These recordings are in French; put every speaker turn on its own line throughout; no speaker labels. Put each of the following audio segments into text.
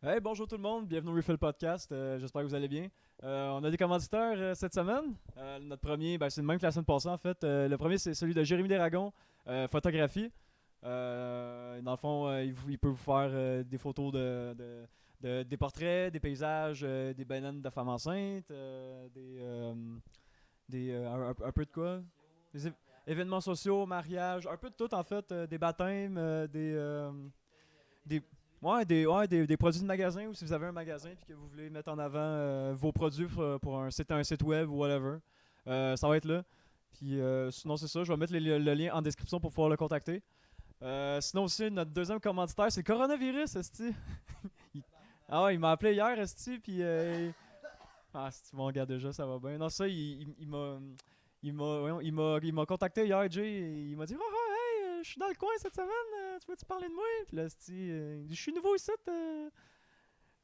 Hey, bonjour tout le monde, bienvenue au Refill Podcast. J'espère que vous allez bien. On a des commanditaires cette semaine. Notre premier, c'est le même que la semaine passée en fait. Le premier, c'est celui de Jérémy Desragons, photographie. Dans le fond, il peut vous faire des photos des portraits, des paysages, des bananes de femmes enceintes, un peu de quoi. Des événements sociaux, mariages, un peu de tout en fait. Des baptêmes, des, des produits de magasin ou si vous avez un magasin et que vous voulez mettre en avant vos produits pour un site web ou whatever, ça va être là. Puis sinon, c'est ça. Je vais mettre le lien en description pour pouvoir le contacter. Sinon aussi, notre deuxième commanditaire, c'est Coronavirus, esti. Il- Ah ouais, il m'a appelé hier, esti, puis ah, c'est mon gars déjà, ça va bien. Non, ça, il m'a contacté hier, Jay, et il m'a dit je suis dans le coin cette semaine, tu veux-tu parler de moi? Puis là, il dit, je suis nouveau ici.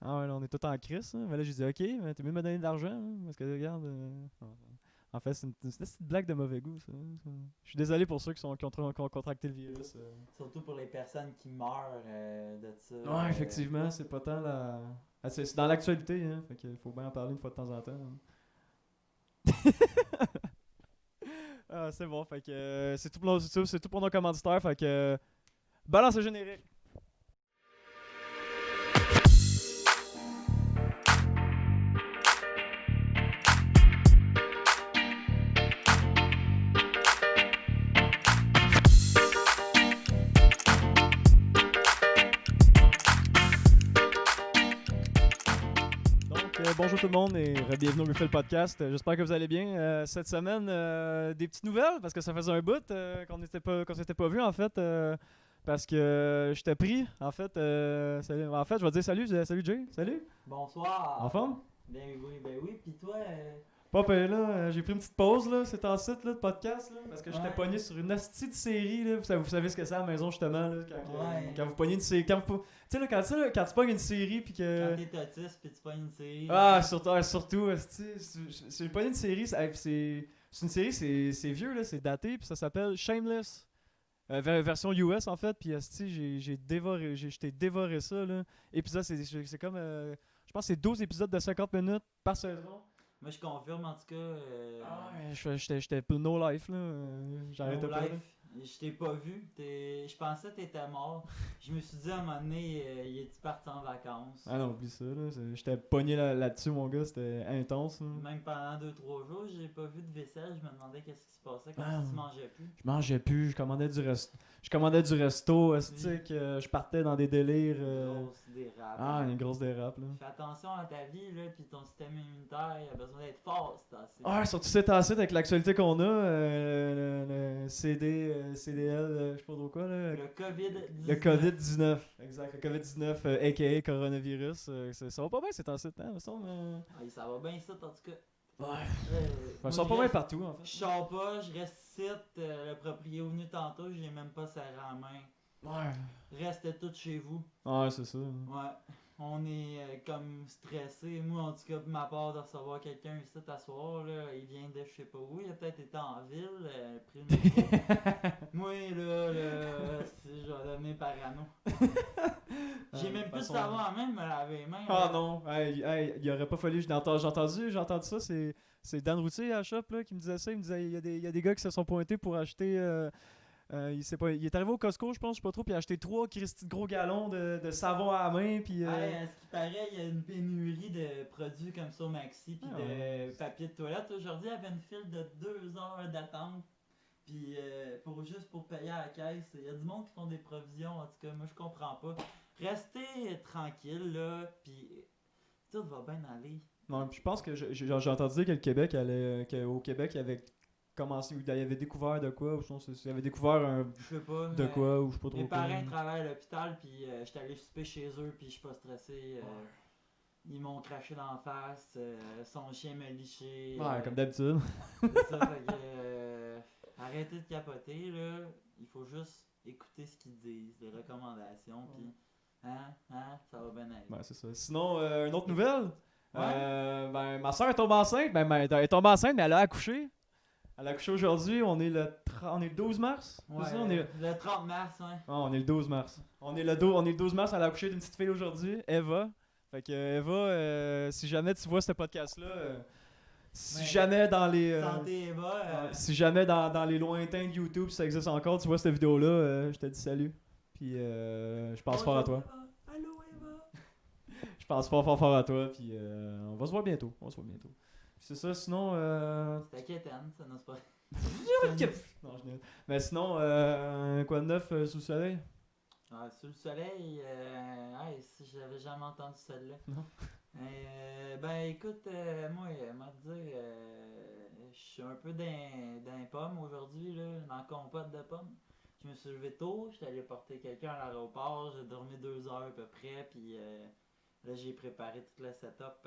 Ah ouais, là, on est tout en crise. Hein. Mais là, j'ai dit, ok, mais t'es mieux de me donner de l'argent. Hein, parce que, regarde. En fait, c'est une petite blague de mauvais goût, ça. Je suis désolé pour ceux qui ont contracté le virus.
Surtout pour les personnes qui meurent de ça.
Ouais, effectivement, c'est pas tant la. Ah, c'est dans l'actualité, hein. Fait qu'il faut bien en parler une fois de temps en temps. Hein. Ah, c'est bon, fait que c'est tout pour nos commanditaires. Fait que. Balance le générique. Bonjour tout le monde et bienvenue au Refill Podcast. J'espère que vous allez bien. Cette semaine, des petites nouvelles parce que ça faisait un bout qu'on s'était pas vu en fait. Parce que j'étais pris en fait. En fait, je vais te dire salut Jay. Salut.
Bonsoir.
En forme?
Ben oui. Puis toi,
Pas pire là, j'ai pris une petite pause là, c'est en site là, de podcast là, parce que j'étais
Ouais.
pogné sur une hostie de série là. Vous savez ce que c'est à la maison justement là,
Ouais.
quand vous pognez une série, tu sais là, quand tu pognes une série puis que
quand t'es autiste puis tu pognes une série.
surtout hostie, c'est pogné une série, c'est une série, c'est vieux là, c'est daté puis ça s'appelle Shameless. Version US en fait, puis hostie, j'étais dévoré ça là. Épisode c'est comme je pense que c'est 12 épisodes de 50 minutes par saison.
Moi, je confirme en tout cas.
J'étais no life là. J'arrêtais
No
pas. Là.
Life, je t'ai pas vu. Je pensais que t'étais mort. Je me suis dit à un moment donné, il est parti en vacances.
Ah non, oublie ça là. J'étais pogné là-dessus, mon gars, c'était intense. Là.
Même pendant 2-3 jours, j'ai pas vu de vaisselle. Je me demandais qu'est-ce qui se passait quand
Ah.
tu mangeais plus.
Je mangeais plus, je commandais du resto, que je partais dans des délires.
Grosse dérape.
Une grosse dérape là.
Fais attention à ta vie, là, puis ton système immunitaire, il a besoin d'être fort, c'est assez.
Ah, surtout cet acide avec l'actualité qu'on a, le CDL, je sais pas trop quoi là.
Le COVID-19.
Le COVID-19, exact. Le COVID-19, a.k.a. coronavirus. Ça va pas bien cet acide, hein, me semble.
Ah, ça va bien ça, en tout cas.
Ouais.
Moi,
Ça va pas bien partout, en
Je
fait.
sors pas, je reste ici. Le propriétaire est venu tantôt, j'ai même pas serré la main.
Ouais.
Restez tous chez vous.
Ouais, c'est ça.
Ouais. On est comme stressé. Moi, en tout cas, pour ma part, de recevoir quelqu'un ici à soir, là, il vient de je sais pas où. Il a peut-être été en ville, pris le métro. Moi, je vais devenir parano. J'ai même plus de savon à main de me laver les mains.
Ah non, il aurait pas fallu. J'ai entendu ça. C'est Dan Routier à la shop là, qui me disait ça. Il me disait il y a des gars qui se sont pointés pour acheter. Il est arrivé au Costco, je pense, je sais pas trop, puis il a acheté 3 Christy de gros gallons de savon à la main. Puis,
À ce qui paraît, il y a une pénurie de produits comme ça au Maxi puis de papier de toilette. Aujourd'hui, il y avait une file de 2 heures d'attente. Puis juste pour payer à la caisse, il y a du monde qui font des provisions. En tout cas, moi je comprends pas. Restez tranquille là, puis tout va bien aller.
non, puis je pense que j'ai entendu dire que le Québec qu'au Québec, il avait commencé, il avait découvert de quoi, ou je pense qu'il avait découvert
Je sais pas.
de quoi, ou je sais pas trop
Mes
quoi.
parents travaillent à l'hôpital, puis j'étais allé souper chez eux, puis je suis pas stressé. Ils m'ont craché d'en face, son chien m'a liché.
Ouais, comme d'habitude.
C'est ça, fait que arrêtez de capoter là. Il faut juste écouter ce qu'ils disent, les recommandations, puis ça va bien aller.
Ouais, c'est ça. Sinon, une autre nouvelle.
Ouais.
Ma soeur est tombée enceinte. Elle est tombée enceinte, mais elle a accouché. Elle a accouché aujourd'hui. On est le 12 mars.
Ouais,
C'est ça?
le 30 mars, ouais.
On est le 12 mars. On est le 12 mars. Elle a accouché d'une petite fille aujourd'hui, Eva. Fait que Eva, si jamais tu vois ce podcast-là, si
Ouais.
jamais dans les...
Santé Eva.
si jamais dans les lointains de YouTube, si ça existe encore, tu vois cette vidéo-là, je te dis salut. Puis je pense fort à toi.
Allô Eva.
Je pense fort à toi. Puis on va se voir bientôt. Puis c'est ça, sinon...
C'était Kéten, ça n'est pas.
Non, je n'ai... Mais sinon, quoi de neuf sous le soleil?
Sous le soleil, si j'avais jamais entendu celle-là.
Non.
Ben écoute, moi, te dire, je suis un peu dans pommes aujourd'hui, là, dans la compote de pommes. Je me suis levé tôt, j'étais allé porter quelqu'un à l'aéroport, j'ai dormi 2 heures à peu près, puis là j'ai préparé tout le setup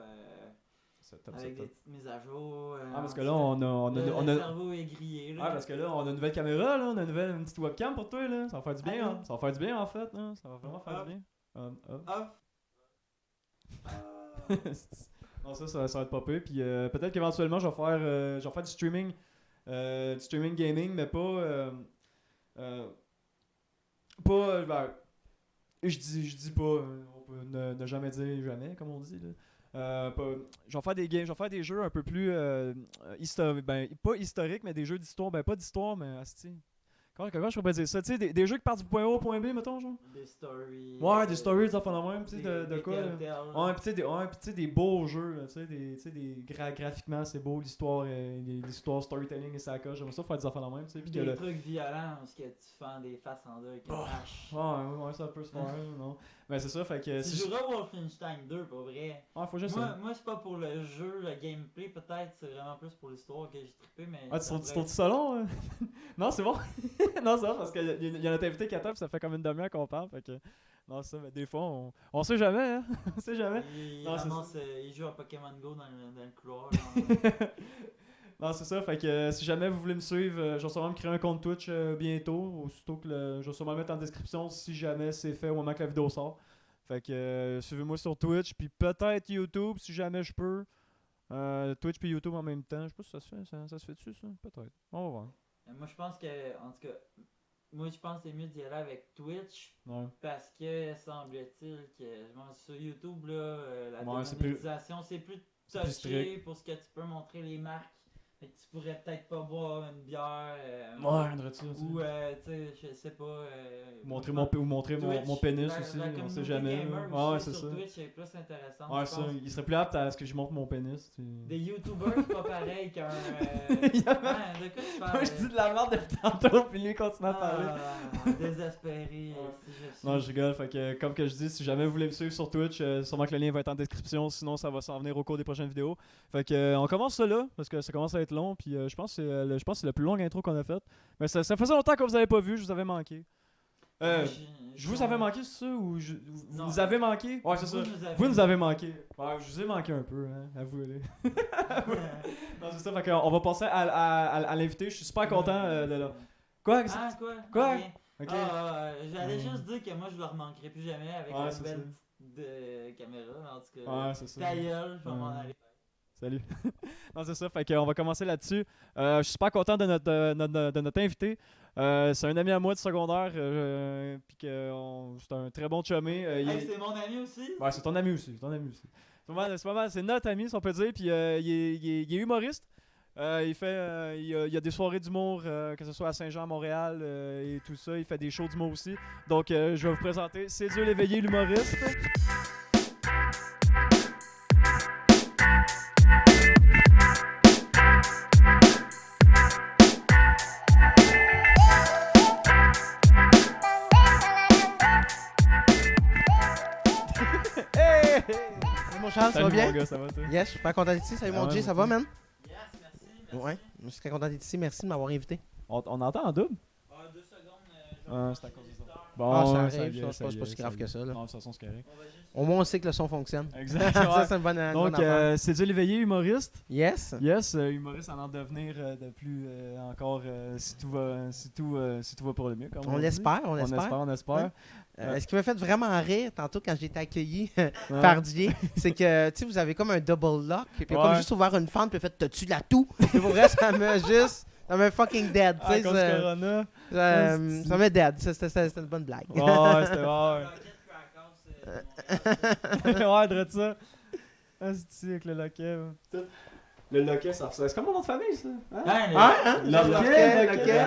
avec des petites mises à jour.
Parce que là, on
le
a...
cerveau est grillé. Là.
parce que là, on a une nouvelle caméra, là, on a une petite webcam pour toi, là. Ça va faire du bien,
Allô?
Ça va faire du bien, en fait, hein. Ça va vraiment faire du bien. Non, ça va être pas peu. Puis peut-être qu'éventuellement, je vais faire du streaming gaming, mais pas... je dis pas, on peut ne jamais dire jamais, comme on dit, là. Je vais faire des jeux un peu plus historiques, pas historiques, mais des jeux d'histoire, pas d'histoire, mais asti. Comment je pourrais dire ça? Tu sais, des jeux qui partent du point A au point B, mettons, genre?
Des stories.
Ouais, des stories, des enfants de même, tu sais, de
des
quoi?
telltale.
Ouais, pis tu sais, des beaux jeux, là, tu sais, graphiquement, c'est beau, l'histoire, storytelling et ça coche. J'aimerais ça faire des enfants de même, tu sais.
Des trucs violents, parce que tu fends des faces en deux avec une hache.
Ouais, ça peut se faire, non? Mais c'est ça, fait que...
Tu joueras Wolfenstein 2, pour vrai.
Ouais, faut juste
moi, c'est pas pour le jeu, le gameplay, peut-être, c'est vraiment plus pour l'histoire que j'ai trippé, mais...
Ah, tu trouves ça long? Hein? Non, c'est bon? Non, c'est bon, parce qu'il y a notre invité qui attend, puis ça fait comme une demi-heure qu'on parle, fait que... Non, c'est ça, mais des fois, on sait jamais, hein? On sait jamais.
Il joue à Pokémon Go dans le couloir.
Non, c'est ça, fait que si jamais vous voulez me suivre, je vais sûrement me créer un compte Twitch bientôt, aussitôt que je vais sûrement le mettre en description si jamais c'est fait au moment que la vidéo sort. Fait que suivez-moi sur Twitch, puis peut-être YouTube si jamais je peux. Twitch puis YouTube en même temps, je sais pas si ça se fait, ça se fait-tu ça? Peut-être. On va voir.
Moi je pense que, en tout cas, c'est mieux d'y aller avec Twitch.
Ouais.
Parce que semble-t-il que sur YouTube, là, la
Ouais,
démonétisation, c'est plus touché
strict.
pour ce que tu peux montrer les marques. Fait que tu pourrais peut-être pas boire une bière. Ou, tu sais, je sais pas.
Montrer mon pénis aussi, on sait jamais.
Ouais, c'est ça. Twitch est plus intéressant.
Ouais, ça, il serait plus apte à ce que je montre mon pénis.
Des YouTubers, c'est pas pareil qu'un.
De quoi tu parles? Moi, je dis de la merde depuis tantôt, puis lui continue à parler.
Désespéré.
Non, je rigole. Fait que, comme que je dis, si jamais vous voulez me suivre sur Twitch, sûrement que le lien va être en description. Sinon, ça va s'en venir au cours des prochaines vidéos. Fait que, on commence ça là, parce que ça commence à être long. Puis je pense que c'est la plus longue intro qu'on a faite. Mais ça faisait longtemps que vous avez pas vu, je vous avais manqué. Je vous avais manqué, c'est ça? Ou vous nous avez manqué? Ouais, c'est ça. Vous nous avez manqué. Ouais, je vous ai manqué un peu, hein, avouez-le. Non, c'est ça, fait qu'on va passer à l'invité. Je suis super content de là. Quoi?
Quoi?
Ok.
J'allais juste dire que moi je le remanquerai plus jamais avec la nouvelle caméra. En tout cas,
ouais, c'est ça.
ta gueule, je vais m'en aller.
Salut. Non, c'est ça, fait qu'on va commencer là-dessus. Je suis super content de notre invité. C'est un ami à moi de secondaire, puis c'est un très bon chumé.
C'est mon ami aussi?
Ouais, c'est ton ami aussi. C'est notre ami, si on peut dire, puis il est humoriste. Il y a des soirées d'humour, que ce soit à Saint-Jean, à Montréal, et tout ça. Il fait des shows d'humour aussi. Donc, je vais vous présenter C'est Dieu l'éveillé, l'humoriste.
Salut mon Charles, ça va bien?
Mon gars, ça va toi?
Yes, je suis super content d'être ici. Salut mon Jay, ça va, man?
Yes, merci.
Ouais, je suis très content d'être ici. Merci de m'avoir invité.
On entend en double?
2 secondes.
C'est à cause de ça.
Bon, ça
ça
arrive,
vient,
c'est pas si grave que ça. Là.
Non, de toute façon, c'est correct.
Au moins, on sait que le son fonctionne.
Exact.
Ça, c'est une bonne
Donc,
affaire.
c'est Dieu l'éveillé, humoriste.
Yes.
Yes, humoriste en devenir de plus encore si tout va pour le mieux. Comme
On
dit.
l'espère, on espère. Ce qui m'a fait vraiment rire tantôt quand j'ai été accueilli par Dieu, c'est que tu sais, vous avez comme un double lock, et puis comme juste ouvert une fente, puis fait t'as-tu de la toux? Et pour vrai, ça m'a fucking dead.
À cause de Corona.
Ça m'a dead. C'était une bonne blague.
Ouais, c'était vrai. Ouais, drôle ça. Ah, c'est avec le loquet. Le loquet, ça ressemble. C'est comme mon nom de famille, ça. Loquet.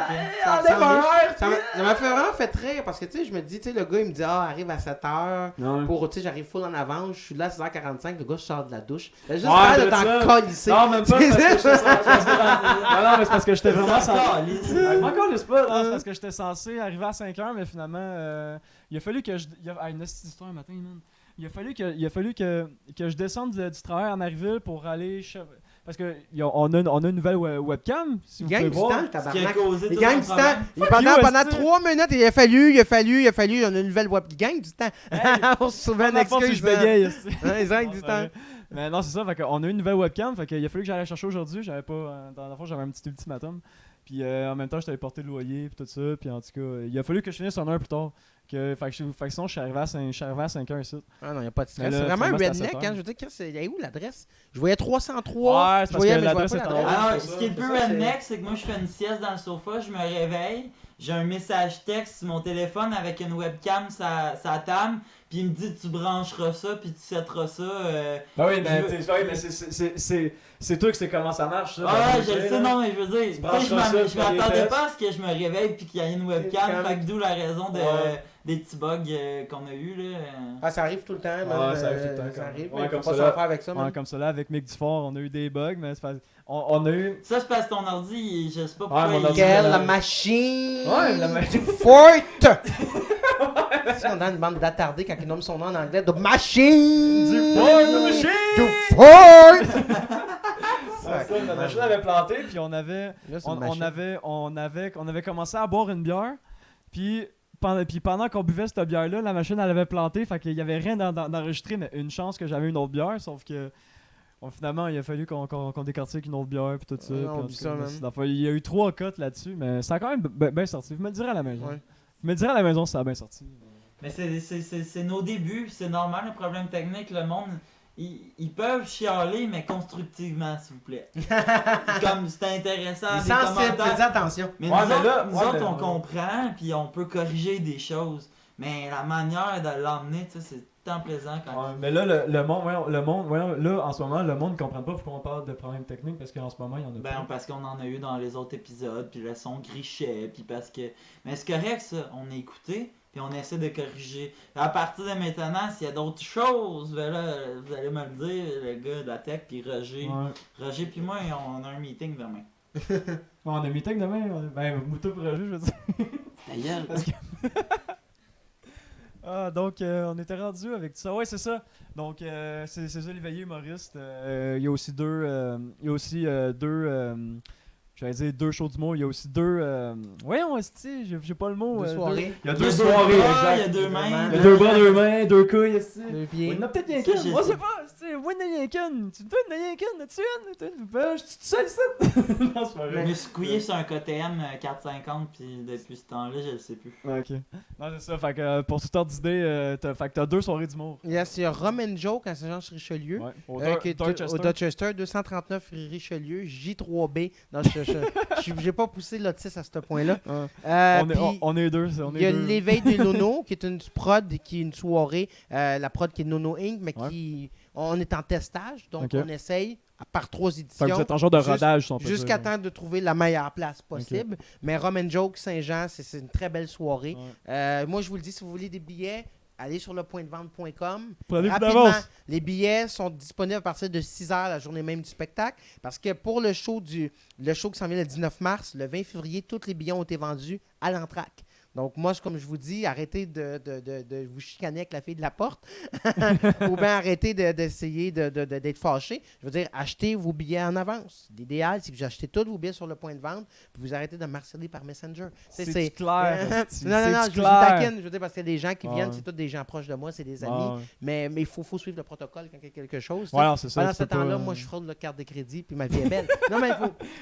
Ça m'a fait vraiment fait rire parce que tu sais, je me dis, tu sais, le gars il me dit arrive à 7h. Pour, tu sais, j'arrive full en avance, je suis là à 6h45, le gars sort de la douche. J'ai juste l'air de t'en colisser.
Non, même pas parce que j'étais censé. Non, mais c'est parce que j'étais vraiment censé. Encore le spot. C'est parce que j'étais censé arriver à 5h, mais finalement, il a fallu que je. Il y a une histoire un matin, man. Il a fallu que je descende du travail à Marieville pour aller. Parce qu'on a une nouvelle webcam. Si vous pouvez voir.
Il gagne du temps. Pendant 3 minutes, il a fallu. On a une nouvelle webcam. Il gagne du temps. On se souvient d'une excuse.
Je bégaye.
Il gagne du temps.
Mais non, c'est ça. On a une nouvelle webcam. Il a fallu que j'aille la chercher aujourd'hui. J'avais pas. Dans la fois, j'avais un petit ultimatum. Puis en même temps, je t'avais porté le loyer. Puis tout ça. Puis en tout cas, il a fallu que je finisse 1 heure plus tard. Fait que sinon, je suis arrivé à 5h ici.
Ah non, il n'y a pas de stress. C'est vraiment un redneck. Hein? Je veux dire, il y a où l'adresse? Je voyais 303.
Ouais, c'est parce que l'adresse est en haut.
Alors, ce qui est le plus redneck, c'est que moi, je fais une sieste dans le sofa, je me réveille, j'ai un message texte sur mon téléphone avec une webcam sa table, puis il me dit tu brancheras ça, puis tu setteras ça.
Oui, mais c'est toi que c'est comment ça marche, ça.
Ouais, je le sais, non, mais je veux dire, je m'attendais pas à ce que je me réveille puis qu'il y ait une webcam, fait que d'où la raison des petits bugs qu'on a eu là.
Ah, ça arrive tout le temps,
ça arrive tout le temps.
Ça arrive,
ouais,
comme ça avec ça.
Comme ça là, avec Mick Dufort, on a eu des bugs, mais c'est pas... on a eu...
Ça, c'est parce que ton ordi, je sais pas pourquoi
la machine!
Ouais, la machine!
Forte! Si on a une bande d'attardés quand ils nomment son nom en anglais, de machine! Du Fort!
La machine avait planté, puis on avait commencé à boire une bière, puis pendant qu'on buvait cette bière-là, la machine elle avait planté, fait qu'il y avait rien d'enregistré, mais une chance que j'avais une autre bière, sauf que finalement il a fallu qu'on décortique une autre bière puis tout ça. Il y a eu 3 cotes là-dessus, mais ça a quand même bien sorti. Vous me le direz à la maison.
Ouais.
Vous me le direz à la maison si ça a bien sorti.
Mais c'est nos débuts, c'est normal, le problème technique, le monde, ils peuvent chialer, mais constructivement, s'il vous plaît. Comme c'est intéressant,
des commentaires. Attention.
Mais nous autres, on comprend, puis on peut corriger des choses. Mais la manière de l'emmener, c'est tant plaisant quand
mais là, le monde, là, en ce moment, le monde ne comprend pas pourquoi on parle de problèmes techniques, parce qu'en ce moment, il y en a pas.
Parce qu'on en a eu dans les autres épisodes, puis le son grichait, puis parce que... Mais c'est correct, ça, on a écouté, puis on essaie de corriger. À partir de maintenant, s'il y a d'autres choses, ben là, vous allez me le dire, le gars de la tech, puis Roger. Ouais. Roger puis moi, on a un meeting demain.
On a un meeting demain? Moutou pour Roger, je veux dire.
D'ailleurs.
Donc, on était rendu avec tout ça. Ouais, c'est ça. Donc, c'est ça, l'éveillé humoriste. Il y a aussi deux... j'allais dire 2 shows d'humour. Il y a aussi 2... voyons, j'ai pas le mot.
2 soirées.
Il y a 2 soirées, exact.
Il y a 2 mains.
Il y a 2 bras, 2 mains, 2 couilles.
2 pieds.
Il y en a peut-être rien qu'une. Moi, je sais pas. Moi, il y en a rien qu'une. Tu veux rien qu'une? As-tu une? Je suis tout seul ici. Non, c'est pas vrai.
Je me suis couillé sur un KTM 450, puis depuis ce temps-là, je le sais plus.
Ok. Non, c'est ça. Fait que pour toute ordre d'idée, t'as 2 soirées d'humour.
Il y a Rum and Joke à Saint-Jean-sur-Richelieu.
Ouais.
Au Dorchester, 239 rue Richelieu, J3B. Non, j'ai pas poussé l'autisme à ce point-là.
On est deux.
Il y a l'éveil de Nono, qui est une prod, qui est une soirée, la prod qui est Nono Inc., mais on est en testage, donc on essaye par 3 éditions.
Fait que vous êtes en genre de rodage,
jusqu'à temps de trouver la meilleure place possible. Mais Rum and Joke Saint-Jean, c'est une très belle soirée. Moi, je vous le dis, si vous voulez des billets, allez sur lepointdevente.com. Rapidement, les billets sont disponibles à partir de 6h la journée même du spectacle. Parce que pour le show qui s'en vient le 19 mars, le 20 février, tous les billets ont été vendus à l'entraque. Donc, moi, comme je vous dis, arrêtez de vous chicaner avec la fille de la porte ou bien arrêtez d'essayer d'être fâché. Je veux dire, achetez vos billets en avance. L'idéal, c'est que vous achetez tous vos billets sur le point de vente puis vous arrêtez de harceler par Messenger.
C'est clair.
Non, je vous taquine. Je veux dire, parce que les gens qui viennent, c'est tous des gens proches de moi, c'est des amis. Mais il faut suivre le protocole quand il y a quelque chose.
Ouais, c'est ça.
Pendant ce temps-là, moi, je fraude la carte de crédit puis ma vie est belle. Non, mais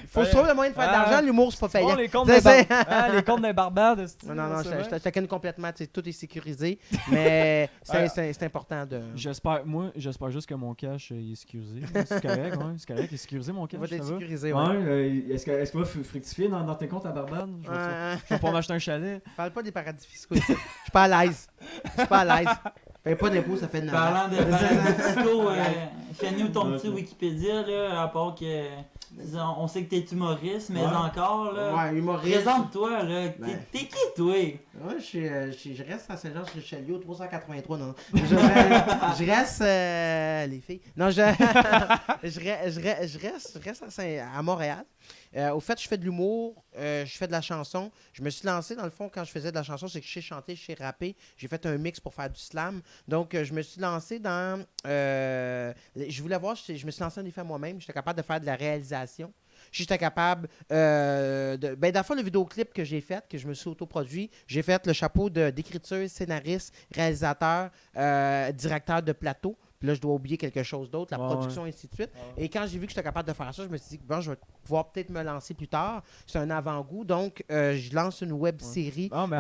il faut se trouver le moyen de faire de l'argent. L'humour, c'est pas payant.
Les comptes des Barbades.
Non, je te taquine complètement. Tout est sécurisé. Mais c'est important de.
J'espère juste que mon cash est sécurisé. C'est correct, c'est correct. Il est sécurisé, mon cash.
Il va être sécurisé,
Est-ce qu'il va fructifier dans tes comptes à Barbade? Je vais pas m'acheter un chalet.
Parle pas des paradis fiscaux ici. Je suis pas à l'aise. Paye pas d'impôts, ça fait 9 ans.
Parlant de fiscaux, fais-nous ton petit Wikipédia, là, à part que... On sait que t'es humoriste, mais encore, là...
Ouais, humoriste.
Présente-toi, là. T'es qui, toi?
Ouais, je reste à Saint-Jean-sur-Richelieu, 383, non. Je reste... les filles. Non, je reste à Montréal. Au fait, je fais de l'humour, je fais de la chanson. Je me suis lancé, dans le fond, quand je faisais de la chanson, c'est que je sais chanter, je sais rapper. J'ai fait un mix pour faire du slam. Donc, je me suis lancé dans... je voulais voir, je me suis lancé un défi à moi-même. J'étais capable de faire de la réalisation. J'étais capable dans le fond, le vidéoclip que j'ai fait, que je me suis autoproduit, j'ai fait le chapeau d'écriture, scénariste, réalisateur, directeur de plateau. Puis là, je dois oublier quelque chose d'autre, la production, et ainsi de suite. Et quand j'ai vu que j'étais capable de faire ça, je me suis dit que bon, je vais pouvoir peut-être me lancer plus tard. C'est un avant-goût. Donc, je lance une web série.
Non, mais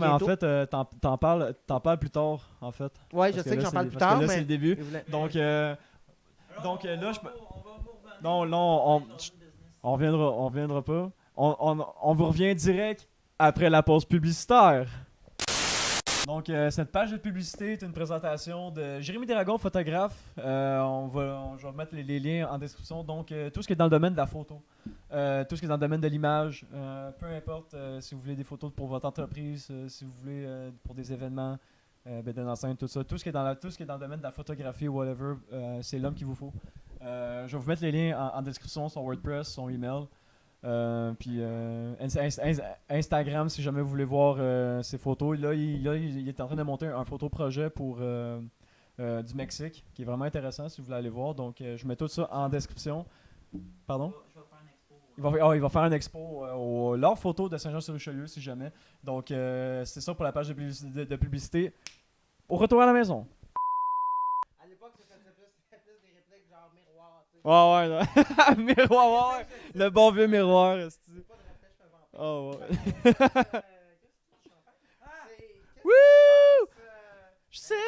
en fait, t'en parles plus tard, en fait.
Oui, je sais que j'en parle plus tard.
Là, c'est le début. Donc là, je... Non, on reviendra pas. On vous revient direct après la pause publicitaire. Donc, cette page de publicité est une présentation de Jérémy Desragons, photographe. Je vais mettre les liens en description. Donc, tout ce qui est dans le domaine de la photo, tout ce qui est dans le domaine de l'image, peu importe si vous voulez des photos pour votre entreprise, si vous voulez pour des événements, d'une enceinte, tout ça, tout ce qui est dans le domaine de la photographie, whatever, c'est l'homme qu'il vous faut. Je vais vous mettre les liens en description, son WordPress, son email. Puis Instagram, si jamais vous voulez voir ses photos. Là, il est en train de monter un photo-projet pour du Mexique, qui est vraiment intéressant si vous voulez aller voir. Donc, je mets tout ça en description. Pardon?
Je vais faire une expo.
Il va faire une expo leur photo de Saint-Jean-sur-Richelieu, si jamais. Donc, c'est ça pour la page de publicité. Au retour à la maison.
À l'époque, c'était plus des répliques genre miroir.
Ouais. Miroir, ouais. Le bon vieux miroir. Oh, ouais. Woo! Celebration!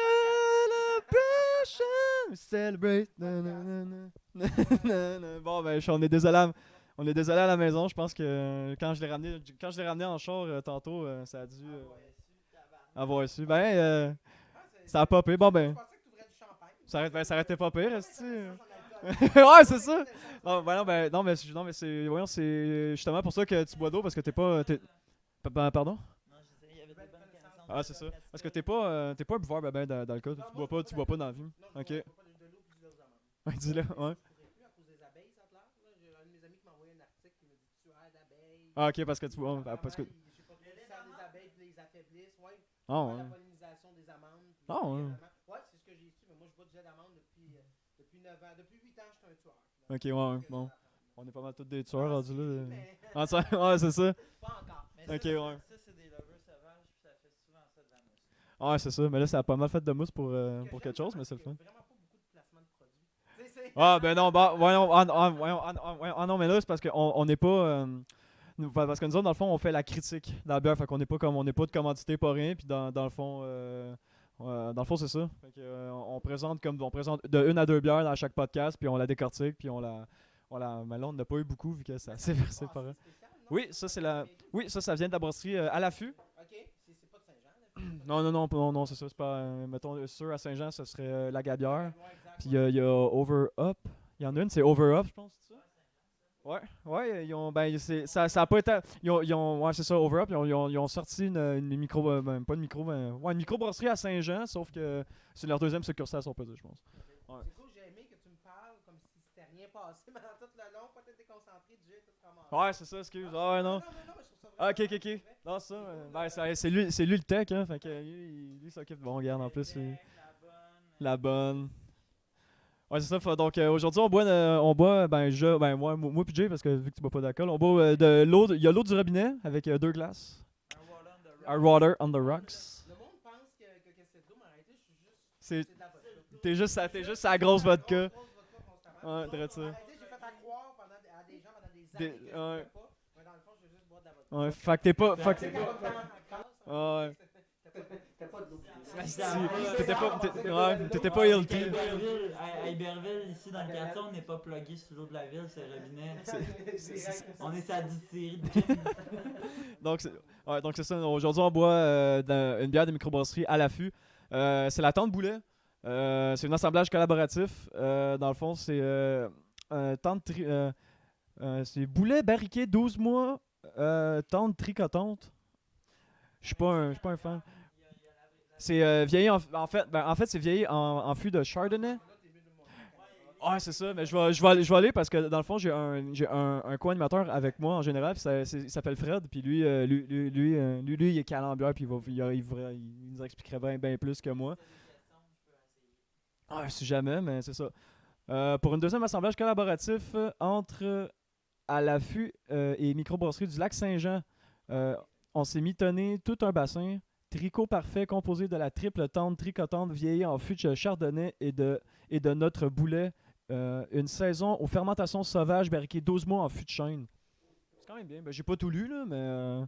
Celebrate! Bon, ben, on est désolé à la maison. Je pense que quand je l'ai ramené en char tantôt, ça a dû avoir su. Ben, ça a popé. Bon, ben. Ça arrêtait pas pire, est-ce que ouais, c'est ça. Non, mais c'est justement pour ça que tu bois d'eau, parce que t'es pas... Pardon?
Non, je disais, il y avait des bonnes connaissances.
Ah, c'est ça. Parce que t'es pas un buveur d'alcool. Tu bois pas dans la vie. Ok. Ouais, dis-le, ouais. Ah, ok, parce que tu bois... Parce que... Ah, ouais. Ah, ouais.
Ouais, c'est ce que j'ai su, mais moi je bois du lait d'amande depuis 9 ans. Depuis 8 ans, je suis un tueur.
Ok, ouais, bon. On est pas mal tous des tueurs rendus là. Ouais, c'est ça.
Pas encore.
Mais
Ok,
ça,
ouais.
Ça, c'est des lovers sauvages, puis ça fait souvent ça de la mousse.
Ouais, c'est ça. Mais là, ça a pas mal fait de mousse pour quelque chose, mais c'est le fun.
Vraiment pas beaucoup de placement de produits.
Ah, ben non, voyons, non, mais là, c'est parce qu'on n'est pas... parce que nous autres, dans le fond, on fait la critique dans la bière, fait qu'on n'est pas de commandité, pas rien, puis dans le fond... dans le fond, c'est ça. Fait que, on présente de 1 à 2 bières dans chaque podcast, puis on la décortique, puis on la mais là, on n'a pas eu beaucoup vu que ça s'est versé par là. Oui, ça vient de la brasserie à l'affût.
Ok, c'est pas de Saint-Jean.
Non, c'est ça. C'est pas, mettons, sûr, à Saint-Jean, ce serait la Gabière. Puis il y a Over Up. Il y en a une, c'est Over Up, je pense, c'est ça? Ouais, ils ont, ça a pas été, ouais, c'est ça, Over Up, ils ont sorti une micro, pas une micro, une microbrasserie à Saint-Jean, sauf que c'est leur deuxième succursale, si on peut dire, je pense. Ouais.
C'est cool, j'ai aimé que tu me parles comme si c'était rien passé, mais dans tout le long, pas t'étais concentré, du jeu, tout ramassé.
Ouais, c'est ça, excuse. Ah, ouais, non.
Mais je trouve ça vraiment
Ok. Non, ça, c'est lui le tech, hein, fait que lui il s'occupe de bon garde en plus. La bonne. Ouais, c'est ça. Donc aujourd'hui, on boit moi puis Jay, parce que vu que tu bois pas d'alcool, on boit de l'eau. Il y a l'eau du robinet avec 2 glaces. Our water on the rocks.
Le monde pense que c'est de l'eau, mais en réalité, je suis juste.
C'est
de la vodka.
t'es juste à la grosse vodka.
Grosse vodka constamment.
Ouais, direct ça.
En réalité, j'ai fait à croire à des gens pendant des années que je
ouais.
ne pas, mais dans le fond, je veux juste boire de la vodka.
Ouais, fait que t'es pas.
Tu sais, quand on commence en classe,
Ouais.
t'as pas de l'eau.
T'étais pas healthy.
À Iberville, ici dans le quartier, on n'est pas plugué sur l'eau de la ville, c'est robinet. On est sa distillerie de gin.
Donc c'est ça. Aujourd'hui, on boit une bière de microbrasserie à l'affût. C'est la tente Boulet. C'est un assemblage collaboratif. Dans le fond, c'est c'est Boulet barriqué 12 mois, tente tricotante. Je suis pas un fan. C'est vieilli en fait c'est vieilli en fût de Chardonnay. Ouais, c'est ça, mais je vais aller parce que dans le fond, j'ai un co-animateur avec moi en général, puis il s'appelle Fred, puis lui, il est calé en bière, puis il nous expliquerait bien plus que moi. Si jamais, mais c'est ça. Pour une deuxième assemblage collaboratif entre à l'affût et microbrasserie du lac Saint-Jean, on s'est mitonné tout un bassin, tricot parfait composé de la triple tente tricotante vieillie en fût de chardonnay et de notre boulet. Une saison aux fermentations sauvages barriquées 12 mois en fût de chêne. C'est quand même bien. Ben, j'ai pas tout lu, là, mais...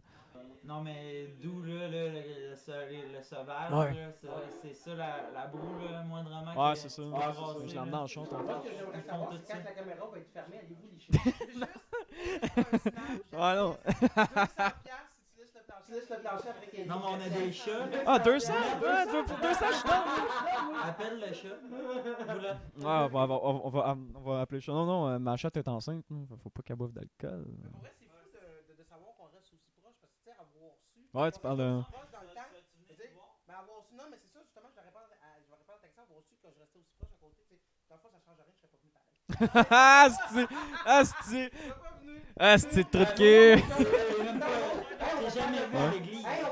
Non, mais d'où là, le sauvage,
Ouais.
là, c'est ça la broue, là, moindrement.
Ouais,
que
c'est ça.
tu peux brasser,
Je
là.
l'emmène dans le champ, tantôt.
Ils font tout ça.
Quand la caméra va être fermée, allez-vous les chier?
Ouais, non.
200$ si tu laisses le plancher après qu'il y ait
Non, mais on a des chats. Là.
Ah, 200? Ouais, pour 200, je suis dans.
Appelle le chat. Voilà.
Ouais, on va appeler le chat. Non, ma chatte est enceinte. Faut pas qu'elle boive d'alcool.
En vrai, c'est fou de savoir qu'on reste aussi proche parce que tu sais, avoir su.
Ouais, tu parles de...
Dans le temps, mais avoir su, non, mais c'est ça, justement, je vais répondre à ta question, avoir su que je restais aussi proche à côté, tu sais, dans le fond, ça change rien, je serais pas venu pareil.
Asti!
Je serais pas venu.
Asti de truqué!
J'ai jamais vu à l'église.
Hey,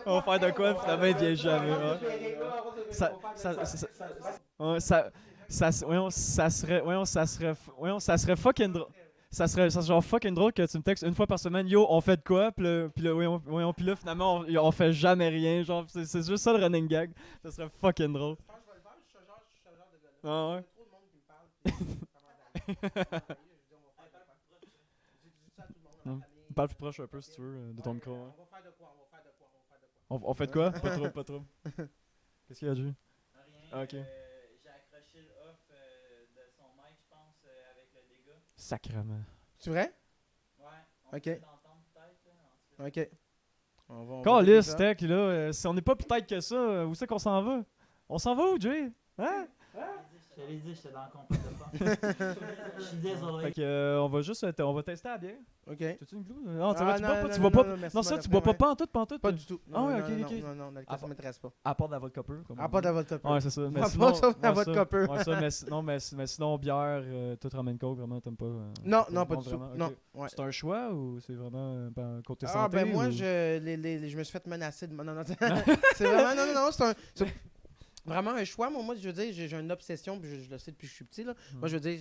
On va faire de quoi, finalement, il vient jamais. Ouais. Ça serait fucking drôle. Ça serait genre fucking drôle que tu me textes une fois par semaine, yo, on fait de quoi? Puis là, finalement, on fait jamais rien. Genre, c'est juste ça le running gag. Ça serait fucking drôle.
Je pense que je vais le faire, je suis ce genre de gars-là.
Ah ouais?
Il y a trop de monde qui me parle. Puis,
Parle plus proche un peu si tu veux de ton micro.
On
Ouais.
va faire de quoi?
On fait de quoi? Pas trop. Qu'est-ce qu'il y a, Jay?
Rien.
Ah, ok.
J'ai accroché le off de son mic, je pense, avec le dégât.
Sacrement.
C'est vrai?
Ouais. On
Ok.
peut l'entendre peut-être, là, ensuite.
Ok. On va
Calisse,
ça.
Tech, là. Si on n'est pas plus tête que ça, où c'est qu'on s'en va? On s'en va où, Jay? Hein?
Je te l'ai dit, j'étais dans le compas de pas. Je suis désolé.
Fait que, on va juste on va tester la bière.
Ok.
T'as-tu une glue? Non, tu
Ah,
vois,
non,
tu
non,
bois
non,
pas.
merci,
Non, ça,
madame,
tu bois pas
ouais.
pantoute.
Pas du tout.
Ah ouais,
Non,
ok,
non,
ok.
Non, l'alcool,
Ah,
ça m'intéresse pas.
À part de la vodka peu. Comme
À part de votre copie.
Ouais, c'est ça. Mais
Pas
sinon,
sauf la
ouais,
vodka
ça,
peu.
ouais, ça, mais sinon, bière, toute ramen coke, vraiment, t'aimes pas.
Non, pas du tout.
vraiment, ok.
Non. Ouais.
C'est un choix ou c'est vraiment côté
Ah,
santé?
ben moi,
ou-
je me suis fait menacer de. Non, c'est vraiment. Non, c'est vraiment un choix. Moi, je veux dire, j'ai une obsession, puis je le sais depuis que je suis petit. Là. Moi, je veux dire,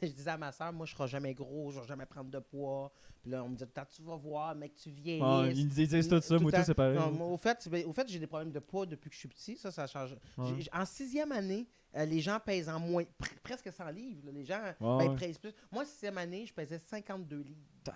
je disais à ma soeur, moi, je serai jamais gros, je vais jamais prendre de poids. Puis là, on me dit, tu vas voir, mec, tu vieillis.
Ouais, ils disent tout ça, moi, tout, c'est pareil.
Non, moi, au fait, j'ai des problèmes de poids depuis que je suis petit. Ça change.
Ouais.
En 6e année, les gens pèsent en moins, presque 100 livres. Là. Les gens
Ouais, ouais.
pèsent plus. Moi, 6e année, je pesais 52 livres.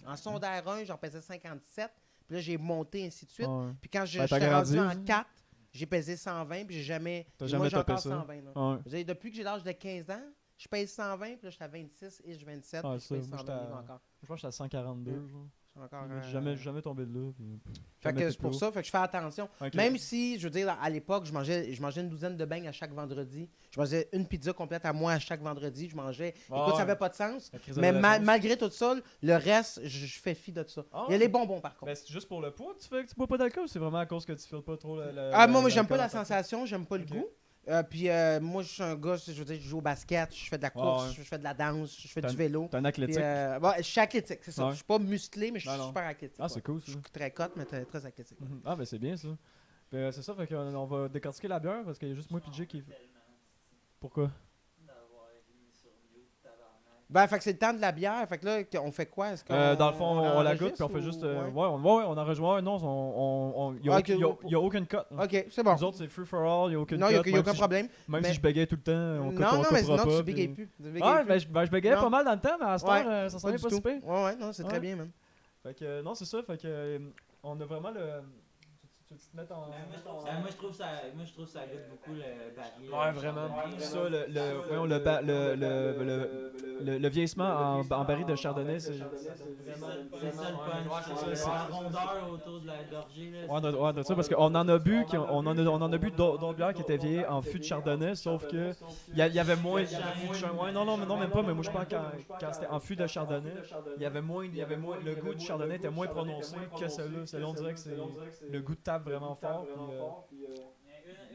En secondaire 1, j'en pesais 57. Puis là, j'ai monté, ainsi de suite.
Ouais.
Puis quand
Ben,
j'étais
t'as grandi,
rendu en
hein?
4, j'ai pesé 120, puis j'ai jamais.
T'as
Moi,
jamais
j'ai
topé
encore
ça.
120. Là.
Ouais.
Vous savez, depuis que j'ai l'âge de 15 ans, je pèse 120, puis là, j'étais à 26 et 27.
Ah,
puis je
ça,
pèse
moi,
120
j'étais
livres
à-
encore.
Je pense que j'étais à 142.
Mm.
Genre.
Je suis encore,
J'ai jamais tombé de là. Puis...
Fait
jamais
que
été
c'est pour
plus haut.
ça, fait que je fais attention.
Ok.
Même si, je veux dire, à l'époque, je mangeais une douzaine de beignes à chaque vendredi. Je mangeais une pizza complète à moi à chaque vendredi. Je mangeais.
Ah,
Écoute, ça
ouais.
avait pas de sens.
La crise de
Mais
l'adolescence.
malgré tout ça, le reste, je fais fi de ça.
Ah,
Il y a les bonbons, par contre.
Ben, c'est juste pour le poids que tu fais que tu bois pas d'alcool ou c'est vraiment à cause que tu files pas trop le.
Moi, j'aime pas la
l'alcool en fait?
sensation, j'aime pas le
Ok.
goût. Puis moi, je suis un gars, je veux dire, je joue au basket, je fais de la course,
ouais.
je fais de la danse, je fais
T'as
du vélo.
T'es un athlétique.
Puis, je suis athlétique, c'est ça.
Ouais.
Je suis pas musclé, mais je suis
Non, non.
super athlétique.
Ah, c'est
ouais.
cool
Je
ça.
suis très cote, mais très athlétique. ouais.
Ah, ben c'est bien ça. Ben, c'est ça, fait qu'on va décortiquer la bière parce qu'il y a juste moi et Jay qui. Pourquoi?
D'avoir mis sur mute, tabarnak.
Ben, fait que c'est le temps de la bière. Fait que là, on fait quoi? Est-ce qu'on-
Dans le fond, on la
enregistre
goûte puis on fait
ou-
juste.
ouais?
Ouais, on a rejoint. Non, il
Ok,
y a aucune cote.
Ok, c'est bon.
Nous autres, c'est free for all, il y a aucune
Non, il
cote.
n'y a aucun problème.
Même
mais-
si je bégaye tout le temps, on
Non, mais
coupera
non,
pas.
tu bégayes
puis-
plus. Tu bégayes
Ah,
plus.
ben je bégayais
Non.
pas mal dans le temps, mais à cette
Ouais,
heure, ça s'en
Pas
est
du
pas
tout.
si pire.
Ouais, non, c'est
Ouais.
très bien, man.
Fait que non, c'est ça, fait que on a vraiment le. Tu veux te mettre en.
Moi, je trouve ça goûte beaucoup le baril.
Ouais, vraiment. Ça, le le vieillissement en baril de chardonnay, c'est
C'est ça le punch. C'est la rondeur autour de la gorgée. Là,
ouais, de ça, parce qu'on en a bu, on en a bu d'autres bières qui étaient vieilles en fût de chardonnay, sauf que il y avait moins. Ouais, non, même pas, mais moi je pense que quand c'était en fût de chardonnay, il y avait moins, le goût du chardonnay était moins prononcé que celui-là. Celui-là, on dirait que c'est le goût de table vraiment fort.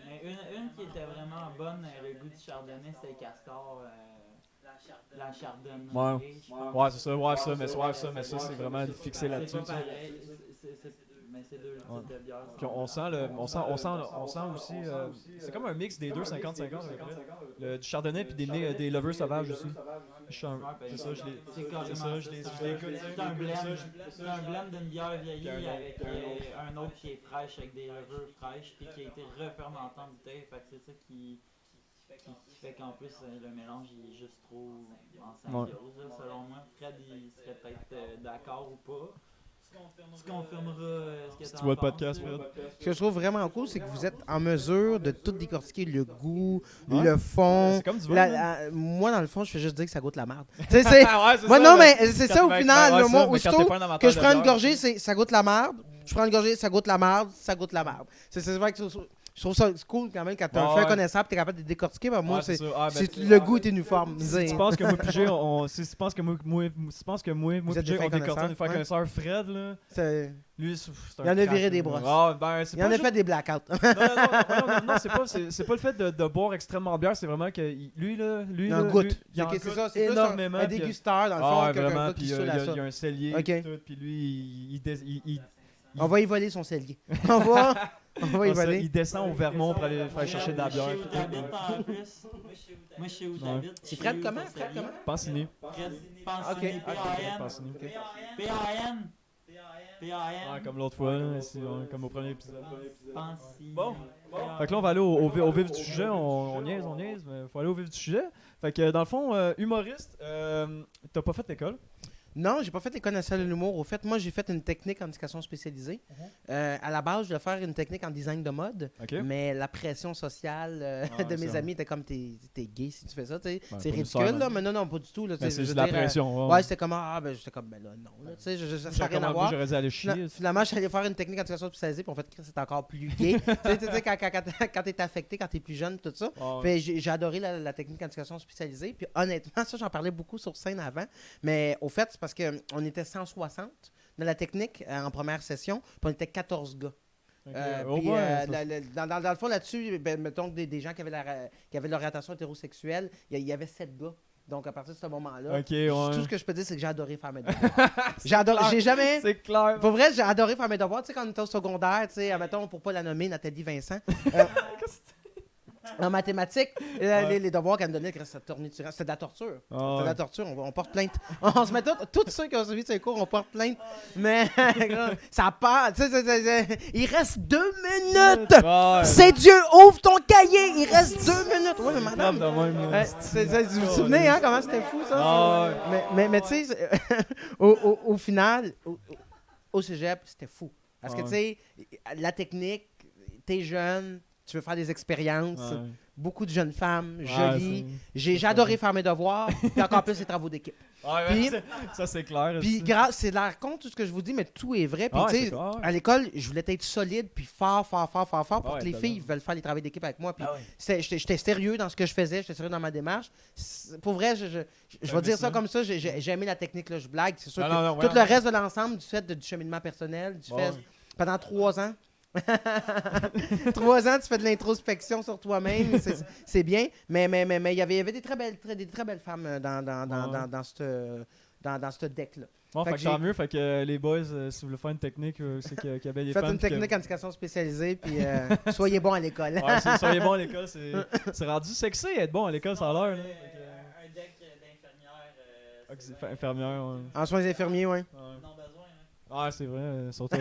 Mais une qui était vraiment bonne, le goût du chardonnay, c'était Castor. La chardonnay.
Ouais, c'est ça, mais ça, c'est vraiment fixé là-dessus.
C'est pas pareil. Mais c'est deux types de bières.
Puis on sent aussi, c'est comme un mix des deux 50-50 du chardonnay puis des levures sauvages aussi. C'est ça, je les goûte.
C'est un blend d'une bière vieillie avec un autre qui est fraîche avec des levures fraîches puis qui a été refermenté en bouteille. Fait que c'est ça qui fait qu'en plus le mélange il est juste trop en symbiose là, selon moi. Fred il serait peut-être d'accord ou pas. Tu confirmeras ce que
Si tu vois le podcast, Fred.
Ce que je trouve vraiment cool, c'est que vous êtes en mesure de tout décortiquer, le goût, le fond.
C'est comme du vin.
Moi, dans le fond, je fais juste dire que ça goûte la merde. Moi, non, mais c'est ça au final. Moi, aussitôt que je prends une gorgée, ça goûte la merde. Je prends une gorgée, ça goûte la merde, ça goûte la merde. C'est vrai que je trouve ça cool quand même quand tu as un fait connaissable et tu es capable de décortiquer. Ben, moi, le goût est uniforme.
Si tu penses que moi PJ, si tu penses que moi PJ, on décortique une fois connaisseur Fred, là. Lui, c'est un
il en a viré des brosses. Il en a fait des blackouts.
Non, c'est pas le fait de boire extrêmement bière, c'est vraiment que lui,
il en goûte.
C'est
ça, c'est
énormément.
Un dégusteur, dans le fond.
Vraiment, puis il y a un cellier, puis lui,
on va y voler son cellier. On va y voler.
Il descend au Vermont pour aller chercher de la bière.
Moi, je sais où t'habites.
C'est Fred comment?
Pansini.
Pansini. P-A-N.
Ouais, comme l'autre fois, comme au premier épisode.
Pansini.
Bon. Fait que là, on va aller au vif du sujet. On niaise, mais faut aller au vif du sujet. Fait que dans le fond, humoriste, t'as pas fait l'école?
Non, j'ai pas fait l'École nationale de l'humour. Au fait, moi, j'ai fait une technique en éducation spécialisée. À la base, je voulais faire une technique en design de mode, mais la pression sociale de mes amis était comme t'es gay si tu fais ça, tu sais. C'est ridicule, là, mais non, pas du tout. Là,
c'est juste la pression.
Ouais, c'était comme ben là, non. Tu sais, ça n'a rien à voir.
J'aurais dû aller chier.
Finalement, je suis allé faire une technique en éducation spécialisée, puis en fait, c'est encore plus gay. Tu sais, quand t'es affecté, quand t'es plus jeune, tout ça. J'ai adoré la technique en éducation spécialisée, puis honnêtement, ça, j'en parlais beaucoup sur scène avant, mais au fait, c'est parce qu'on était 160 dans la technique en première session, puis on était 14 gars. Dans le fond, là-dessus, mettons que des gens qui avaient l'orientation hétérosexuelle, il y avait 7 gars. Donc, à partir de ce moment-là, tout ce que je peux dire, c'est que j'ai adoré faire mes devoirs. J'ai jamais...
C'est clair.
Pour vrai, j'ai adoré faire mes devoirs. Tu sais, quand on était au secondaire, tu sais, mettons, pour pas la nommer, Nathalie Vincent... En mathématiques, les devoirs qu'elle me donnait, c'était de la torture. C'était de la torture. On porte plainte. On se met tous ceux qui ont suivi ces cours, on porte plainte. Mais ça part. Il reste 2 minutes. C'est Dieu, ouvre ton cahier. Il reste 2 minutes. Oui, mais madame. Vous vous souvenez, hein, comment c'était fou, ça? Mais tu sais, au final, au cégep, c'était fou. Parce que, tu sais, la technique, t'es jeune. Tu veux faire des expériences, beaucoup de jeunes femmes, jolies. J'ai adoré faire mes devoirs, puis encore plus les travaux d'équipe.
Puis, ça, c'est clair.
Puis, c'est l'air con tout ce que je vous dis, mais tout est vrai. Puis, tu sais, à l'école, je voulais être solide, puis fort, pour que les filles veulent faire les travaux d'équipe avec moi. Puis, j'étais sérieux dans ce que je faisais, j'étais sérieux dans ma démarche. Pour vrai, je vais dire ça comme ça, j'ai aimé la technique, là, je blague. C'est sûr que tout le reste de l'ensemble, du fait du cheminement personnel, pendant 3 ans, 3 ans, tu fais de l'introspection sur toi-même, c'est bien, mais il y avait des très belles femmes dans ce deck-là.
Bon, fait que tant mieux, fait que les boys, si vous voulez faire une technique, c'est qu'il y avait des femmes.
Faites une technique en éducation spécialisée, puis soyez bon à l'école.
Soyez bon à l'école, c'est rendu sexy être bon à l'école, ça a l'air.
Un deck d'infirmières.
Infirmières, en soins infirmiers, oui.
Non besoin.
Ah, c'est vrai, surtout.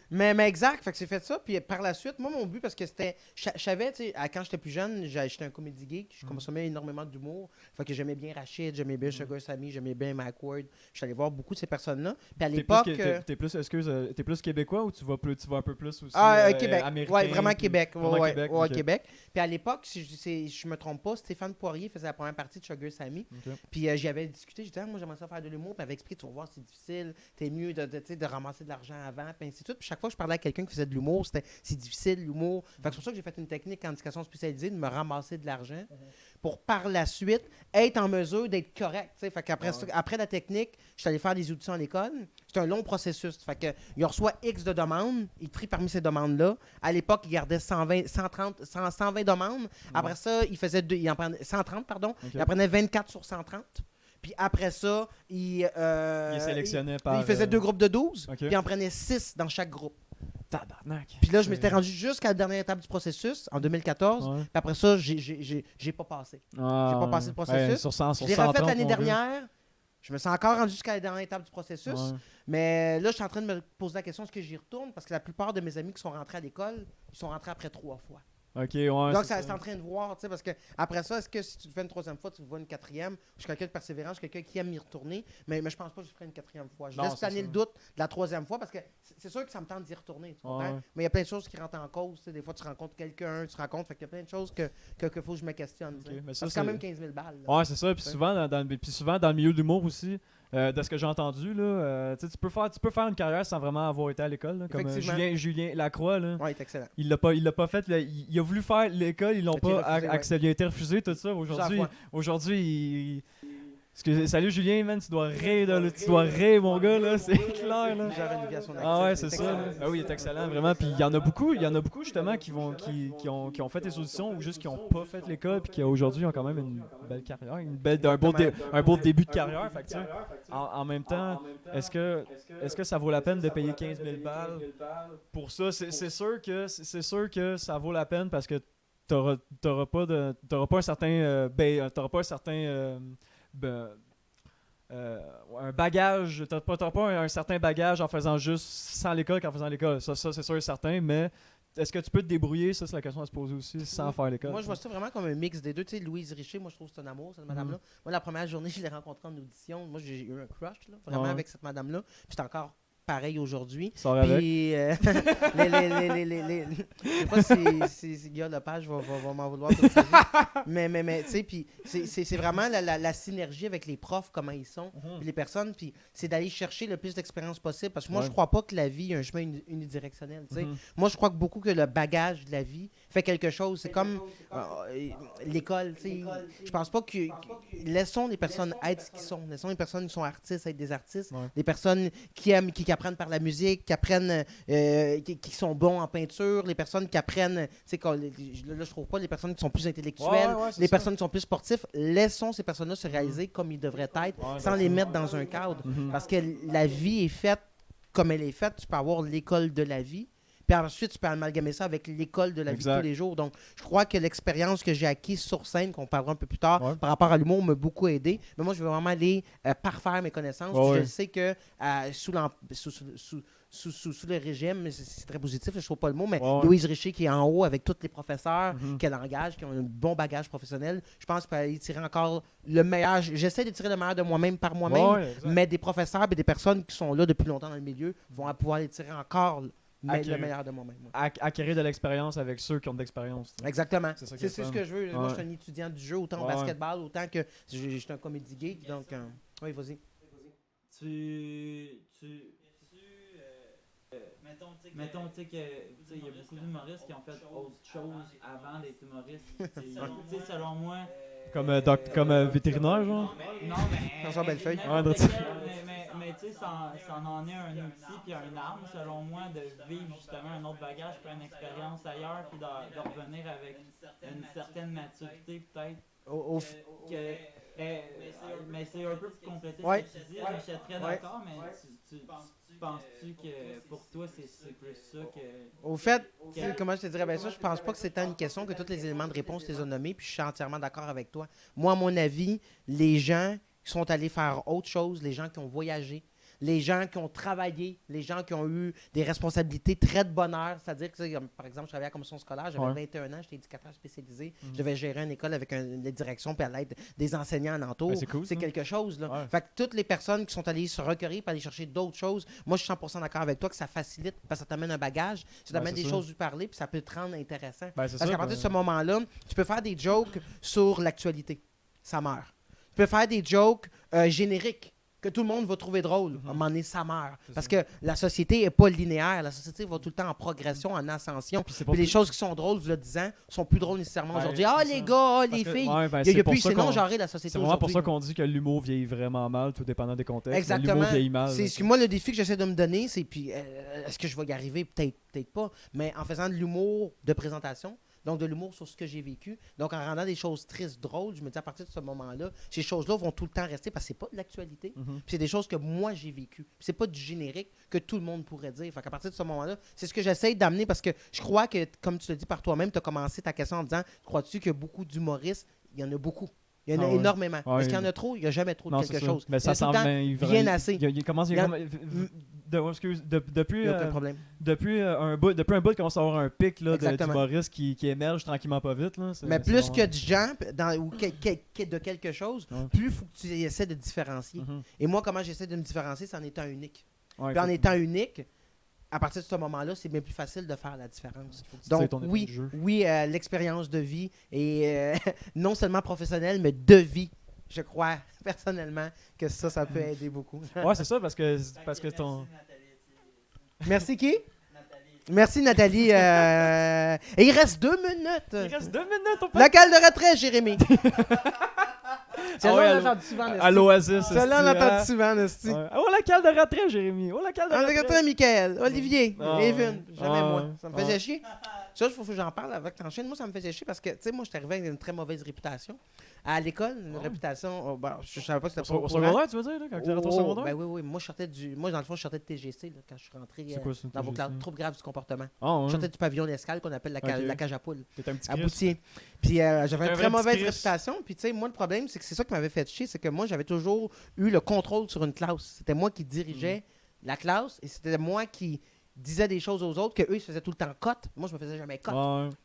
Mais exact, fait que c'est fait ça. Puis par la suite, moi, mon but, parce que c'était. Je savais, tu sais, quand j'étais plus jeune, j'étais un comédie geek. Je consommais énormément d'humour. Fait que j'aimais bien Rachid, j'aimais bien Sugar Sammy, j'aimais bien Mike Ward. Je suis allé voir beaucoup de ces personnes-là. Puis à l'époque.
T'es plus québécois ou tu vas un peu plus aussi
Québec.
américain?
Ouais, vraiment Québec.
Québec.
Ouais, Québec. Puis à l'époque, si je me trompe pas, Stéphane Poirier faisait la première partie de Sugar Sammy. Puis j'y avais discuté. J'ai dit, moi, j'aimerais ça faire de l'humour. Puis il m'avait expliqué, tu vas voir, c'est difficile. T'es mieux de ramasser de l'argent avant. Puis ainsi de suite. Puis chaque fois que je parlais à quelqu'un qui faisait de l'humour, c'est difficile, l'humour. Fait que c'est pour ça que j'ai fait une technique en éducation spécialisée de me ramasser de l'argent pour par la suite être en mesure d'être correct. T'sais. Fait qu'après après la technique, je suis allé faire des auditions à l'école. C'est un long processus. Fait que il reçoit X de demandes, il trie parmi ces demandes-là. À l'époque, il gardait 120 demandes. Après ça, il en prenait 130, pardon. Il en prenait 24 sur 130. Puis après ça, il
sélectionnait par...
Il faisait 2 groupes de 12, puis il en prenait 6 dans chaque groupe.
Tabarnak.
Puis là, je m'étais rendu jusqu'à la dernière étape du processus, en 2014. Puis après ça, j'ai pas passé. J'ai pas passé le processus.
Sur 100,
je l'ai refait l'année dernière. Je me suis encore rendu jusqu'à la dernière étape du processus. Mais là, je suis en train de me poser la question, est-ce que j'y retourne? Parce que la plupart de mes amis qui sont rentrés à l'école, ils sont rentrés après 3 fois.
OK, ouais.
Donc, c'est en train de voir, tu sais, parce que après ça, est-ce que si tu le fais une 3e fois, tu le vois une 4e? Je suis quelqu'un de persévérant, je suis quelqu'un qui aime y retourner, mais je pense pas que je ferai une 4e fois. Je laisse planer le doute de la 3e fois parce que c'est sûr que ça me tente d'y retourner, tu comprends? Mais il y a plein de choses qui rentrent en cause, tu sais, des fois tu rencontres quelqu'un, tu te rencontres, fait qu'il y a plein de choses que faut que je me questionne. C'est quand même 15 000 balles. Là,
ouais, c'est ça, puis souvent dans le milieu de l'humour aussi, de ce que j'ai entendu, là, tu peux faire une carrière sans vraiment avoir été à l'école, là, comme Julien Lacroix. Là,
ouais, il est excellent.
Il l'a pas fait, il a voulu faire l'école, ils l'ont pas accepté, il a été refusé, tout ça. Aujourd'hui, salut Julien, man, tu dois rire, mon gars, là, c'est clair, là. Ah ouais, c'est ça. Ah oui, il est excellent, vraiment. Puis il y en a beaucoup justement qui ont fait des auditions ou juste qui ont pas fait l'école puis qui aujourd'hui ont quand même une belle carrière, un beau début de carrière. Fait que, tu sais, en même temps, est-ce que ça vaut la peine de payer 15 000 balles pour ça? C'est sûr que ça vaut la peine parce que t'auras pas un certain un bagage, t'as pas un certain bagage en faisant juste sans l'école qu'en faisant l'école. Ça c'est sûr et certain, mais est-ce que tu peux te débrouiller? Ça, c'est la question à se poser aussi, sans faire l'école.
Moi, je vois ça vraiment comme un mix des deux. Tu sais, Louise Richer, moi, je trouve que c'est un amour, cette madame-là. Moi, la première journée, je l'ai rencontrée en audition. Moi, j'ai eu un crush, là, vraiment, avec cette madame-là. Puis c'est encore pareil aujourd'hui. Puis, je sais pas si Guillaume Lepage va m'en vouloir toute sa vie. Mais tu sais, puis c'est vraiment la synergie avec les profs, comment ils sont, puis les personnes, puis c'est d'aller chercher le plus d'expérience possible. Parce que moi, je crois pas que la vie a un chemin unidirectionnel. Tu sais. Moi, je crois que beaucoup que le bagage de la vie fait quelque chose. C'est comme l'école. Tu sais. Je pense pas que... Laissons les personnes être ce qu'ils sont. Laissons les personnes qui sont artistes être des artistes. Les personnes qui aiment, qui apprennent par la musique, qui apprennent, qui sont bons en peinture, les personnes qui apprennent, là je trouve pas les personnes qui sont plus intellectuelles, les personnes qui sont plus sportives, laissons ces personnes-là se réaliser comme ils devraient être, sans les mettre dans un cadre, parce que la vie est faite comme elle est faite. Tu peux avoir l'école de la vie, puis ensuite, tu peux amalgamer ça avec l'école de la vie de tous les jours. Donc, je crois que l'expérience que j'ai acquise sur scène, qu'on parlera un peu plus tard, par rapport à l'humour, m'a beaucoup aidé. Mais moi, je veux vraiment aller parfaire mes connaissances. Je sais que sous le régime, c'est très positif, je ne trouve pas le mot, mais Louise Richer qui est en haut avec tous les professeurs qu'elle engage, qui ont un bon bagage professionnel, je pense qu'elle peut aller tirer encore le meilleur. J'essaie de tirer le meilleur de moi-même par moi-même, mais des professeurs et des personnes qui sont là depuis longtemps dans le milieu vont pouvoir aller tirer encore le meilleur de moi-même.
Acquérir de l'expérience avec ceux qui ont de l'expérience.
Exactement. C'est ce que je veux. Moi, je suis un étudiant du jeu, autant au basketball, autant que je suis un comédie geek. Donc, oui, vas-y.
Mettons, tu sais, il y a beaucoup d'humoristes qui ont fait autre chose avant d'être humoristes. Selon moi...
Comme vétérinaire, genre?
Non, mais...
François Bellefeuille.
Mais tu sais, ça en est un outil puis une arme, selon moi, de vivre justement un autre bagage, puis une expérience ailleurs, puis de revenir avec une certaine maturité, peut-être. Mais c'est un peu pour compléter ce que tu dis, je suis très d'accord, mais tu penses-tu que pour toi, c'est plus ça que...
Au fait, comment je te dirais, ben ça, je pense pas que c'est tant une question que tous les éléments de réponse les ont nommés, puis je suis entièrement d'accord avec toi. Moi, à mon avis, les gens qui sont allés faire autre chose, les gens qui ont voyagé, les gens qui ont travaillé, les gens qui ont eu des responsabilités très de bonheur. C'est-à-dire que, par exemple, je travaillais à la commission scolaire, j'avais 21 ans, j'étais éducateur spécialisé, je devais gérer une école avec une direction puis à l'aide des enseignants alentour.
C'est cool,
c'est
ça.
quelque chose. Là.
Ouais.
Fait que toutes les personnes qui sont allées se recueillir pour aller chercher d'autres choses, moi, je suis 100% d'accord avec toi que ça facilite parce que ça t'amène un bagage, ça t'amène des choses du parler puis ça peut te rendre intéressant.
Ben, c'est
Parce
ça,
qu'à partir de ce moment-là, tu peux faire des jokes sur l'actualité. Ça meurt. Tu peux faire des jokes génériques que tout le monde va trouver drôle. À un moment donné, ça meurt. Parce que la société n'est pas linéaire. La société va tout le temps en progression, en ascension. Puis les choses qui sont drôles, vous le disant, sont plus drôles nécessairement aujourd'hui. Ah, les gars, les filles. Il n'y a plus, c'est non-genré la société.
C'est vraiment pour ça qu'on dit que l'humour vieillit vraiment mal, tout dépendant des contextes.
Exactement.
L'humour vieillit mal.
C'est moi le défi que j'essaie de me donner, c'est puis est-ce que je vais y arriver? Peut-être pas. Mais en faisant de l'humour de présentation, donc de l'humour sur ce que j'ai vécu. Donc en rendant des choses tristes, drôles, je me dis à partir de ce moment-là, ces choses-là vont tout le temps rester parce que c'est pas de l'actualité. Puis c'est des choses que moi j'ai vécues. Puis c'est pas du générique que tout le monde pourrait dire. Fait qu'à partir de ce moment-là, c'est ce que j'essaie d'amener parce que je crois que, comme tu le dis par toi-même, tu as commencé ta question en disant crois-tu qu'il y a beaucoup d'humoristes? Il y en a beaucoup. Il y en a énormément. Est-ce qu'il y en a trop? Il n'y a jamais trop de quelque chose.
Mais ça semble
bien assez.
Il commence depuis
aucun problème.
Depuis un bout, il commence à avoir un pic là, d'humoristes qui émerge tranquillement pas vite. Là.
Mais plus que du genre ou de quelque chose, plus il faut que tu essaies de différencier. Et moi, comment j'essaie de me différencier, c'est en étant unique. Puis en étant unique, à partir de ce moment-là, c'est bien plus facile de faire la différence. Donc, oui, l'expérience de vie et non seulement professionnelle, mais de vie. Je crois personnellement que ça peut aider beaucoup.
Ouais, c'est ça, parce que ton...
Merci qui? Merci Nathalie. Et il reste 2 minutes.
Il reste 2 minutes, on peut...
Local de retrait, Jérémy. Celle-là, on l'entend souvent.
À l'Oasis.
Celle-là, on l'entend souvent, Nasty.
Oh, la cale de retrait, Jérémy. Oh, la cale de retrait.
Michael, Olivier, Evan. Jamais moi. Ça me faisait chier. Ça, il faut que j'en parle avec t'enchaînes. Moi, ça me faisait chier parce que, tu sais, moi, je suis arrivé avec une très mauvaise réputation. À l'école, une réputation. Je savais pas que c'était
au secondaire, tu veux dire, là, quand tu es rentré au secondaire?
Ben oui. Moi, dans le fond, je sortais de TGC là, quand je suis rentré dans vos classes. Troubles graves du comportement. Je sortais du pavillon d'escale qu'on appelle la cage à poule.
T'étais un petit
à Boutier. Puis j'avais une très mauvaise réputation. Puis, tu sais, moi, le problème, c'est que c'est ça qui m'avait fait chier. C'est que moi, j'avais toujours eu le contrôle sur une classe. C'était moi qui dirigeais la classe et c'était moi qui disait des choses aux autres qu'eux, ils se faisaient tout le temps cote. Moi, je me faisais jamais cote.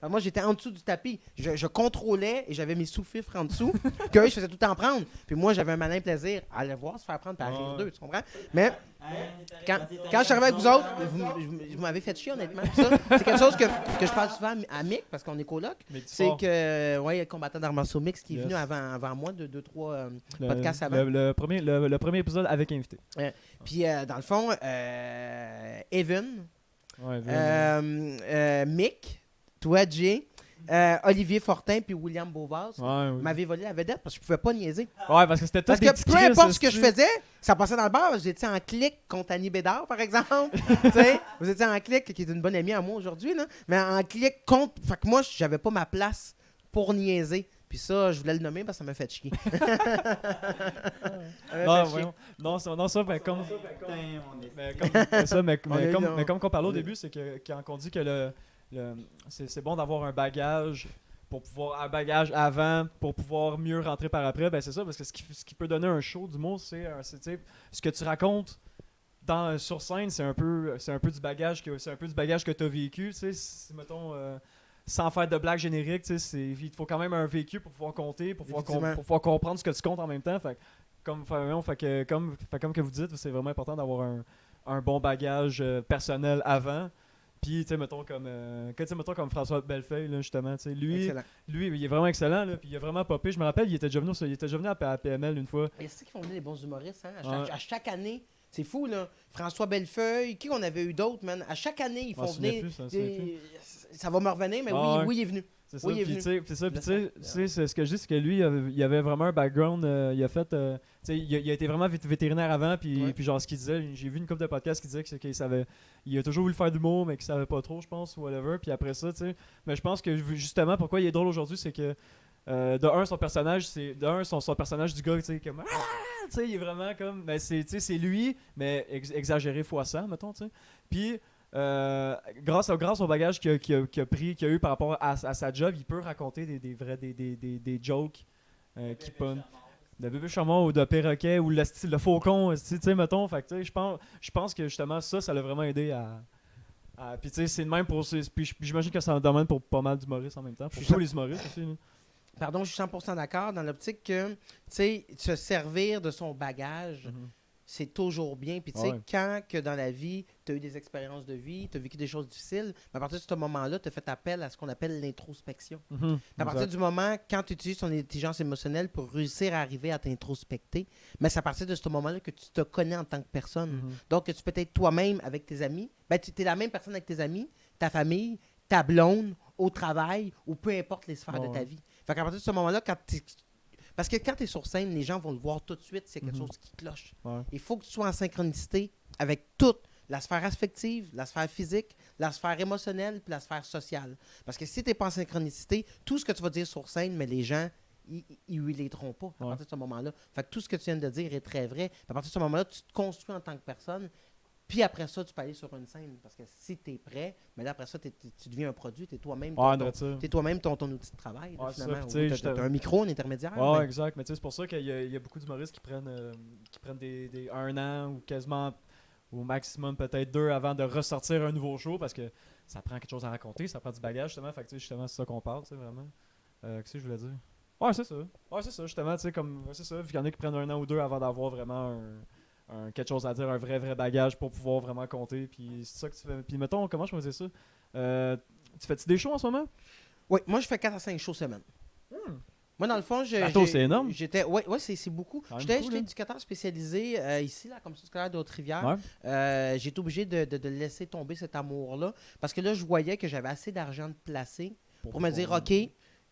Moi, j'étais en dessous du tapis. Je contrôlais et j'avais mes sous-fifres en dessous qu'eux, ils se faisaient tout le temps prendre. Puis moi, j'avais un malin plaisir à aller voir se faire prendre par rire d'eux, tu comprends? Mais quand je suis arrivé avec vous autres, vous m'avez fait chier, honnêtement. Ça, c'est quelque chose que je parle souvent à Mick, parce qu'on est coloc. C'est que, il y a le combattant d'arts martiaux mix qui est venu avant moi, 2-3 podcasts avant.
Le premier épisode avec invité.
Puis, dans le fond, Evan, Mick, toi, Jay, Olivier Fortin puis William Beauvais m'avaient volé la vedette parce que je pouvais pas niaiser.
Ouais, parce que c'était tout.
Parce que peu importe ce que je faisais, ça passait dans le bar. Vous étiez en clic contre Annie Bédard, par exemple. Vous étiez en clic, qui est une bonne amie à moi aujourd'hui, là. Mais en clic contre. Fait que moi, j'avais pas ma place pour niaiser. Puis ça, je voulais le nommer parce que ça m'a fait chier.
Non, ça, mais comme qu'on parlait au début, c'est que quand on dit que c'est bon d'avoir un bagage un bagage avant pour pouvoir mieux rentrer par après, ben c'est ça, parce que ce qui peut donner un show d'humour, c'est ce que tu racontes sur scène, c'est un peu du bagage que tu as vécu, tu sais, mettons sans faire de blagues génériques, il te faut quand même un vécu pour pouvoir compter, pour pouvoir comprendre ce que tu comptes en même temps. Comme que vous dites, c'est vraiment important d'avoir un bon bagage personnel avant. Puis, tu sais, mettons comme François Bellefeuille, là, justement, tu sais, lui, il est vraiment excellent, là, puis il a vraiment popé. Je me rappelle, il était déjà venu à PML une fois.
Et c'est ça qui font venir les bons humoristes, hein, à chaque année. C'est fou, là. François Bellefeuille, qui qu'on avait eu d'autres, man? À chaque année, ils font venir. Ça va me revenir, mais oui, il est venu.
C'est ça, puis tu sais, ce que je dis, c'est que lui, il avait vraiment un background, il a été vraiment vétérinaire avant, puis genre ce qu'il disait, j'ai vu une couple de podcasts qui disaient qu'il a toujours voulu faire de l'humour, mais qu'il savait pas trop, je pense, ou whatever, puis après ça, tu sais, mais je pense que justement, pourquoi il est drôle aujourd'hui, c'est que son personnage du gars, tu sais, comme tu sais, il est vraiment comme, ben c'est lui, mais exagéré fois 100, mettons, tu sais, puis grâce au bagage qu'il a eu par rapport à sa job, il peut raconter des jokes qui pognent. de bébé chameau ou de perroquet ou le faucon, tu sais, mettons. Fait que, tu sais, je pense que justement, ça l'a vraiment aidé puis, tu sais, c'est le même pour. Puis j'imagine que c'est un domaine pour pas mal d'humoristes en même temps. Pour tous les humoristes aussi. Là.
Pardon, je suis 100% d'accord dans l'optique que, tu sais, se servir de son bagage, c'est toujours bien. Puis, tu sais, quand que dans la vie, tu as eu des expériences de vie, tu as vécu des choses difficiles, mais à partir de ce moment-là, tu as fait appel à ce qu'on appelle l'introspection. À partir du moment, quand tu utilises ton intelligence émotionnelle pour réussir à arriver à t'introspecter, mais c'est à partir de ce moment-là que tu te connais en tant que personne. Donc, que tu peux être toi-même avec tes amis. Ben, tu es la même personne avec tes amis, ta famille, ta blonde, au travail, ou peu importe les sphères de ta vie. Fait qu'à partir de ce moment-là, parce que quand tu es sur scène, les gens vont le voir tout de suite s'il y a quelque chose qui cloche. Il faut que tu sois en synchronicité avec toute la sphère affective, la sphère physique, la sphère émotionnelle puis la sphère sociale. Parce que si tu n'es pas en synchronicité, tout ce que tu vas dire sur scène, mais les gens, ils relateront pas à partir de ce moment-là. Fait que tout ce que tu viens de dire est très vrai. À partir de ce moment-là, tu te construis en tant que personne. Puis après ça, tu peux aller sur une scène. Parce que si tu es prêt, mais là, après ça, tu deviens un produit. Tu es toi-même ton outil de travail. Là, finalement. Tu as un micro, un intermédiaire.
Oui, exact. Mais c'est pour ça qu'il y a beaucoup d'humoristes qui prennent des 1 an ou quasiment au maximum peut-être 2 avant de ressortir un nouveau show parce que ça prend quelque chose à raconter, ça prend du bagage justement. Fait que justement, c'est ça qu'on parle, vraiment. Qu'est-ce que je voulais dire? Ouais, c'est ça. Ouais, c'est ça, justement. C'est ça. Vu qu'il y en a qui prennent 1 an ou 2 avant d'avoir vraiment quelque chose à dire, un vrai bagage pour pouvoir vraiment compter. Puis c'est ça que tu fais. Puis mettons, comment je faisais ça? Tu fais-tu des shows en ce moment?
Oui, moi je fais 4 à 5 shows semaine. Moi, dans le fond,
c'est énorme.
Oui, c'est beaucoup. J'étais éducateur spécialisé ici, là, comme ça, scolaire de Haute-Rivière. J'ai été obligé de laisser tomber cet amour-là. Parce que là, je voyais que j'avais assez d'argent de placer pour me dire, OK,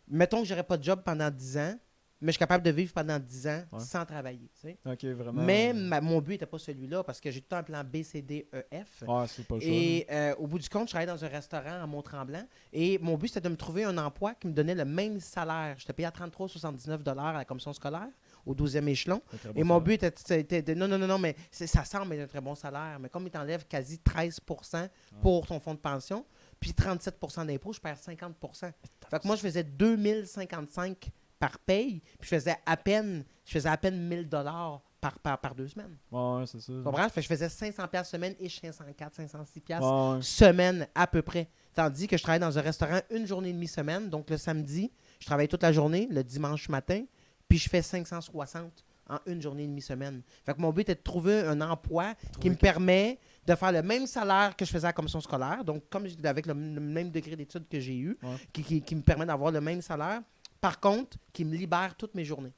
mettons que j'aurais pas de job pendant 10 ans. Mais je suis capable de vivre pendant 10 ans sans travailler. Tu sais.
Okay, vraiment.
Mais mon but n'était pas celui-là parce que j'ai tout le temps un plan B, C, D, E, F.
C'est pas le
et au bout du compte, je travaillais dans un restaurant à Mont-Tremblant. Et mon but, c'était de me trouver un emploi qui me donnait le même salaire. J'étais payé à 33,79 $ à la commission scolaire, au 12e échelon. Et mon but était de non, mais ça semble être un très bon salaire. Mais comme il t'enlève quasi 13% pour ton fonds de pension, puis 37% d'impôts, je perds 50%. Fait que moi, je faisais 2055 par paye, puis je faisais à peine 1000 $ par 2 semaines.
Ouais, c'est ça.
Tu comprends? Fait que je faisais 500$ semaine et 504, 506$ semaine à peu près. Tandis que je travaillais dans un restaurant une journée et demie semaine. Donc le samedi, je travaille toute la journée, le dimanche matin, puis je fais 560 en une journée et demie semaine. Fait que mon but était de trouver un emploi qui me permet de faire le même salaire que je faisais à la commission scolaire, donc comme avec le même degré d'études que j'ai eu, qui me permet d'avoir le même salaire. Par contre, qui me libère toutes mes journées.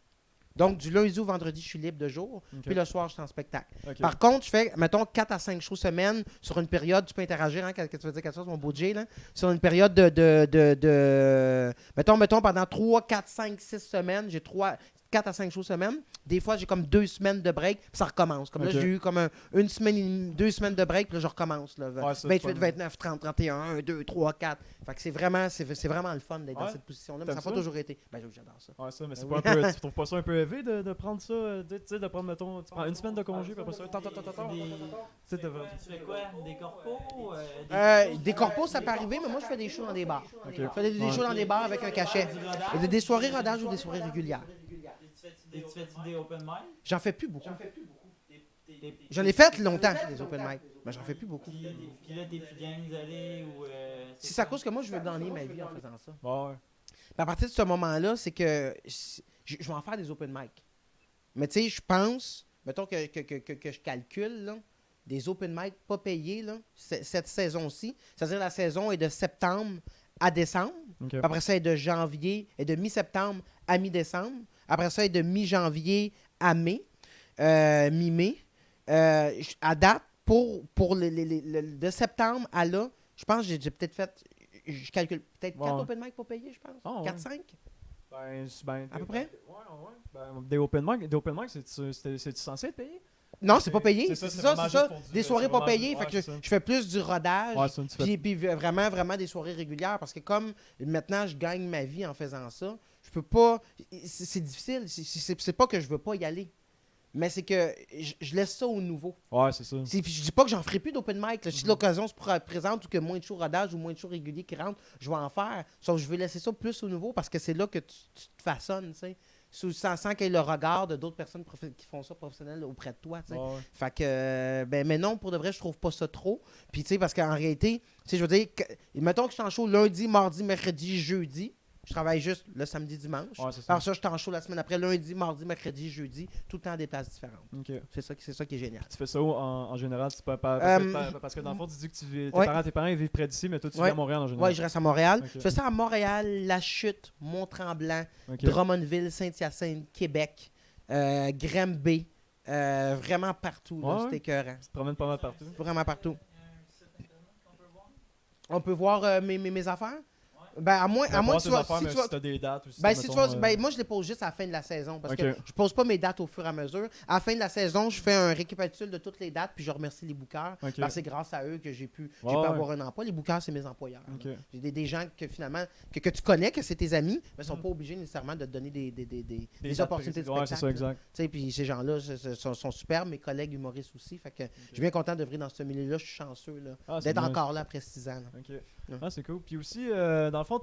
Donc, du lundi au vendredi, je suis libre de jour. Puis le soir, je suis en spectacle. Par contre, je fais, mettons, 4 à 5 shows semaine sur une période. Tu peux interagir, hein, quand tu veux dire quelque chose, mon beau Jay, là. Sur une période mettons, pendant 3, 4, 5, 6 semaines, j'ai 4 à 5 shows semaine. Des fois, j'ai comme 2 semaines de break, puis ça recommence. Comme là, j'ai eu comme 1 semaine et demie, 2 semaines de break, puis là, je recommence. Là, 28, 29, 30, 31, 1, 2, 3, 4. Fait que c'est vraiment le fun d'être dans cette position-là. Mais ça n'a pas toujours été. Ben, j'adore ça.
Ouais, ça, mais c'est pas un peu. Tu trouves pas ça un peu élevé de prendre ça, tu sais, de prendre, mettons, tu prends 1 semaine de congé, puis après ça,
tu fais quoi? Des corpos?
Des corpos, ça peut arriver, mais moi, je fais des shows dans des bars. Je fais des shows dans des bars avec un cachet. Des soirées rodage ou des soirées régulières.
Tu fais-tu des open mic?
J'en fais plus beaucoup. J'en ai fait longtemps, des open mic, mais j'en fais plus beaucoup.
Puis là, t'es plus bien d'aller ou...
C'est à cause que moi, je veux gagner ma vie en faisant ça.
Ouais.
À partir de ce moment-là, c'est que je vais en faire des open mic. Mais tu sais, je pense, mettons que je calcule, là, des open mic pas payés, là, cette saison-ci, c'est-à-dire la saison est de septembre à décembre. Après ça, elle est de janvier et de mi-septembre à mi-décembre. Après ça, elle est de mi-janvier à mai, mi-mai. À date, pour de septembre à là, je pense que j'ai peut-être fait, je calcule peut-être 4 open mic pour payer, je pense. 4-5?
Ben,
à peu près?
Ouais. Ben, des open mic, c'est-tu censé être payé?
Non, c'est pas payé. C'est ça.
Du,
des soirées pas payées. Fait que je fais plus du rodage. Puis vraiment des soirées régulières. Parce que comme maintenant, je gagne ma vie en faisant ça, je peux pas. C'est difficile. C'est pas que je veux pas y aller. Mais c'est que je laisse ça au nouveau.
Ouais, c'est ça.
Je dis pas que j'en ferai plus d'open mic. Si l'occasion se présente ou que moins de shows rodage ou moins de shows réguliers qui rentrent, je vais en faire. Sauf que je vais laisser ça plus au nouveau parce que c'est là que tu te façonnes, tu sais. sans qu'il y ait le regard de d'autres personnes qui font ça professionnels auprès de toi. Tu sais.
Ouais.
Fait que, mais non, pour de vrai, je trouve pas ça trop. Puis, tu sais, parce qu'en réalité, tu sais, je veux dire, mettons que je suis en show lundi, mardi, mercredi, jeudi. Je travaille juste le samedi, dimanche.
Ouais, c'est ça.
Par ça, je suis en show la semaine après, lundi, mardi, mercredi, jeudi, tout le temps des places différentes.
Ok.
C'est ça qui est génial.
Tu fais ça en général, parce que dans le fond, tu dis que tes parents ils vivent près d'ici, mais toi, tu vis à Montréal en général.
Oui, je reste à Montréal.
Ok.
Je fais ça à Montréal, La Chute, Mont-Tremblant,
Ok.
Drummondville, Saint-Hyacinthe, Québec, Granby, vraiment partout.
Ouais,
C'était écœurant.
Tu te promènes pas mal partout.
Vraiment partout. On peut voir mes affaires? Ben, à moins que tu vas.
Si
Si tu vas
as des dates aussi.
ben, si tu vas, ben, moi, je les pose juste à la fin de la saison. Parce que je pose pas mes dates au fur et à mesure. À la fin de la saison, je fais un récapitule de toutes les dates, puis je remercie les bookers. Parce que c'est grâce à eux que j'ai pu avoir un emploi. Les bookers, c'est mes employeurs. J'ai des gens que finalement, que tu connais, que c'est tes amis, mais ils sont pas obligés nécessairement de te donner des opportunités de spectacle.
Ouais, c'est ça, exact.
Puis ces gens-là sont superbes, mes collègues humoristes aussi. Fait que je suis bien content d'œuvrer dans ce milieu-là. Je suis chanceux d'être encore là après 6 ans.
Ah, c'est cool. Puis aussi, dans le fond,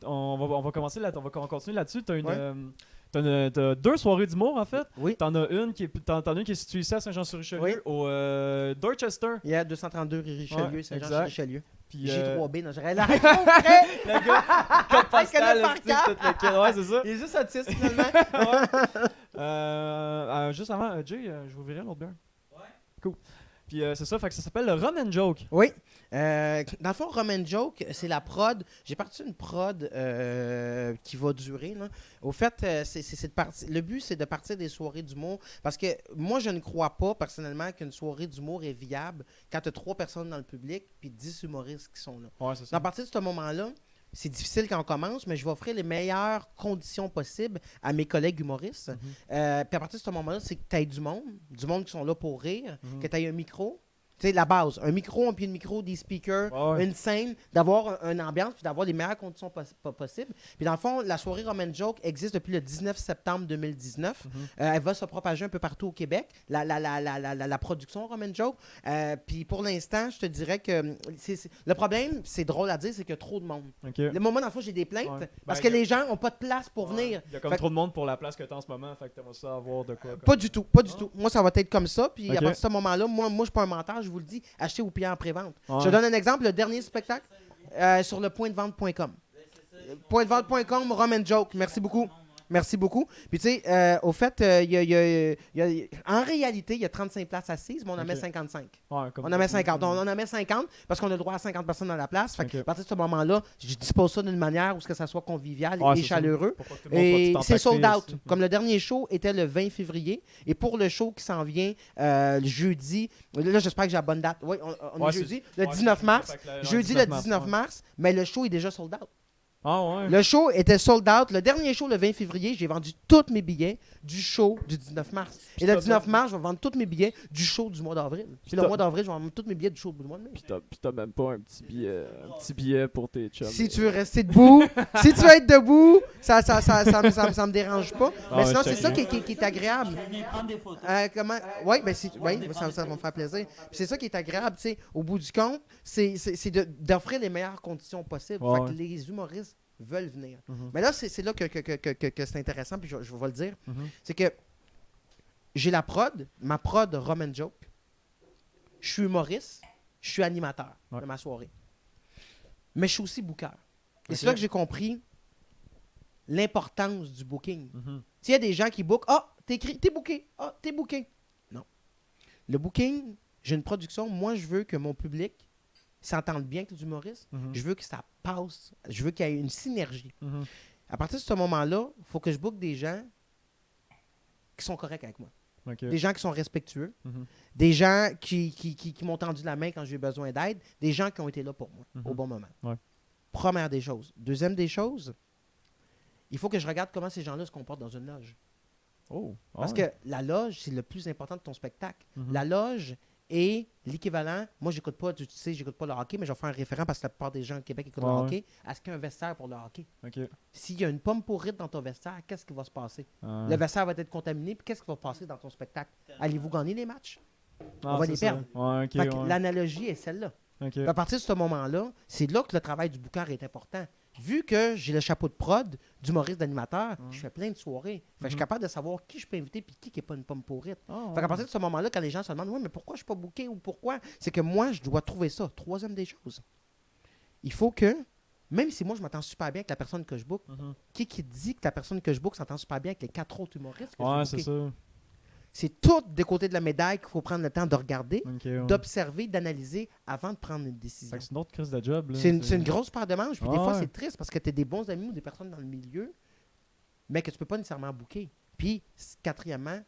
on va commencer là, on va continuer là-dessus. T'as 2 soirées d'humour en fait.
Oui.
T'en as une qui est située ici à Saint-Jean-sur-Richelieu, au Dorchester.
Il y a 232 rue Richelieu, Saint-Jean-sur-Richelieu.
Puis
J3B, non, j'aurais la réponse près.
le gars, code postal,
par cœur.
ouais, c'est ça.
Il est juste autiste finalement.
Juste avant, Jay, je vous verrai l'autre bière. Ouais. Cool. Puis c'est ça, fait que ça s'appelle le Rum and Joke.
Oui. Dans le fond, Rum and Joke, c'est la prod. J'ai parti une prod qui va durer. Là. Au fait, le but, c'est de partir des soirées d'humour. Parce que moi, je ne crois pas personnellement qu'une soirée d'humour est viable quand tu as 3 personnes dans le public puis 10 humoristes qui sont là.
Ouais, c'est ça.
À partir de ce moment-là, c'est difficile quand on commence, mais je vais offrir les meilleures conditions possibles à mes collègues humoristes. Puis à partir de ce moment-là, c'est que tu aies du monde qui sont là pour rire, que tu aies un micro. Tu sais, la base, un micro, un pied de micro, des speakers, une scène, d'avoir une ambiance, puis d'avoir les meilleures conditions possibles. Puis dans le fond, la soirée Rum and Joke existe depuis le 19 septembre 2019. Elle va se propager un peu partout au Québec, la production Rum and Joke. Puis pour l'instant, je te dirais que le problème, c'est drôle à dire, c'est qu'il y a trop de monde. Le moment, dans le fond, j'ai des plaintes parce que les gens n'ont pas de place pour venir.
Il y a comme trop de monde pour la place que tu as en ce moment, fait que tu aimerais ça avoir de quoi.
Pas du tout. Moi, ça va être comme ça. Puis à partir de ce moment-là, moi je suis pas un menteur, je vous le dis, achetez au pied en pré-vente. Je te donne un exemple, le dernier spectacle sur le pointdevente.com. Pointdevente.com, Rum and Joke. Merci beaucoup. Merci beaucoup. Puis tu sais, au fait, en réalité, il y a 35 places assises, mais on en met 55. On en met 50. On en met 50 parce qu'on a le droit à 50 personnes dans la place. Fait que, à partir de ce moment-là, je dispose ça d'une manière où que ça soit convivial et chaleureux. Et c'est sold out. Comme le dernier show était le 20 février. Et pour le show qui s'en vient le jeudi, là, j'espère que j'ai la bonne date. Oui, on est jeudi, le 19 mars. Jeudi, le 19 mars, mais le show est déjà sold out. Le show était sold out. Le dernier show, le 20 février, j'ai vendu tous mes billets du show du 19 mars. Et le 19 mars, je vais vendre tous mes billets du show du mois d'avril. Puis le mois d'avril, je vais vendre tous mes billets du show du mois de mai.
Puis t'as même pas un petit billet pour tes chums.
Si tu veux rester debout, si tu veux être debout, ça me dérange pas. Mais sinon, c'est ça qui est agréable.
Je viens prendre des photos.
Oui, ça va me faire plaisir. Puis c'est ça qui est agréable, tu sais, au bout du compte, c'est d'offrir les meilleures conditions possibles. Fait que les humoristes veulent venir. Mais là, c'est là que c'est intéressant, puis je vais le dire. C'est que j'ai ma prod Rum and Joke. Je suis humoriste, je suis animateur de ma soirée. Mais je suis aussi booker. Et c'est là que j'ai compris l'importance du booking. S'il y a des gens qui bookent, t'es booké, t'es booké. Non. Le booking, j'ai une production, moi je veux que mon public s'entendent bien avec les humoristes. Je veux que ça passe. Je veux qu'il y ait une synergie. À partir de ce moment-là, il faut que je book des gens qui sont corrects avec moi. Des gens qui sont respectueux. Des gens qui m'ont tendu la main quand j'ai eu besoin d'aide. Des gens qui ont été là pour moi au bon moment. Première des choses. Deuxième des choses, il faut que je regarde comment ces gens-là se comportent dans une loge. Parce que la loge, c'est le plus important de ton spectacle. La loge est l'équivalent, moi j'écoute pas le hockey, mais je vais faire un référent parce que la plupart des gens au Québec écoutent le hockey. Est-ce qu'il y a un vestiaire pour le hockey? S'il y a une pomme pourrite dans ton vestiaire, qu'est-ce qui va se passer? Le vestiaire va être contaminé, puis qu'est-ce qui va se passer dans ton spectacle? Allez-vous gagner les matchs? On va les perdre. L'analogie est celle-là. À partir de ce moment-là, c'est là que le travail du booker est important. vu que j'ai le chapeau de prod d'humoriste d'animateur, je fais plein de soirées. Fait que je suis capable de savoir qui je peux inviter puis qui n'est pas une pomme pourrite. Fait qu'à partir de ce moment-là, quand les gens se demandent ouais, mais pourquoi je suis pas booké ou pourquoi, c'est que moi, je dois trouver ça. Troisième des choses. Il faut que, même si moi, je m'entends super bien avec la personne que je book, qui dit que la personne que je book s'entend super bien avec les 4 autres humoristes que
Ouais,
j'ai
c'est
bookés?
ça.
C'est tout des côtés de la médaille qu'il faut prendre le temps de regarder,
Ok, ouais.
d'observer, d'analyser avant de prendre une décision.
Fait que c'est une autre crise de job. Là.
C'est une grosse paire de manches. Puis des
Ah
fois,
ouais.
c'est triste parce que tu as des bons amis ou des personnes dans le milieu, mais que tu peux pas nécessairement booker. Puis, quatrièmement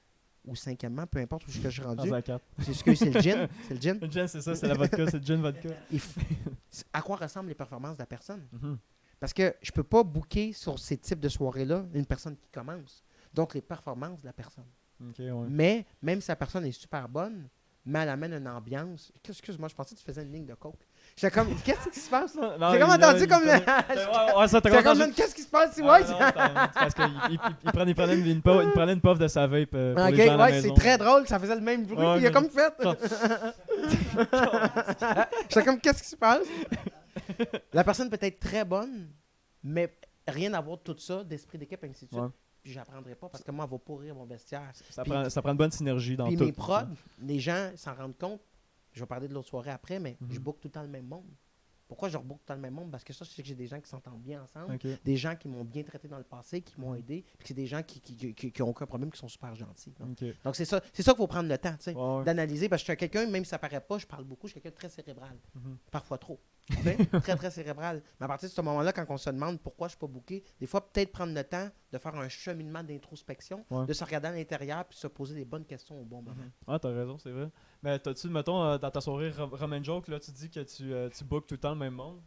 ou cinquièmement, peu importe où je suis rendu,
À 4.
c'est le gin. C'est le gin.
Le gin, c'est ça, c'est la vodka, c'est le gin vodka.
À quoi ressemblent les performances de la personne?
Mhm.
Parce que je peux pas booker sur ces types de soirées-là une personne qui commence. Donc, les performances de la personne.
Ok, ouais.
Mais, même si la personne est super bonne, mais elle amène une ambiance. Excuse-moi, je pensais que tu faisais une ligne de coke. J'étais comme, qu'est-ce qui se passe?
Non,
J'ai comme entendu comme.
Ouais, ça t'a
J'étais comme,
entendu.
qu'est-ce qui se passe ici?
Ah,
Ouais,
non, c'est parce qu'il prenait une puff de sa vape pour les
ok,
gens à la
ouais,
maison.
c'est très drôle, ça faisait le même bruit,
Ouais,
puis il a
mais-
comme fait. J'étais comme, qu'est-ce qui se passe? La personne peut être très bonne, mais rien à voir de tout ça, d'esprit d'équipe, ainsi de suite.
Ouais.
Puis j'apprendrai pas parce que moi, elle va pourrir mon vestiaire.
Ça
Puis-
prend une bonne synergie dans
Puis
tout.
mes prods, les gens s'en rendent compte. Je vais parler de l'autre soirée après, mais
Mhm.
je book tout le temps le même monde. Pourquoi je rebook tout le temps le même monde? Parce que ça, je sais que j'ai des gens qui s'entendent bien ensemble,
Ok.
des gens qui m'ont bien traité dans le passé, qui m'ont aidé, puis c'est des gens qui ont aucun problème, qui sont super gentils. Donc,
Ok.
donc c'est ça qu'il faut prendre le temps, tu sais,
Ouais, ouais.
d'analyser. Parce que je suis quelqu'un, même si ça paraît pas, je parle beaucoup, je suis quelqu'un de très cérébral.
Mhm.
Parfois trop. Tu sais, très, très cérébral. Mais à partir de ce moment-là, quand on se demande pourquoi je suis pas booké, des fois, peut-être prendre le temps de faire un cheminement d'introspection,
Ouais.
de se regarder à l'intérieur, puis se poser les bonnes questions au bon moment.
Ah, t'as raison, c'est vrai. Mais t'as-tu, mettons, dans ta soirée Roman Joke, là, tu dis que tu bookes tout le temps le même monde?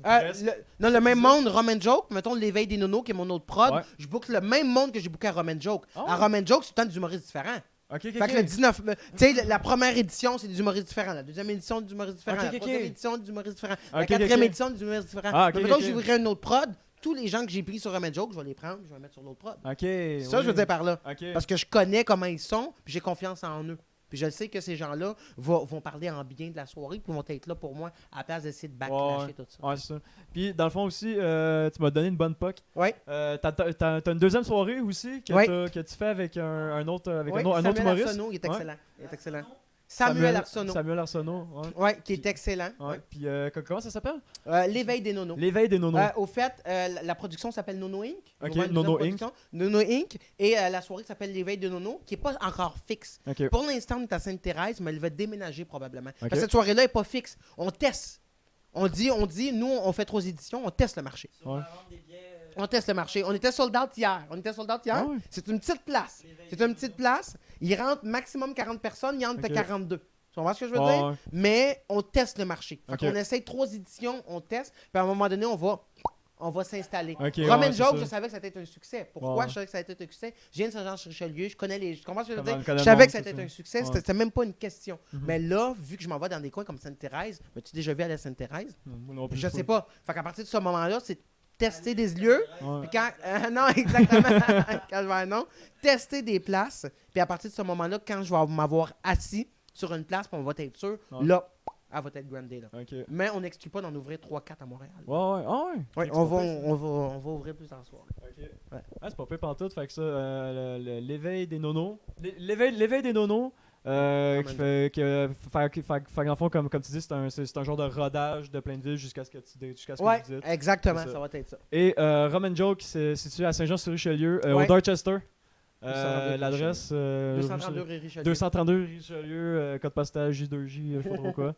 Presque.
Le même monde, Roman Joke, mettons l'éveil des nonos qui est mon autre prod,
Ouais.
je book le même monde que j'ai booké à Roman Joke.
Ah ouais?
À Roman Joke, c'est tout le temps des humoristes différents.
Ok, ok,
Fait que le 19, tu sais, la première édition, c'est des humoristes différents. La deuxième édition, des humoristes différents.
Ok,
La
ok,
troisième
ok.
édition, des humoristes différents. La
Ok,
quatrième
ok.
édition, des humoristes différents.
Ah, ok,
Donc, mettons
ok.
que j'ouvrirais une autre prod, tous les gens que j'ai pris sur Roman Joke, je vais les prendre, je vais les mettre sur l'autre prod.
Ok.
C'est ça, je veux dire par là.
Ok.
Parce que je connais comment ils sont, puis j'ai confiance en eux. Puis je sais que ces gens-là vont parler en bien de la soirée, puis vont être là pour moi à la place d'essayer de backlasher
Ouais.
tout ça.
Ouais, c'est ça. Puis, dans le fond aussi, tu m'as donné une bonne POC.
Ouais.
T'as une deuxième soirée aussi que,
Ouais.
que tu fais avec un autre,
Oui,
un autre
Samuel
humoriste.
Arsenault, il est
Ouais.
excellent. Il est excellent. Samuel Arsenault.
Samuel Arsenault, ouais.
Ouais, qui est excellent.
Ouais.
Ouais.
Puis, comment ça s'appelle?
L'éveil des nonos.
L'éveil des nonos.
Au fait, la production s'appelle Nono Inc.
Ok,
Nouvelle
Nono
production. Nono Inc. Et la soirée qui s'appelle L'éveil de Nono, qui n'est pas encore fixe.
Ok.
Pour l'instant, on est à Sainte-Thérèse, mais elle va déménager probablement.
Ok.
Parce que cette soirée-là n'est pas fixe. On teste. On dit, nous, on fait 3 éditions, on teste le marché.
Sur
Ouais.
la vente des billets,
On teste le marché. On était sold out hier.
Ah ouais.
C'est une petite place. C'est une petite place. Il rentre maximum 40 personnes, il rentre
Ok.
42. Tu comprends ce que je veux
Ouais,
dire?
ouais.
Mais on teste le marché. Fait
Ok.
qu'on essaye 3 éditions, on teste, puis à un moment donné, on va s'installer.
Ok,
Roman
ouais, c'est
Joke,
ça.
je savais que ça allait être un succès. Pourquoi
Ouais.
je savais que ça allait être un succès? Je viens de Saint-Jean-sur-Richelieu, je connais les. Comment je veux
Comment
dire?
on connaît
Je
le
savais
monde,
que ça allait
c'est
être un
ça.
succès,
Ouais.
c'était même pas une question.
Mhm.
Mais là, vu que je m'en vais dans des coins comme Sainte-Thérèse, as-tu déjà vu à la Sainte-Thérèse?
Moi non plus,
Je sais pas. Fait qu'à partir de ce moment-là, c'est tester des lieux.
Ouais.
Puis quand, non, exactement. Quand je vais un nom, tester des places. Puis à partir de ce moment-là, quand je vais m'avoir assis sur une place, puis on va être sûr,
Ouais.
là, elle va être grandée. Là.
Ok.
Mais on n'exclut pas d'en ouvrir 3-4 à Montréal.
Ouais, ouais. Ah ouais.
Ouais,
Ok,
on
c'est pas
va,
pire,
on va ouvrir plus en soir.
ça. Ok.
Ouais.
Ah, c'est pas pire pantoute. Fait que ça, l'éveil des nonos. L'éveil des nonos. Qui fait que dans le fond, comme tu dis, c'est un genre de rodage de plein de villes jusqu'à ce que
Ouais,
vous dites.
exactement,
C'est ça.
ça va être ça.
Et Roman Joke, c'est situé à Saint-Jean-sur-Richelieu, au
Ouais.
Dorchester.
232
L'adresse
232 rue Richelieu.
232 Richelieu, code postal J2J, je sais pas trop quoi.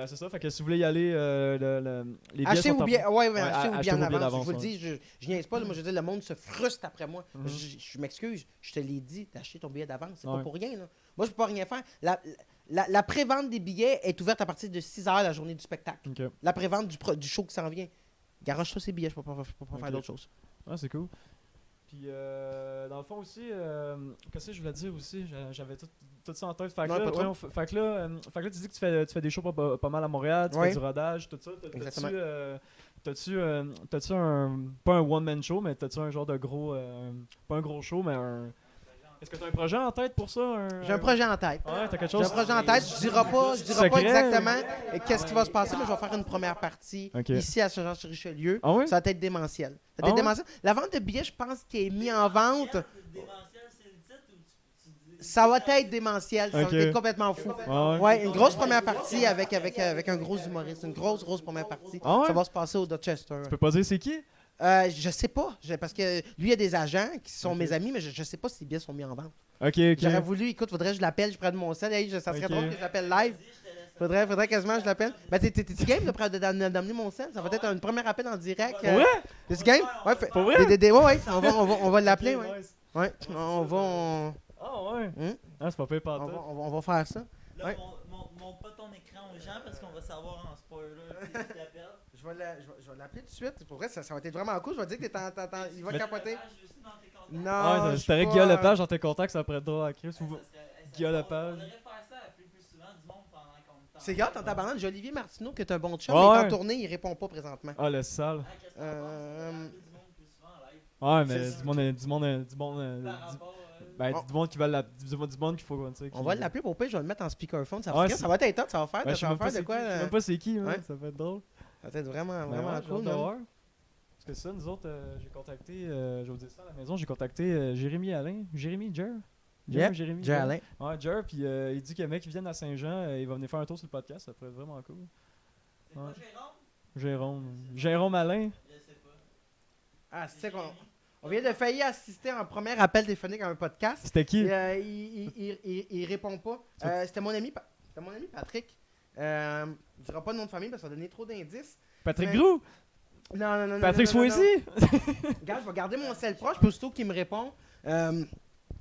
C'est ça, fait que si vous voulez y aller, les billets
Achetez
sont
vos
en-
billets, ouais,
Ouais,
achetez vos
achetez
billets en
vos billets
avance.
d'avance,
Je vous le
ouais.
dis, je niaise pas, là, moi je veux dire, le monde se frustre après moi.
Mhm.
Je m'excuse, je te l'ai dit d'acheter ton billet d'avance, c'est
Ouais.
pas pour rien. Là. Moi, je peux pas rien faire. La pré-vente des billets est ouverte à partir de 6h la journée du spectacle.
Ok.
La pré-vente du show qui s'en vient. Garoche-toi ces billets, je peux pas
Ok.
faire d'autre chose.
Ah, c'est cool. Puis, dans le fond aussi, qu'est-ce que je voulais dire aussi? J'avais tout ça en tête. Fait que,
Non,
là,
pas trop.
fait que là, tu dis que tu fais des shows pas mal à Montréal, tu
Ouais.
fais du rodage, tout ça.
Exactement.
T'as-tu un, pas un one-man show, mais t'as-tu un genre de gros, pas un gros show, mais un... Est-ce que t'as un projet en tête pour ça?
J'ai un projet en tête.
Ouais, t'as quelque
J'ai un
chose?
projet en tête. Je dirai pas
Secret,
exactement qu'est-ce qui va se passer, mais je vais faire une première partie
Ok.
ici à Saint-Jean-sur-Richelieu.
Ah oui?
Ça va être démentiel. Ça va
Ah
être
ouais?
démentiel. La vente de billets, je pense qu'elle est mise en vente.
Démentiel, c'est le titre ou tu dis.
Ça va être démentiel. Ça
Ok.
va être complètement fou.
Ouais.
Ouais, une grosse première partie avec un gros humoriste. Une grosse première partie.
Ah ouais?
Ça va se passer au Dorchester.
Tu peux pas dire c'est qui?
Je sais pas. Parce que lui, il y a des agents qui sont
Ok.
mes amis, mais je sais pas si les billets sont mis en vente.
Ok.
J'aurais voulu, écoute, faudrait que je l'appelle, je prenne mon sel. Hey, ça serait
Ok.
drôle que je l'appelle live. Faudrait quasiment que je l'appelle. Ben, t'es-tu game d'amener mon sel? Ça va être un premier appel en direct.
Pour vrai?
T'es-tu game? Ouais,
Pour vrai?
ouais, on va l'appeler, ouais.
Nice.
Ouais, on va...
Ah ouais?
Hum?
Ah, c'est pas pire
On
pantoute.
on va faire ça.
Là,
Ouais.
montre pas ton écran aux gens parce qu'on va savoir en spoiler qui t'appelle.
Je vais l'appeler tout de suite. Pour vrai, ça va être vraiment cool. Je vais dire que il va
Mais-
capoter.
Non,
Non,
Ouais,
je
c'est vrai
suis
Guillaume
pas,
Lepage dans tes contacts, ça pourrait être drôle à Chris. Guillaume
On
Lepage.
devrait faire ça, appeler plus souvent du monde pendant qu'on tente.
C'est gars, t'en tabarnak, j'ai Olivier Martineau qui est un bon chum,
Ouais,
mais il est
ouais.
en tournée, il répond pas présentement.
Ah, le sale.
Ah, qu'est-ce qu'on va faire? Appeler du monde plus souvent en live.
Ouais, mais
C'est-
du monde.
Par rapport,
Ben,
Oh.
du monde qui va du monde qu'il faut, tu sais.
On va l'appeler pour pire, je vais le mettre en speakerphone. Ça,
Ouais,
ça va être top, ça va faire,
Ouais, je sais même pas
de
c'est
quoi.
qui. Je sais même pas c'est qui,
ouais.
ça va être drôle.
Ça va être vraiment,
Ben
vraiment
ouais, j'ai hâte
cool.
de
man.
voir. Parce que ça, nous autres, j'ai contacté, je vais vous dire ça à la maison, j'ai contacté Jérémy Alain. Jérémy, Jer?
Yep,
Jérémy.
Jay Alain.
Ouais, Jer, puis il dit que le mec qui vient à Saint-Jean, il va venir faire un tour sur le podcast, ça pourrait être vraiment cool.
C'est pas
Ouais.
Jérôme?
Jérôme Alain.
Je sais pas.
Ah, c'est qu'on on vient de faillir assister à un premier appel téléphonique à un podcast.
C'était qui?
Il répond pas. C'était mon ami Patrick. Je ne dirai pas le nom de famille parce que ça va donner trop d'indices.
Patrick
Ouais.
Groux?
Non.
Patrick
non, non, non.
Swayze?
Regarde, je vais garder mon sel proche, puis aussitôt qu'il me répond.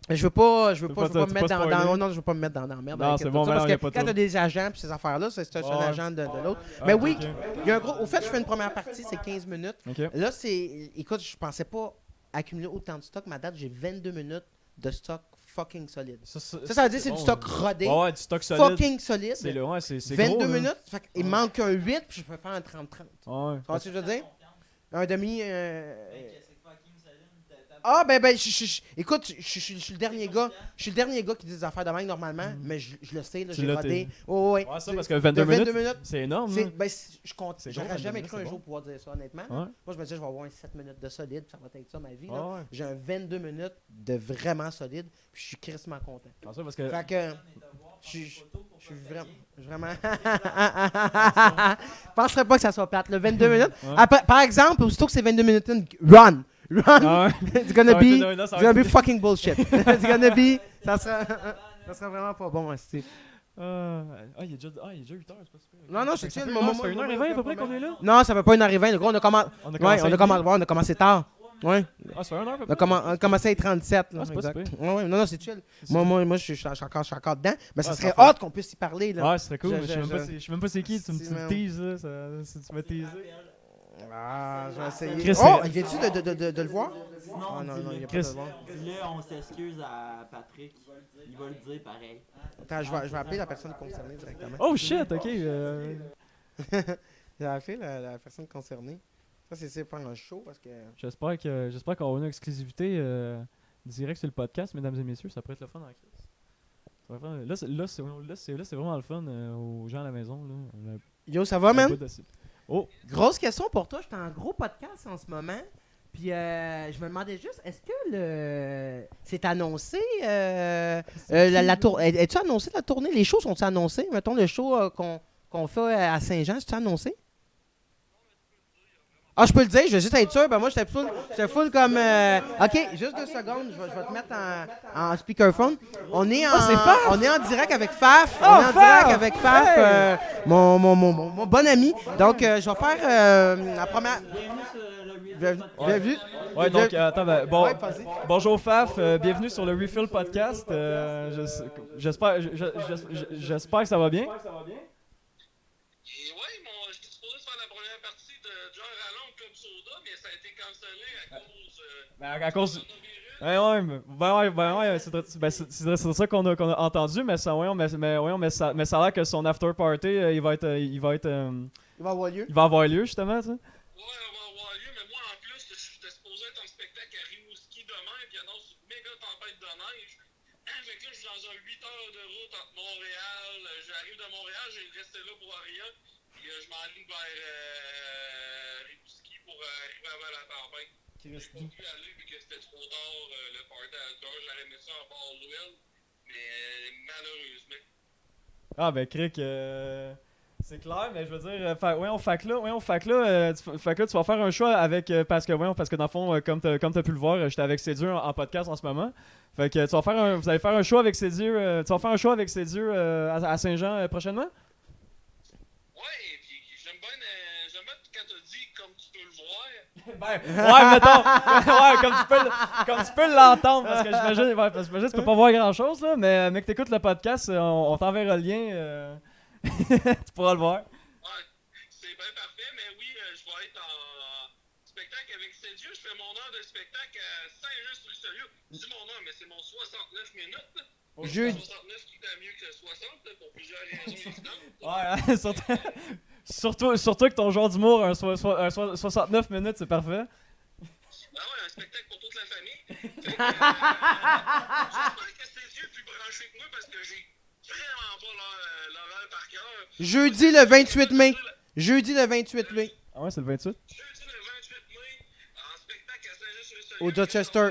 Je veux pas me mettre dans la merde.
Non,
avec
c'est
tout
bon,
ça,
mais
parce
non,
que
y a pas
quand
trop.
t'as des agents puis ces affaires-là, c'est un
Ouais.
agent de l'autre.
Ah,
Mais
ok,
oui,
ok.
il y a un gros. Au fait, je fais une première partie, c'est 15 minutes.
Ok.
Là, c'est. Écoute, je pensais pas accumuler autant de stock. Ma date, j'ai 22 minutes de stock fucking solide. Ça veut dire que c'est du stock rodé,
Ouais, du stock solide.
fucking solide.
C'est le, ouais, c'est
22
gros, là.
minutes, fait il
Ouais.
manque un 8, puis je peux faire un 30-30.
Ouais.
Tu vois ce que je veux dire? Un demi.
Mec, c'est fucking solide.
Ah, ben, écoute, je suis le dernier gars. Je suis le dernier gars qui dit des affaires de même normalement, mais je le sais, là,
Tu
j'ai
l'as,
rodé. Oh, ouais.
Ouais, ça, parce que 22 minutes, c'est énorme.
C'est-
là.
ben, je compte.
C'est gros,
J'aurais jamais
22
cru un
minutes,
jour pouvoir dire ça, honnêtement.
Ouais.
Moi, je me disais, je vais avoir un 7 minutes de solide, puis ça va être ça ma vie. là.
Ouais, ouais.
J'ai un 22 minutes de vraiment solide, puis je suis crissement content.
Ah, ça, parce que.
Fait que, je suis vraiment. Je penserais pas que ça soit plate, le 22 minutes.
Ouais.
Après, par exemple, aussitôt que c'est 22 minutes, run! Run!
Ah ouais.
It's gonna
Ça va
be.
être- là, ça
It's
va
gonna
être-
be fucking bullshit. It's gonna be. Ça sera vraiment pas bon, Steve.
Il est déjà 8 heures, c'est pas super.
Non, non, je
Ça
sais,
fait
moi,
une heure,
moi,
ça fait
moi,
1h20 à peu près
moi,
qu'on est là.
Non, ça fait pas une heure et 20. Le gros, on a commencé.
On a
Ouais,
commencé.
on a commencé tard. Ouais.
Ah, ça fait 1 heure à peu
On a,
près.
on a commencé à 37. Là,
Ah, c'est pas
exact.
super.
Ouais, ouais, non, c'est chill. Moi, je suis encore dedans. Mais ça
Ah,
serait
ça fait-
hot qu'on puisse y parler. Là.
Ouais, ce serait cool.
Je-
mais Je sais même
je-
pas je sais même pas c'est qui. Tu
Si,
me
man.
teases, là. Si tu m'as teasé.
Ah, je vais essayer.
Chris,
Oh,
c'est-
viens-tu de le voir?
Non,
Ah, non, il y a pas
Chris.
de le voir.
Dis-le, on s'excuse à Patrick. Il va le dire pareil.
Attends, je vais appeler la personne concernée directement.
Oh shit, ok.
J'ai appelé la personne concernée. Ça, c'est pas un show parce que.
J'espère qu'on va avoir une exclusivité direct sur le podcast, mesdames et messieurs. Ça pourrait être le fun en crise. Ça va faire- Là, c'est vraiment le fun aux gens à la maison. Là. On a
Yo, ça va,
un
man?
bout de- Oh,
Grosse question pour toi. J'étais en gros podcast en ce moment. Puis je me demandais juste, est-ce que c'est annoncé Es-tu annoncé la tournée? Les shows sont-ils annoncés? Mettons le show qu'on fait à Saint-Jean, c'est-tu annoncé? Ah, je peux le dire, je vais juste être sûr. Ben moi, j'étais full comme. Ok, juste 2 secondes, je vais te mettre en speakerphone. On est en direct avec Faf. On est en direct avec Faf, mon bon ami. Donc, je vais faire la première. Bienvenue.
ouais, donc attends, bon,
Ouais, vas-y.
bonjour Faf, bienvenue sur le Refill Podcast. J'espère que ça va bien.
Et ouais, j'étais supposé faire la première partie de John Rallon Club Soda, mais ça a été cancellé à cause
À cause.
du coronavirus.
C'est ça qu'on a entendu, mais ça, mais ça a l'air que son after party, il va
avoir lieu.
il va avoir lieu justement, ça.
Ouais, on va avoir lieu, mais moi en plus, j'étais supposé être en spectacle à Rimouski demain, puis annonce méga tempête de neige. Fait que là, je suis dans un 8 heures de route entre Montréal. J'arrive de Montréal, j'ai resté là pour rien. Puis je m'enligne vers Rimouski pour arriver avant la tempête. J'ai pas pu aller vu que c'était trop tard le party à l'heure. J'aurais aimé ça en Baldwin. Mais malheureusement.
Ah, ben, Crick, c'est clair, mais je veux dire, fait que là, tu vas faire un choix avec, parce que dans le fond, comme t'as pu le voir, j'étais avec Cédur en podcast en ce moment. Fait que vous allez faire un show avec Cédur, tu vas faire un show avec Cédur à Saint-Jean prochainement?
Ouais, puis j'aime bien quand t'as dit comme tu peux le voir.
Ben, ouais, mettons, ouais, comme tu peux l'entendre, parce que j'imagine que tu peux pas voir grand-chose, là, mais que t'écoutes le podcast, on t'enverra le lien, tu pourras le voir.
Ouais, c'est bien parfait, mais oui, je vais être en spectacle avec Cédieu. Je fais mon heure de spectacle à Saint-Jean-sur-le-Sérieux. Je dis mon heure, mais c'est mon 69 minutes. Là.
Jeudi.
69 qui est mieux que 60 là, pour plusieurs raisons évidentes.
Ouais, surtout que ton genre d'humour, un 69 minutes, c'est parfait.
Ah ouais, un spectacle pour toute la famille. Fait que, j'espère que Cédieu est plus branché que moi parce que j'ai vraiment pas l'horaire par cœur.
Jeudi le 28 mai. Jeudi le 28 mai.
Ah ouais, c'est le 28?
Jeudi le 28 mai, en spectacle à Saint-Jean-sur-le-Sérieux.
Au Dorchester.
Deux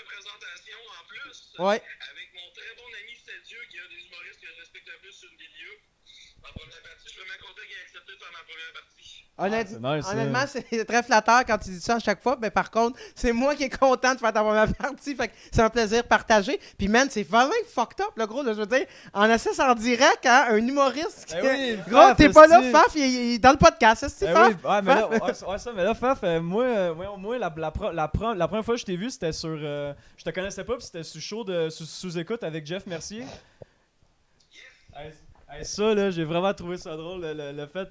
représentations en plus.
Ouais.
Avec mon très bon ami Cédieu, qui est un des humoristes que je respecte le plus sur le milieu. En première partie, je suis vraiment content qu'il ait accepté de faire ma première partie.
Honnêtement, c'est très flatteur quand tu dis ça à chaque fois. Mais par contre, c'est moi qui est content de faire ta première partie. Fait que c'est un plaisir partagé. Puis man, c'est vraiment fucked up, le gros. Là, je veux dire, en assiste en direct, hein, un humoriste.
Oui,
Gros,
Faf,
t'es pas là,
esti.
Faf, il est dans le podcast. C'est Faf.
Oui, ouais, mais là, mais là, Faf, moi, la première fois que je t'ai vu, c'était sur. Je te connaissais pas, puis c'était sur show de sous-écoute avec Jeff Mercier. Hey, ça, là, j'ai vraiment trouvé ça drôle, le fait...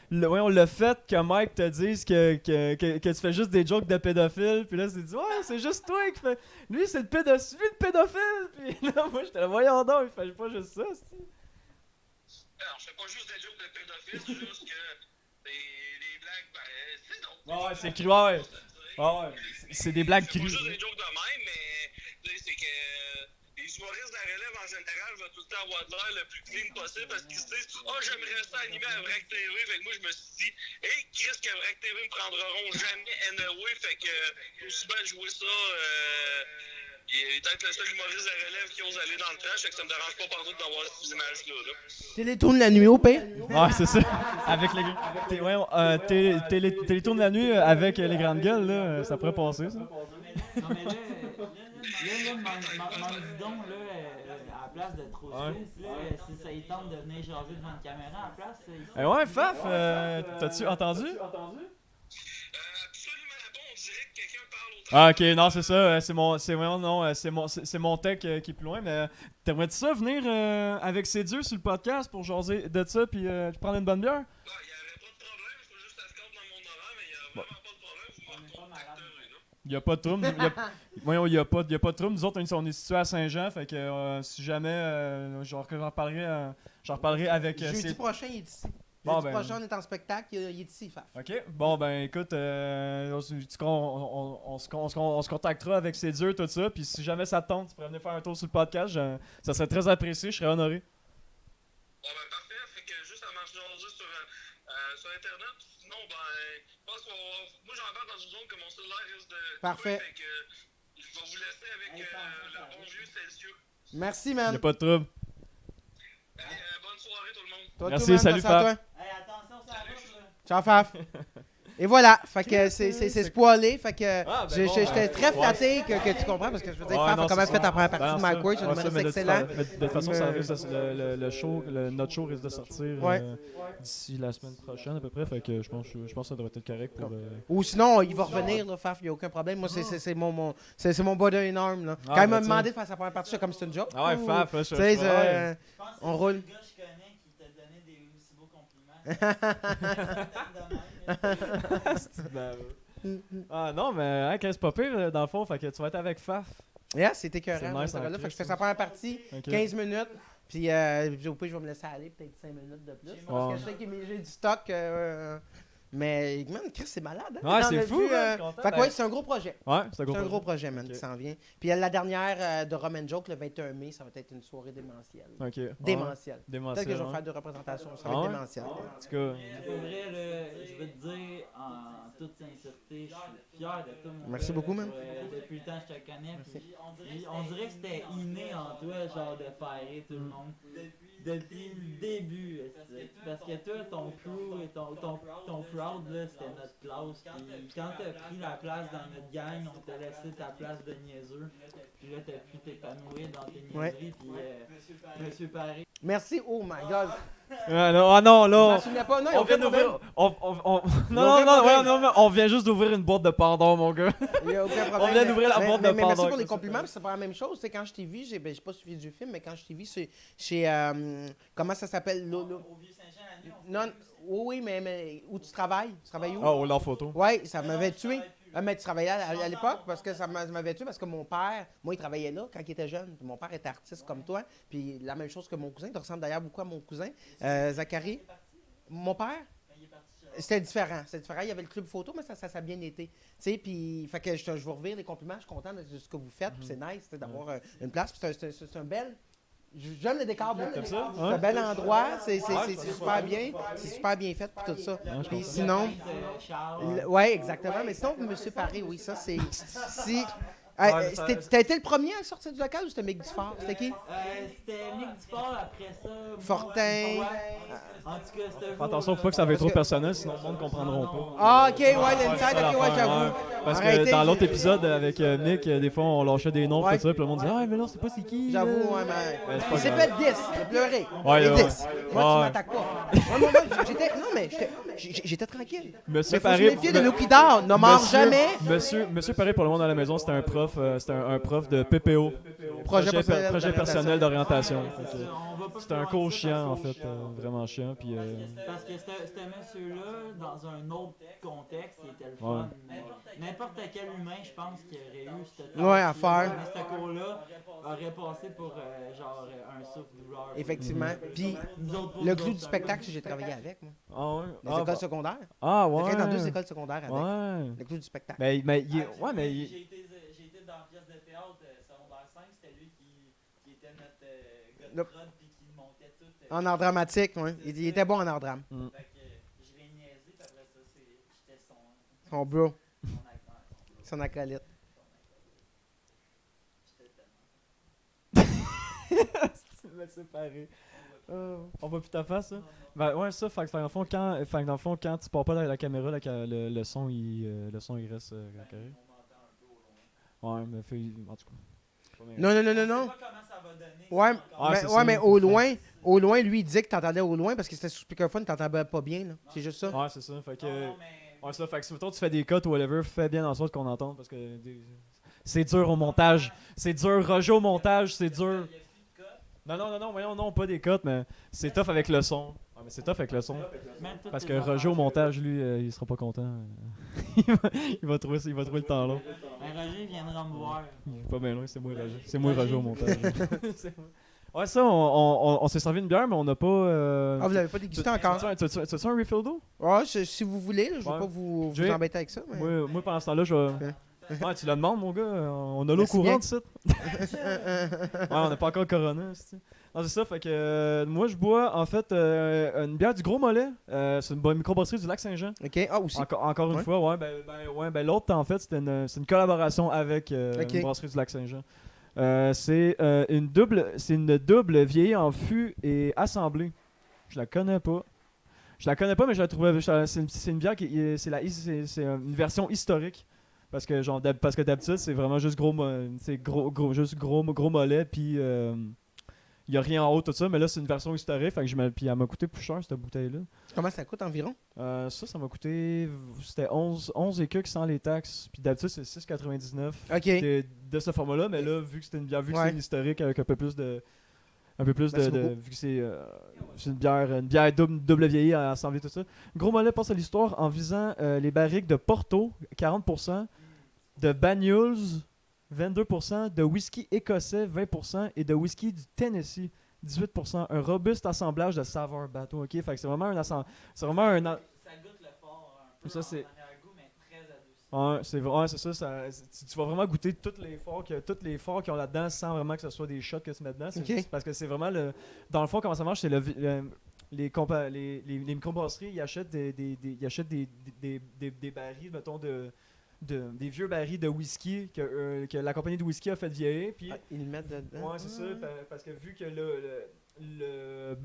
le fait que Mike te dise que tu fais juste des jokes de pédophile, puis là, c'est dit, ouais, c'est juste toi qui fait... Lui, c'est le pédophile, puis là, moi, j'étais là, voyons donc, il fait pas juste ça,
Alors, je fais pas juste des jokes de pédophiles, c'est juste que des blagues, c'est non.
ouais, c'est cru, ouais. Ouais, c'est des blagues
C'est pas
crues.
juste des jokes de même, mais c'est que les humoristes de la relève en général vont tout le temps avoir de l'air le plus clean possible parce qu'ils se disent « Oh, j'aimerais ça animer à Vrac TV ». Fait que moi, je me suis dit « Hey, Chris, que Vrac TV me prendront jamais anyway ». Fait que aussi bien jouer ça. Il est peut-être le seul humoriste de la relève qui ose aller dans le trash, fait que ça me dérange pas partout d'avoir ces images-là. Là.
Télétourne la nuit au pire.
Ouais, c'est ça. Avec les... Télétourne la nuit avec les grandes gueules, là, ça pourrait passer, ça.
Non, mais là, dis donc, là, à la place de trop suisse, là, si ça y tente de venir jaser devant une caméra, à la place, ici.
Ouais, Faf, t'as-tu entendu?
Absolument pas, on dirait que quelqu'un parle au
Ah, ok, non, c'est ça. C'est mon tech qui est plus loin, mais t'aimerais-tu ça venir avec ces dieux sur le podcast pour jaser de ça puis prendre une bonne bière?
Il n'y avait pas de problème, je peux juste la scope dans mon horaire, mais il n'y a vraiment pas de problème, vous me recontacterez, là.
Il y a pas de trouble. Il y a pas de trouble. Nous autres, on est situés à Saint-Jean, fait que j'en reparlerai avec...
Jeudi prochain, il est ici.
Bon,
Jeudi prochain, on est en spectacle, il est ici, Faf.
Ok, bon ben écoute, on se contactera avec ces dieux, tout ça, puis si jamais ça te tente, tu pourrais venir faire un tour sur le podcast, ça serait très apprécié, je serais honoré.
Bon, ben parfait, fait que juste à marcher sur Internet, sinon, ben, je pense moi j'embarque dans une zone que mon cellulaire risque de...
Parfait.
Fait que je vais vous laisser avec le bon vieux Celsius.
Merci,
Il
man.
n'y a pas de trouble.
Allez, bonne soirée tout le monde.
Toi,
Merci,
tout, man,
salut,
merci à
Faf.
toi.
Hey, attention, ça route, là.
Ciao, Faf. Et voilà, fait que c'est spoilé, fait que
Ah, ben
j'étais très flatté que tu comprends, parce que je veux dire,
Ouais,
Faf
non,
a quand même
c'est
fait
ça.
ta première partie de Mike Ward, c'est un
Ouais, ça,
humoriste
mais
excellent.
de toute façon, ça risque notre show risque de sortir
Ouais.
d'ici la semaine prochaine à peu près, fait que je pense que ça devrait être correct pour...
Ou sinon, il va revenir, là, Faf, il n'y a aucun problème. Moi, c'est mon body énorme. Là.
Ah,
Quand il
ben,
m'a
tu sais.
demandé de faire sa première partie, c'est comme c'est une joke.
Ah ouais,
Ouh.
Faf, là,
Tu sais,
ouais.
Je pense que
on
c'est
roule.
le gars que je connais qui t'a donné des aussi beaux compliments.
Ah non, mais hein, c'est pas pire dans le fond, fait que tu vas être avec Faf.
Yeah, c'était
C'est
écœurant.
nice,
ce gars-là.
en
Fait que je fais
Christ,
sa première partie,
Ok.
15 minutes. Puis au pire, je vais me laisser aller peut-être 5 minutes de plus. Parce que je sais que j'ai du stock. Mais, man, Chris, c'est malade. Hein?
Ouais,
Dans
c'est
le
fou,
but,
man, content.
Fait que
Ben,
ouais, c'est un gros projet.
Ouais, c'est
C'est un gros projet, man,
Ok.
qui s'en vient. Puis la dernière de Roman Joke, le 21 mai, ça va être une soirée démentielle.
Ok.
Démentielle.
Démentiel.
Peut-être que je vais
ouais.
faire deux représentations. Ça
Ah
va être
ouais?
démentiel.
En tout cas.
Mais pour vrai, là, je veux te dire, en toute sincérité, je suis fier de toi, mon
Merci
gars,
beaucoup,
là,
man.
depuis le temps que je te connais.
Merci.
Puis on dirait que c'était inné en toi, genre de faire rire tout le monde. Depuis le début. Parce que toi, ton crew et ton crowd, là, c'était notre classe. Puis quand t'as pris la place dans notre gang, on t'a laissé ta place de niaiseux. Puis là, t'as pu t'épanouir dans tes
Ouais.
niaiseries. Puis Monsieur Paré.
Merci, oh my god.
Ah non, ah non,
Je
là.
m'en souvenais pas. Non, il y a
On
aucun
vient
problème.
d'ouvrir. Non,
Il y a
non,
aucun
non,
problème.
ouais, non, mais on vient juste d'ouvrir une boîte de pardon, mon gars.
Il y a aucun problème.
On vient d'ouvrir la
Mais-
boîte
mais-
de
mais merci
Pandore,
pour les
ça,
compliments, puis c'est pas la même chose. C'est quand je t'ai vu, j'ai pas suivi du film, mais quand je t'ai vu, c'est chez comment ça s'appelle?
Au Vieux-Saint-Jean,
Non, oui, mais où tu travailles? Tu travailles où?
Oh, leur photo.
Ouais, ça m'avait tué. Ah, mais tu travaillais à l'époque parce que ça m'avait tué parce que mon père, moi, il travaillait là quand il était jeune. Puis mon père était artiste comme toi. Puis la même chose que mon cousin. Tu ressembles d'ailleurs beaucoup à mon cousin, Zachary. Mon père? C'était différent. Il y avait le club photo, mais ça a bien été. Tu sais, puis, fait que je vous revire les compliments. Je suis content de ce que vous faites. Puis c'est nice tu sais, d'avoir une place. Puis c'est un bel. J'aime le décor beaucoup.
Comme ça?
C'est un bel endroit. C'est super bien. C'est super bien fait. Puis tout ça. Puis sinon.
Charles.
Ouais, exactement. Mais sinon, Monsieur Paré, oui, ça, c'est. Si.
Ouais, ça-
T'as été le premier à sortir du local ou c'était Mick Dufort? C'était qui?
C'était Mick Dufort après ça. moi,
Fortin.
ouais. En tout cas, c'était
Fais attention pour pas que ça va être trop personnel, sinon le monde ne comprendront pas.
Ah, ok, ouais,
Ouais,
l'inside,
c'est ça
ok, ouais,
l'affaire,
j'avoue.
ouais. Parce que
Arrêtez,
dans l'autre
j'ai-
épisode avec Mick, des fois on lâchait des noms,
Ouais.
tout ça, puis le monde disait ah, mais non, c'est pas c'est qui.
J'avoue,
là.
ouais, mais.
Ouais, c'est pas
Il s'est
grave.
fait 10, il a pleuré.
Ouais,
Les
ouais.
10. Moi,
Ouais.
tu m'attaques pas. Ouais, moi, j'étais. Non, mais j'étais tranquille.
Monsieur
Mais faut se
Paré.
méfier de Lucky Dard. Ne mord jamais.
Monsieur Paré, pour le monde à la maison, c'était un prof, un prof de PPO.
Projet personnel
Projet personnel d'orientation.
On va pas
C'était un
plus
cours
loin que ça,
chiant, en
cours
fait,
chiant.
vraiment chiant. Puis,
Parce que ce monsieur-là, dans un autre contexte, il était le fun. N'importe quel humain, je pense, qui aurait eu cette
Ouais, à faire.
Mais ce cours-là aurait passé pour genre un souffle-douleur.
Effectivement. Puis,
Nous autres, pour
le
nous
clou
autres,
du
c'est un
spectacle,
peu-
j'ai travaillé avec, moi.
ah ouais.
Les
Ah,
écoles
bah-
secondaires.
ah
J'ai
ouais.
travaillé dans 2 écoles secondaires avec.
Ouais.
Le clou du spectacle.
Mais ouais, mais il-
J'ai été dans la pièce de théâtre secondaire 5, c'était lui qui était notre gars de
Le-
prod puis qui montait tout.
En art dramatique, oui. Il était bon en art drame.
Fait que je l'ai niaisé, puis après ça, j'étais
Son bro,
son acteur.
son acolyte.
me séparer. On voit plus ta face, ça? Ben ouais, ça, fait que dans le fond, quand tu pars pas derrière la caméra, le son, il reste carré. Ouais, mais en tout cas.
Non.
Je sais pas comment ça va donner.
Ouais,
Ah, c'est
mais,
ça,
mais
faut
au loin, lui, il disait que t'entendais au loin parce que c'était sur speakerphone, t'entendais pas bien, là. C'est juste ça.
Ouais, c'est ça. Fait que.
Non, mais
Ouais, ça, fait que si mettons, tu fais des cuts ou whatever, fais bien en sorte qu'on entende parce que c'est dur au montage. C'est dur, Roger au montage, c'est dur. Non, voyons, non, pas des cuts, mais c'est tough avec le son. Ouais, mais c'est tough avec le son.
même toutes
Parce
tes
que Roger au
affaires,
montage, lui, il sera pas content. il va trouver le temps long.
Ben, Roger viendra me voir.
Il est pas bien loin, c'est moi Roger. C'est moi Roger au montage. C'est moi. Ouais, ça, on s'est servi une bière, mais on n'a pas.
Ah, vous l'avez pas dégusté encore?
Tu as un refill d'eau?
Ouais, si vous voulez, là, je
Ouais.
veux pas vous
Jay?
embêter avec ça. Mais...
Moi, pendant ce temps-là, je vais. Ouais, tu la demandes, mon gars. On a l'eau
Merci
courante, ça. Ouais, on n'a pas encore Corona, c'est. Non, c'est ça, fait que moi, je bois en fait une bière du Gros Mollet. C'est une bonne microbrasserie du Lac-Saint-Jean.
Ok, ah, aussi.
Encore une
Ouais.
fois, ouais, l'autre, en fait, c'est une collaboration avec
Ok.
une brasserie du Lac-Saint-Jean. C'est une double vieillie en fût et assemblée. Je la connais pas. Mais je la trouvais. C'est une bière qui c'est une version historique. Parce que d'habitude, c'est vraiment juste gros mollet, puis il n'y a rien en haut, tout ça. Mais là, c'est une version historique, fait que puis elle m'a coûté plus cher, cette bouteille-là.
Comment ça coûte environ?
Ça m'a coûté. C'était 11 et quelques sans les taxes. Puis d'habitude, c'est 6,99
Ok.
de ce format-là. Mais là, vu que c'était une bière, vu que
Ouais.
c'est une historique avec un peu plus de.
Merci beaucoup.
Vu que c'est une bière double vieillie à assembler, tout ça. Gros Mollet passe à l'histoire en visant les barriques de Porto, 40%, de Banyuls, 22%, de whisky écossais, 20%, et de whisky du Tennessee, 18%. Un robuste assemblage de saveurs bateau, ok? Fait que c'est vraiment un
Ça goûte le fort peu
Ça, c'est-
en arrière-goût, mais très adouci.
Ouais, c'est ça. Tu vas vraiment goûter tous les forts qu'ils ont là-dedans sans vraiment que ce soit des shots que tu mets dedans. C'est
Ok.
juste parce que c'est vraiment le. Dans le fond, comment ça marche, c'est les microbrasseries, ils achètent ils achètent des barils, mettons, des vieux barils de whisky que la compagnie de whisky a fait vieillir. Puis,
Ils le mettent dedans.
ouais, c'est ça, parce que vu que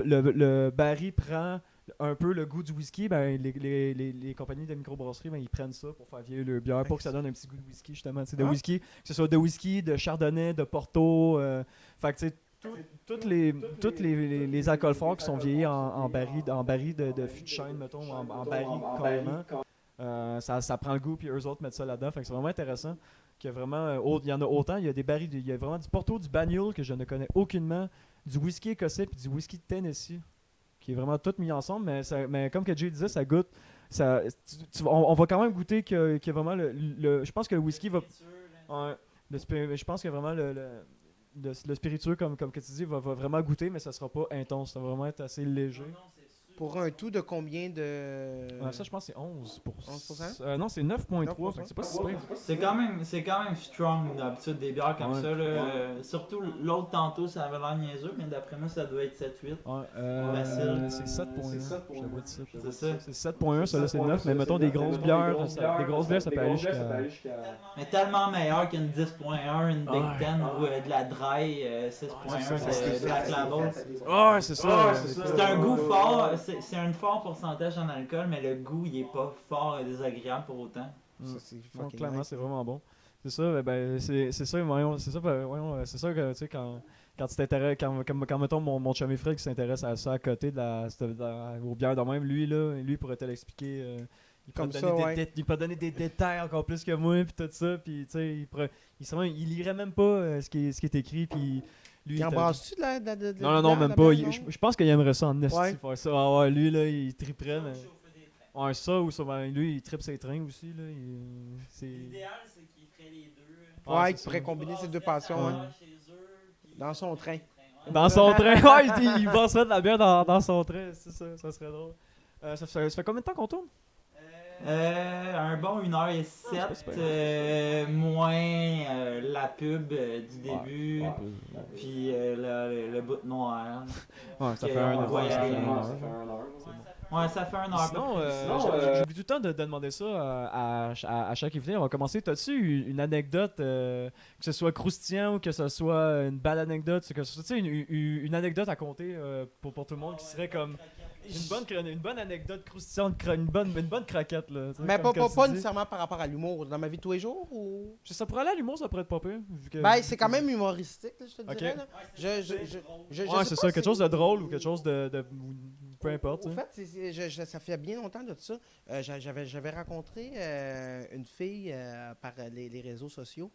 le baril prend un peu le goût du whisky, ben les compagnies de microbrasserie, ben, ils prennent ça pour faire vieillir leur bière, pour que ça donne un petit goût de whisky, justement. C'est de whisky, que ce soit de whisky, de chardonnay, de porto. Fait que, tu sais, toutes les alcools forts qui sont vieillis en baril de fût de chêne, mettons, en baril carrément. Ça prend le goût, puis eux autres mettent ça là-dedans. Fait que c'est vraiment intéressant. Il y en a autant. Il y a des barils, il y a vraiment du Porto, du Banyule que je ne connais aucunement, du whisky écossais puis du whisky de Tennessee, qui est vraiment tout mis ensemble. Mais comme que Jay disait, ça goûte. On va quand même goûter que vraiment je pense que le whisky va. Ouais, je pense que vraiment le spiritueux, comme que tu dis, va vraiment goûter, mais ça sera pas intense. Ça va vraiment être assez léger.
Pour un tout de combien de.
Ça, je pense que c'est 11%.
11%?
Non, c'est 9,3%. Fait que c'est pas si pire.
C'est quand même strong d'habitude des bières comme
Ouais.
ça. Là. Surtout l'autre tantôt, ça avait l'air niaiseux, mais d'après moi, ça doit être 7-8.
Ouais,
Facile.
c'est 7.1. Je t'avoue de ça.
C'est ça.
C'est 7.1, ça là c'est 9, mais mettons des grosses bières, ça peut aller jusqu'à.
Mais tellement meilleur qu'une 10.1, une Big
Ouais.
Ten ou de la Dry 6.1 de Black Label.
Ouais, c'est ça.
C'est un goût fort, c'est un fort pourcentage en alcool, mais le goût il est pas fort et désagréable pour autant.
Ça, c'est
Ouais,
fucking
clairement,
nice.
c'est vraiment bon. C'est ça, c'est ça, voyons, c'est ça, c'est ça que, tu sais, quand tu t'intéresses, quand mettons mon chum Fred qui s'intéresse à ça à côté aux bières de même, lui pourrait te l'expliquer. Il pourrait
Comme
te
ça,
donner
ouais.
il pourrait donner des détails encore plus que moi, puis tout ça, puis tu sais, il lirait même pas ce qui est écrit, puis lui.
Il embrasse-tu de la.
Non, même pas. Je pense qu'il aimerait ça en esti
Ouais.
faire ça. Ah ouais, lui, là, il triperait, mais. Ouais, ça ou ça, lui, il tripe ses trains aussi, là.
L'idéal c'est qu'il ferait les deux.
Ouais,
c'est
il
ça.
pourrait combiner ces deux passions.
Ouais.
hein. Dans son train.
Dans son train, ouais, il va se mettre de la bière dans son train, c'est ça serait drôle. Ça fait combien de temps qu'on tourne?
Un bon 1h07, moins la pub du début, puis le bout noir.
Ouais, ça
Que
fait un
on
heure.
va y
Ça fait
aller.
une heure.
Ouais, ça fait 1h.
Sinon, j'oublie tout le temps de demander ça à chaque invité. On va commencer. T'as-tu une anecdote, que ce soit croustillant ou que ce soit une belle anecdote, que ce soit tu sais, une anecdote à compter pour tout le monde qui serait comme une bonne anecdote croustillante, une bonne craquette. Là, tu sais,
Mais
comme que tu
pas
dis.
nécessairement par rapport à l'humour. Dans ma vie de tous les jours ou.
Ça pourrait aller à l'humour, ça pourrait être pas pire. Vu que-
Ben, c'est quand même humoristique, là, je te
Ok.
dirais. Là. Je
Ouais,
sais
c'est
pas
ça,
si-
quelque chose de drôle ou quelque chose de peu importe.
Au
tu sais.
fait, ça fait bien longtemps de ça. J'avais rencontré une fille par les réseaux sociaux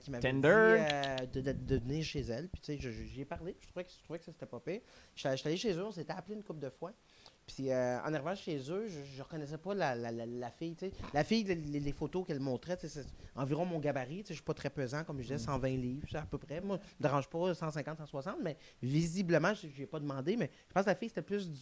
qui m'avait
Tinder.
dit de venir chez elle. Puis, tu sais, j'y ai parlé. Puis je trouvais que ça c'était pas pire. J'étais allé chez eux, on s'était appelé une couple de fois. Puis, en arrivant chez eux, je reconnaissais pas la fille. Tu sais. La fille, les photos qu'elle montrait, tu sais, c'est environ mon gabarit. Tu sais, je suis pas très pesant, comme je disais, 120 livres, ça, à peu près. Moi, ça me dérange pas 150, 160, mais visiblement, je n'ai pas demandé. Mais je pense que la fille, c'était plus du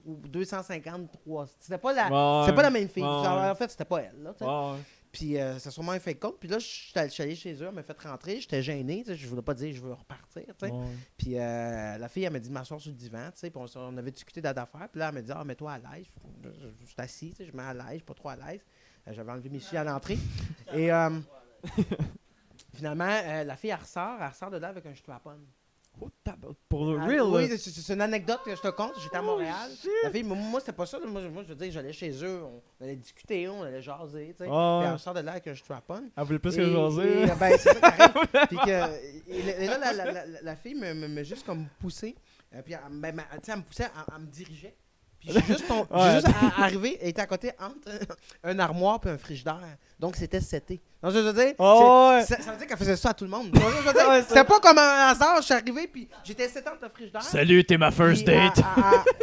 250, 300. C'était pas la même fille.
Ouais.
En fait, c'était pas elle. Là, tu sais.
Ouais.
Puis c'est sûrement un fake compte. Puis là, je suis allé chez eux, elle m'a fait rentrer. J'étais gêné. Tu sais, je voulais pas dire je veux repartir. Tu sais.
Ouais.
Puis la fille, elle m'a dit de m'asseoir sur le divan. Tu sais, puis on avait discuté d'affaires. Puis là, elle m'a dit mets-toi à l'aise. Je suis assis, tu sais, je me mets à l'aise, je suis pas trop à l'aise. J'avais enlevé mes souliers à l'entrée. Et finalement, la fille, elle ressort de là avec un strap-on.
Oh, pour le
Ah,
real,
oui,
là.
c'est une anecdote que je te conte. J'étais à Montréal. La fille, moi, c'était pas ça. Moi, je veux dire, j'allais chez eux, on allait discuter, on allait jaser. Tu sais.
Ah,
Puis
ouais.
elle sort de là avec un strap-on.
Elle voulait plus que
Et-
jaser.
et, ben, c'est ça qui arrive. Puis et là, la fille me juste comme poussé. Puis tu sais, elle me poussait, elle me dirigeait. Puis j'ai juste, arrivé, elle était à côté entre un armoire et un frigidaire. Donc c'était seté. Donc je veux dire,
Oh, ouais.
ça veut dire qu'elle faisait ça à tout le monde. Donc, je veux dire, c'était pas comme un hasard, je suis arrivé puis j'étais seté entre le frigidaire.
Salut, t'es ma first
Puis,
date.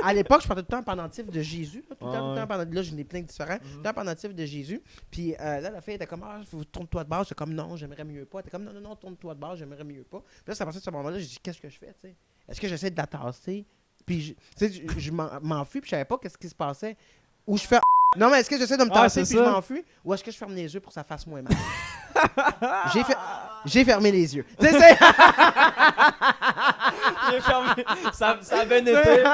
à l'époque, je parlais tout le temps un pendentif de Jésus. Là, tout le temps,
Ouais.
là, j'en ai plein de différents. Tout le temps un pendentif de Jésus. Puis là, la fille était comme, tourne-toi de base. J'étais comme, non, j'aimerais mieux pas. Elle était comme, non, tourne-toi de base, j'aimerais mieux pas. Puis là, c'est à partir de ce moment-là, j'ai dit, qu'est-ce que je fais, tu sais? Est-ce que j'essaie de la tasser? Puis, tu sais, je m'enfuis, puis je savais pas qu'est-ce qui se passait. Ou je fais Non, mais est-ce que j'essaie de me
Ah,
tasser
c'est
puis je
ça.
m'enfuis? Ou est-ce que je ferme les yeux pour que ça fasse moins mal? J'ai fermé les yeux. Tu sais, c'est-
J'ai fermé. Ça a bien été.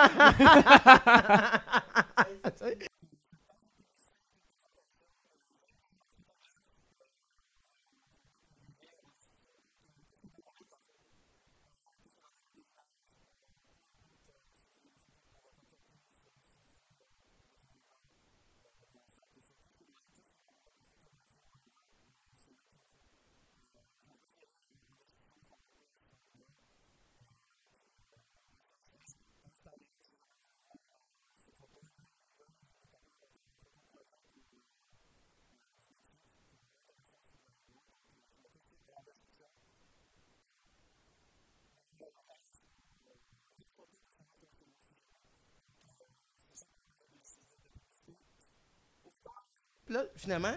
Puis là, finalement,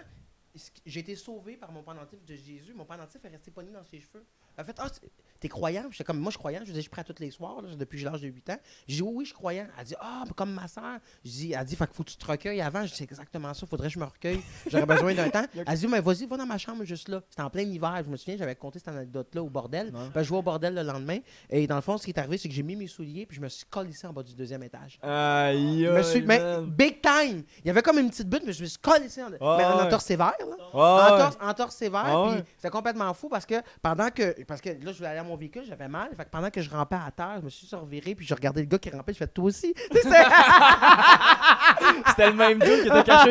j'ai été sauvé par mon pendentif de Jésus. Mon pendentif est resté pogné dans ses cheveux. En fait, t'es croyant? J'étais comme, moi, je suis croyant. Je dis, je prie à tous les soirs, là, depuis l'âge de 8 ans. J'ai dit, oui, je suis croyant. Elle dit, comme ma soeur. Elle dit, fait qu'il faut que tu te recueilles avant. Je dis, c'est exactement ça. Faudrait que je me recueille. J'aurais besoin d'un temps. Elle dit, mais vas-y, va dans ma chambre juste là. C'était en plein hiver. Je me souviens, j'avais compté cette anecdote-là au bordel. Je jouais au bordel le lendemain. Et dans le fond, ce qui est arrivé, c'est que j'ai mis mes souliers puis je me suis collissé en bas du 2e étage.
Aïe,
Mais big time! Il y avait comme une petite butte, mais je me suis collissé mais en entorse sévère, là. Entorse sévère, puis c'était complètement fou parce que là, je voulais aller à mon véhicule, j'avais mal. Fait que pendant que je rampais à terre, je me suis reviré, puis je regardais le gars qui rampait, je fais toi aussi.
C'était le même dude qui était caché.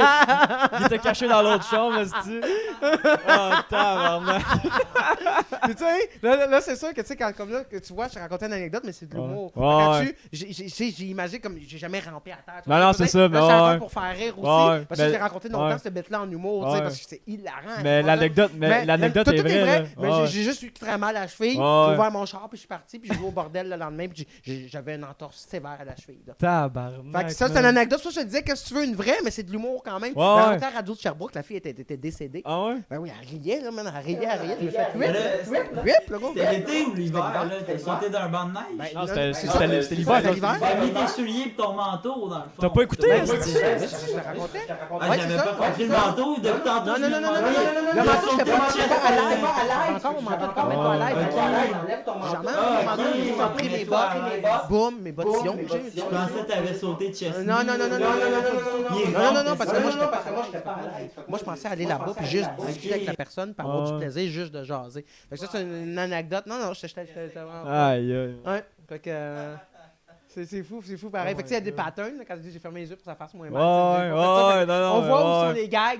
Il était caché dans l'autre chambre, c'est-tu? Oh, tabarnak.
Puis tu sais, là c'est sûr que tu sais, comme là, que tu vois, je te racontais une anecdote, mais c'est de l'humour. J'ai imaginé comme j'ai jamais rampé à terre.
Non, c'est ça, mais
là,
ouais.
c'est pour faire rire aussi. Parce que j'ai raconté longtemps
ouais.
cette bête-là en humour, tu sais, parce que c'est hilarant.
Mais l'anecdote
tout
est vraie.
Mais j'ai juste eu très mal à la cheville. J'ai ouvert mon char, puis je suis parti, puis je joué au bordel le lendemain, puis j'avais une entorse sévère à la cheville. Là.
Tabarnak.
Fait que ça, c'est une anecdote. Ça, je te disais que si tu veux une vraie, mais c'est de l'humour quand même. Dans la radio de Sherbrooke, la fille était décédée.
Ah ouais?
Ben oui, elle riait, là, man. Elle riait. Je me fait whip, le gars.
C'était l'été ou l'hiver, là? T'as sauté d'un banc de neige?
Non, c'était l'hiver.
T'as mis tes souliers et ton manteau, dans le fond.
T'as pas écouté?
Je te racontais.
J'avais pas compris le manteau depuis tantôt.
Non. Le manteau, j'étais pas à live. Encore mon manteau, t'es même pas à live. Enlève ton manteau. Mon manteau, j'ai pris mes bottes. Boum, mes bottillons.
Je pensais que t'avais sauté de Chesney.
Non, parce que moi, j'étais pas à live. Moi, je pensais aller là-bas puis juste discuter avec la personne, par avoir du plaisir, juste de jaser. Fait que ça, c'est une anecdote. Non, j'étais vraiment...
Aïe, aïe.
Ouais, fait que... C'est fou pareil. Fait que tu sais, il y a des patterns, là, quand je dis j'ai fermé les yeux pour que ça fasse moins mal. On voit où sont les gags,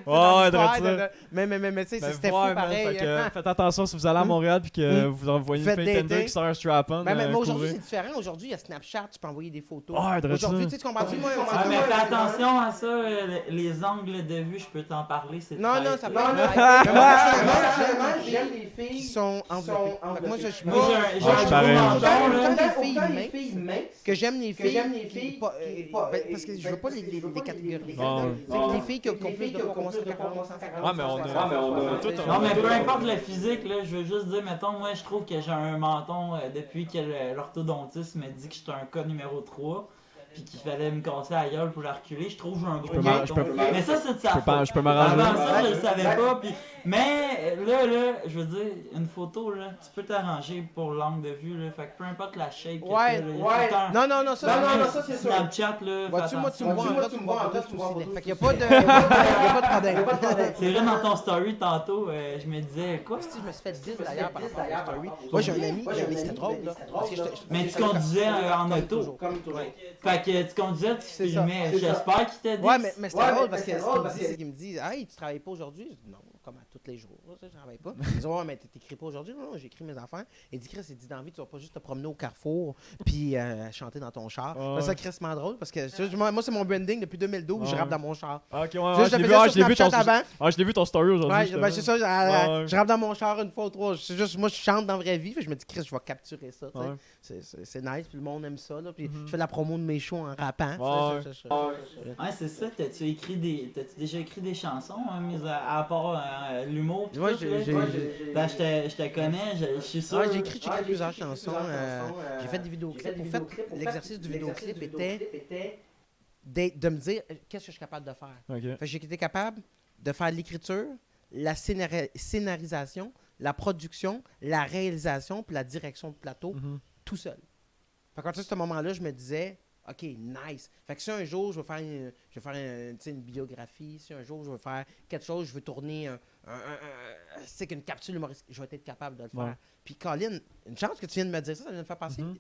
mais tu sais, c'était fou pareil.
Faites attention si vous allez à Montréal puis que vous envoyez une fake Tinder qui sort un strap-on.
Mais aujourd'hui, c'est différent. Aujourd'hui, il y a Snapchat, tu peux envoyer des photos.
Aujourd'hui,
tu sais, tu comprends-tu?
Mais fais attention à ça, les angles de vue, je peux t'en parler, c'est
Non, ça peut être... Moi, j'aime les filles qui sont enveloppées. Moi, je suis pas... les filles minces, que j'aime les filles parce que je veux pas les catégoriser. Les filles qui ont plus de poids qu'on
Ah, mais on a tout.
Non, mais peu importe le physique, là, je veux juste dire, mettons, moi, je trouve que j'ai un menton depuis que l'orthodontiste m'a dit que j'étais un cas numéro 3. Puis qu'il fallait me casser la gueule pour la reculer, je trouve que j'ai un gros menton. Mais ça, c'est de sa faute.
Je peux m'arranger.
Avant ça, je le savais pas. Puis... Mais là, je veux dire, une photo, là, tu peux t'arranger pour l'angle de vue. Là, fait que peu importe la shape.
Non, ça c'est sûr.
Snapchat, là.
Vois-tu, moi, tu me vois en vrai, tu me vois en vrai, tu me vois en vrai. Fait qu'il n'y a pas de problème.
C'est vrai, dans ton story tantôt, je me disais, quoi?
Je me suis fait 10 d'ailleurs par rapport à ton story. Moi, j'ai un ami, mais c'était drôle, là.
Mais tu conduisais en auto. Fait que tu conduisais, tu filmais. J'espère qu'il t'a dit.
Ouais, mais c'était drôle parce que ce qu'il me dit, hey, tu travailles pas aujourd'hui? Je dis non, comme à tous les jours, je travaille pas. Ils disent, ouais, mais t'écris pas aujourd'hui? Non, j'écris mes affaires. Il dit, Chris, il dit, dans la vie, tu vas pas juste te promener au carrefour puis chanter dans ton char. C'est ça, crissement drôle parce que moi, c'est mon branding depuis 2012, je rappe dans mon char.
Ok, je l'ai vu ton story aujourd'hui.
Ouais, c'est ça, je rappe dans mon char une fois ou trois. C'est juste, moi, je chante dans la vraie vie, je me dis, Chris, je vais capturer ça. C'est nice, puis le monde aime ça. Puis je fais la promo de mes shows en rappant.
Ouais, c'est ça. T'as-tu déjà écrit des chansons, à part l'humour?
Ouais,
je te connais, je suis sûr.
Ouais, j'ai écrit plusieurs chansons. J'ai fait des vidéoclips. En fait, l'exercice du vidéoclip était de me dire qu'est-ce que je suis capable de faire.
Ok.
Fait que j'ai été capable de faire l'écriture, la scénarisation, la production, la réalisation, puis la direction de plateau,
Mhm.
tout seul. Fait qu'à partir de ce moment-là, je me disais, OK, nice. Fait que si un jour, je veux faire une biographie, si un jour, je veux faire quelque chose, je veux tourner c'est qu'une capsule humoristique, je vais être capable de le faire.
Ouais.
Puis Colin, une chance que tu viennes de me dire ça vient de me faire penser.
Mhm.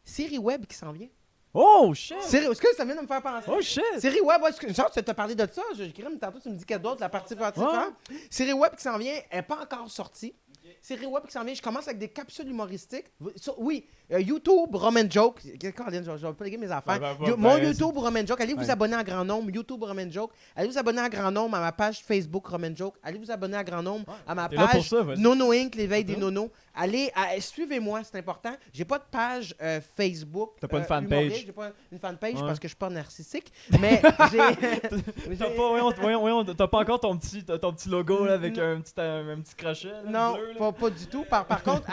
Série web qui s'en vient.
Oh shit!
Est-ce que ça vient de me faire penser?
Oh shit!
Série web, ouais, une chance que tu as parlé de ça. Mais tantôt, tu me dis qu'il y a d'autres, la partie pratique.
Ouais.
Série web qui s'en vient, elle n'est pas encore sortie. Série web qui s'en vient, je commence avec des capsules humoristiques. Oui, YouTube, Roman Joke. Colin, je vais pas léguer mes affaires. Mon YouTube, Roman Joke. Allez vous abonner à grand nombre. YouTube, Roman Joke. Allez vous abonner à grand nombre à ma page Facebook, Roman Joke. Allez vous abonner à grand nombre à ma
T'es là pour
page
ça, vas-y.
Nono Inc., l'éveil des nonos. Suivez-moi, c'est important. J'ai pas de page Facebook.
T'as pas une fanpage.
humoriste. J'ai pas une fanpage
Ouais.
parce que je suis pas narcissique. Mais
Voyons, t'as pas encore ton petit logo là, avec un petit crochet. Là,
non,
bleu, là.
pas du tout. Par contre,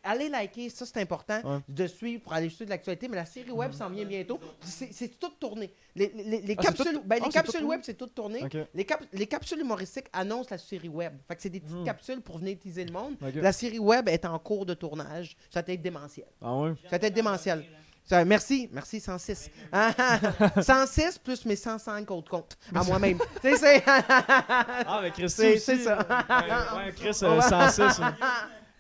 allez liker, ça c'est important
Ouais.
de suivre pour aller suivre l'actualité. Mais la série web s'en vient bientôt. C'est tout tourné. Les
Ah,
capsules,
c'est tout-
les
c'est
capsules
tout
web,
tourné?
c'est tout tourné.
Ok.
Les capsules humoristiques annoncent la série web. Fait que c'est des petites
Mhm.
capsules pour venir teaser le monde.
Ok.
La série web est en cours de tournage. Ça va être démentiel.
Ah ouais?
Ça va être démentiel. Merci 106. 106 plus mes 105 autres comptes à moi-même. Tu sais, c'est...
Ah, mais Chris,
C'est
aussi,
ça.
Ouais, Chris, 106.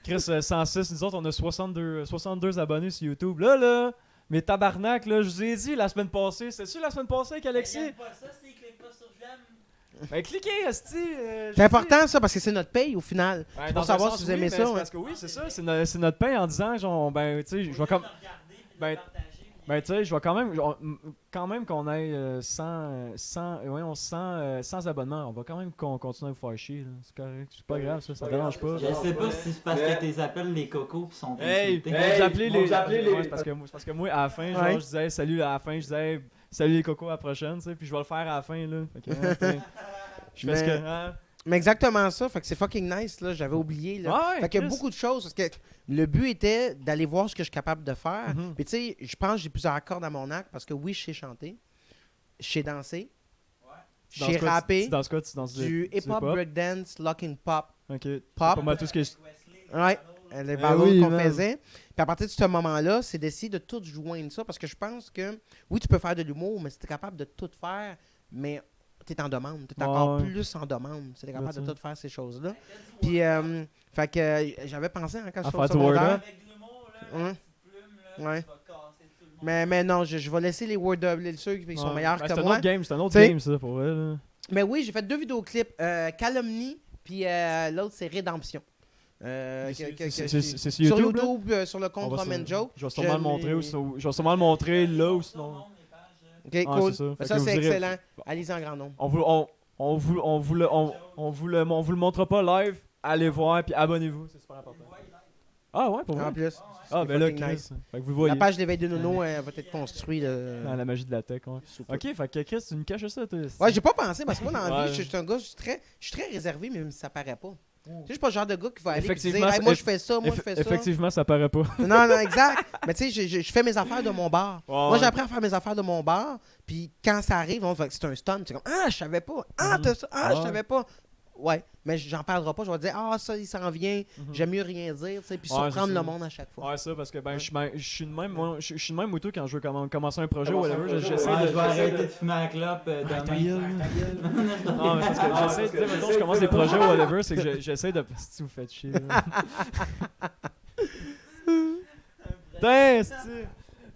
Chris, 106. Nous autres, on a 62 abonnés sur YouTube. Là, mais tabarnak, là, je vous ai dit la semaine passée. C'est-tu la semaine passée avec Alexis?
Pas ça, c'est clique pas sur j'aime.
Ben, cliquez, esti.
C'est important ça parce que c'est notre paye au final.
Ouais,
C'est
dans
pour savoir
un
si
sens,
vous aimez
oui,
ça.
mais c'est
ouais.
Parce que oui, c'est ça. C'est notre pain en disant, genre, ben, tu sais, je vais comme. Ben, Ben, tu sais, je vais quand même. Quand même qu'on ait 100 abonnements, on va quand même continuer à vous faire chier. Là. C'est correct. C'est pas grave, ça dérange pas.
Je sais pas si c'est parce que t'es appelles les cocos pis sont
Hey!
insultés.
Vous appelez les.
vous appelez les-
Ouais, c'est parce que moi, à la fin, genre,
Ouais.
je disais salut à la fin, je disais salut les cocos à la prochaine, tu sais, puis je vais le faire à la fin, là. Fait que, ouais, t'sais, je fais ce que. Hein?
Mais exactement ça, fait que c'est fucking nice, là, j'avais oublié. Là.
Ouais,
Fait qu'il y a
Chris.
beaucoup de choses, parce que le but était d'aller voir ce que je suis capable de faire.
Mhm.
Puis tu sais, je pense que j'ai plusieurs cordes à mon arc, parce que oui, je sais chanter, je sais danser, je sais rapper,
Dans ce cas, tu danses
du hip-hop, breakdance, locking pop,
Ok. C'est
pop.
pas mal tout ce que je.
Ouais, les
Eh
battles
oui,
qu'on
man.
faisait. Puis à partir de ce moment-là, c'est d'essayer de tout joindre ça, parce que je pense que, oui, tu peux faire de l'humour, mais si tu es capable de tout faire, mais tu es en demande, tu es encore
Ouais.
plus en demande, si tu es capable
C'est
de
ça.
tout faire ces choses-là. Puis, fait que j'avais pensé hein, quand je
À
suis
faire
au
du word
secondaire.
up.
Avec de l'humour, là,
Hum.
la petite plume, là,
Ouais.
tu vas casser tout le monde.
Mais non, je vais laisser les Word Up, ceux qui sont
Ouais.
meilleurs
Ben,
que
c'est un
moi.
autre game, c'est un autre
T'sais-
game, ça, pour vrai, là.
Mais oui, j'ai fait 2 vidéoclips, Calomnie, puis l'autre c'est Rédemption.
C'est sur
Sur
YouTube, là?
YouTube, sur le compte
On va
Roman
se-
Joke.
Je vais sûrement le
Je
montrer,
l'ai-
je vais sûrement le montrer là ou
Tout le
sinon.
monde, les pages,
Ok,
Ouais,
cool.
c'est ça. Fait
Ça,
que
c'est
vous direz-
excellent. Allez-y en grand nombre.
On vous le montrera pas live. Allez voir puis abonnez-vous, c'est super important. Ah ouais, pour
En
vrai.
plus.
Ah
c'est
ben là,
fucking
Chris.
nice.
Fait que vous le voyez.
La page d'éveil de Nono elle va être construite.
Dans la magie de la tech, ouais.
sous peu.
Ok, fait que Chris, tu me caches ça, toi.
Ouais, j'ai pas pensé parce que moi, dans la vie,
Ouais.
je suis un gars, je suis très réservé, mais ça paraît pas. Tu sais, je suis pas le genre de gars qui va aller et dire
Effectivement,
hey, moi, je fais ça, moi, je fais ça.
Effectivement, ça paraît pas.
Non, non, exact. Mais tu sais, je fais mes affaires de mon bar. Moi,
Ouais.
j'ai appris à faire mes affaires de mon bar. Puis quand ça arrive, on fait que c'est un stunt. C'est comme ah, je savais pas. Ah,
Mhm.
t'as ça. Ah, je
Ouais.
savais pas. Ouais, mais j'en parlerai pas. Je vais dire ah, ça, il s'en vient.
Mhm.
J'aime mieux rien dire, tu sais, puis
Ouais,
surprendre
c'est
le
ça.
monde à chaque fois.
Ouais, ça, parce que ben, je suis de même, moi, je suis de même, auto quand je veux commencer un projet ou whatever. J'essaie
Ouais,
de.
je vais arrêter de fumer la clope
Ta
demain.
gueule. Non, mais parce que j'essaie de dire, mettons, je commence des projets ou whatever, c'est que j'essaie de. Si vous faites chier, là. Putain, c'est.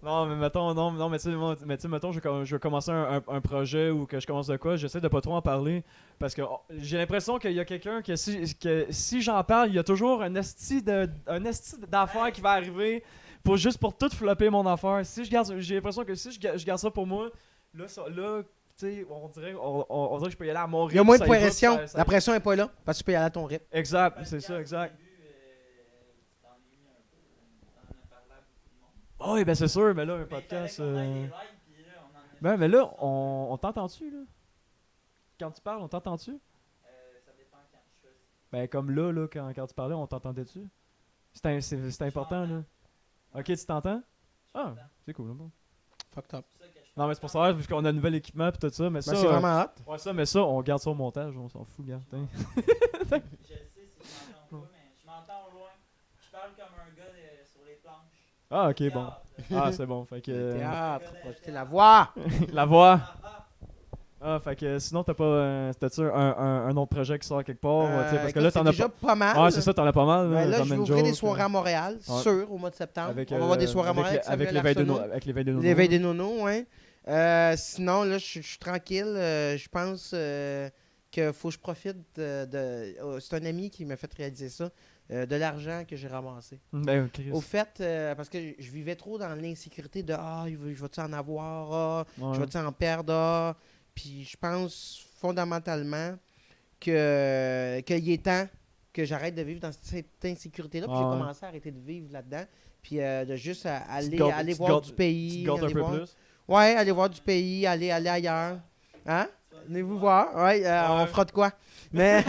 Non, mais mettons, non, mais tu sais, mettons, je veux commencer un projet ou que je commence de quoi, j'essaie de pas trop en parler parce que j'ai l'impression qu'il y a quelqu'un que si j'en parle, il y a toujours un esti d'affaires qui va arriver juste pour tout flopper mon affaire. Si je garde, j'ai l'impression que si je garde ça pour moi, là, tu sais, on dirait que je peux y aller à mon rythme.
Il y a moins de
ça y va,
pression.
ça-
La pression est pas là parce que tu peux y aller à ton rythme.
Exact, c'est ça, exact. Oh, oui, ben c'est sûr, mais là, un podcast. Ben, mais là, on t'entend-tu, là? Quand tu parles, on t'entend-tu? Ben, comme là quand tu parlais, on t'entendait-tu? C'est important, là. Ok, tu t'entends? Ah, c'est cool, bon.
Fucked up.
C'est ça que je
Non, mais c'est pour ça, vu qu'on a un nouvel équipement et tout ça. Mais ça,
Ben, c'est vraiment hot.
ouais, ça, mais ça, on garde ça au montage. On s'en fout, regarde. Hein.
Je sais si je m'entends pas, mais je m'entends au loin. Je parle comme un gars sur les planches.
Ah, ok, bon.
Théâtre.
Ah, c'est bon. Fait que.
Théâtre, projeter la voix.
La voix. Ah, fait que sinon, t'as pas. T'as-tu un autre projet qui sort quelque part? Tu sais, parce que là, t'en as
déjà
pas.
pas mal.
Ouais, c'est ça, t'en as pas mal.
Ben là, je vais
Ramen
ouvrir des
Joke,
soirées à Montréal,
Ouais.
sûr, au mois de septembre.
avec,
On va avoir des soirées à
avec
Montréal
avec
avec
l'éveil de
Arsenault.
Avec l'éveil de Nono.
L'éveil des nonos, ouais. Sinon, là, je suis tranquille. Je pense qu'il faut que je profite c'est un ami qui m'a fait réaliser ça, de l'argent que j'ai ramassé.
Ben, Chris.
Au fait, parce que je vivais trop dans l'insécurité de « Ah, je vais-tu en avoir? Ah,
Ouais.
je vais-tu en perdre? Ah. » Puis je pense fondamentalement qu'il est temps que j'arrête de vivre dans cette insécurité-là. Puis
Ah ouais.
j'ai commencé à arrêter de vivre là-dedans. Puis de juste aller
Tu te
voir
gardes-
du
Tu
pays.
te gardes un
aller
peu
voir-
plus.
Ouais, aller voir du pays, aller ailleurs. Hein? Venez-vous voir? Ouais, on fera de quoi? Mais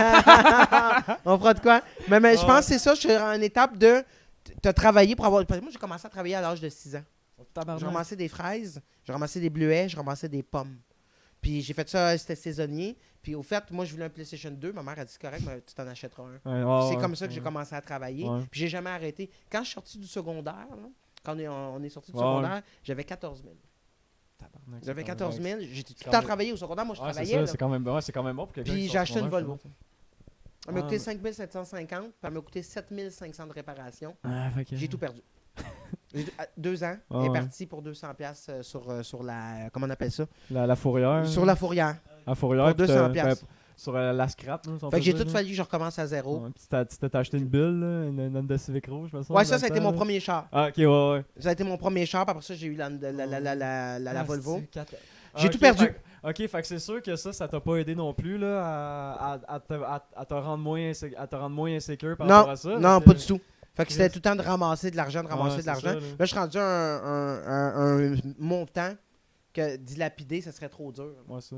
on fera de quoi? Mais je pense que c'est ça, je suis en étape de travailler pour avoir. Parce que moi, j'ai commencé à travailler à l'âge de 6 ans. J'ai ramassé des fraises, j'ai ramassé des bleuets, j'ai ramassé des pommes. Puis j'ai fait ça, c'était saisonnier. Puis au fait, moi, je voulais un PlayStation 2. Ma mère a dit c'est correct, mais tu t'en achèteras un. Puis c'est comme ça que j'ai commencé à travailler.
Ouais.
Puis j'ai jamais arrêté. Quand je suis sorti du secondaire, là, quand on est sorti du
Ouais.
secondaire, j'avais 14 000.
Tabarnak,
J'avais 14 000. J'ai tout le
quand
temps
même-
travaillé au secondaire. Moi, je
Ouais, c'est
travaillais.
ça,
là.
c'est quand même, ouais, c'est quand même bon pour quelqu'un
Puis
qui
j'ai
sort
acheté une
secondaire,
Volvo.
je
Elle m'a
Ah,
coûté
mais-
5 750, puis elle m'a coûté 7 500 de réparation.
Ah, fait que-
J'ai tout perdu. À 2 ans,
Ah,
elle est
ouais.
partie pour 200$ sur la... Comment on appelle ça?
La fourrière.
Sur la fourrière.
La fourrière.
Pour
puis
200$.
sur la scrap. Là, si on
Fait
peut
que j'ai
dire,
tout
là.
fallu que je recommence à zéro.
Ouais, puis tu t'es acheté une bulle, là, une Honda Civic Rouge, je me semble.
Ouais, ça
dans
a
le
été
temps,
mon
là.
premier char.
Ah, ok, ouais.
Ça a été mon premier char, puis après ça, j'ai eu la
Ah,
Volvo.
c'est quatre-
J'ai
Ah,
tout
ok,
perdu.
Ok, fait que c'est sûr que ça t'a pas aidé non plus là, à te rendre moins insécure par rapport
Non,
à ça.
non,
parce
pas
que-
du tout. Fait que c'était tout le temps de ramasser de l'argent, de ramasser
Ouais,
de l'argent.
c'est ça,
Là,
là.
je suis rendu à un montant que dilapider, ça serait trop dur.
Ouais, ça.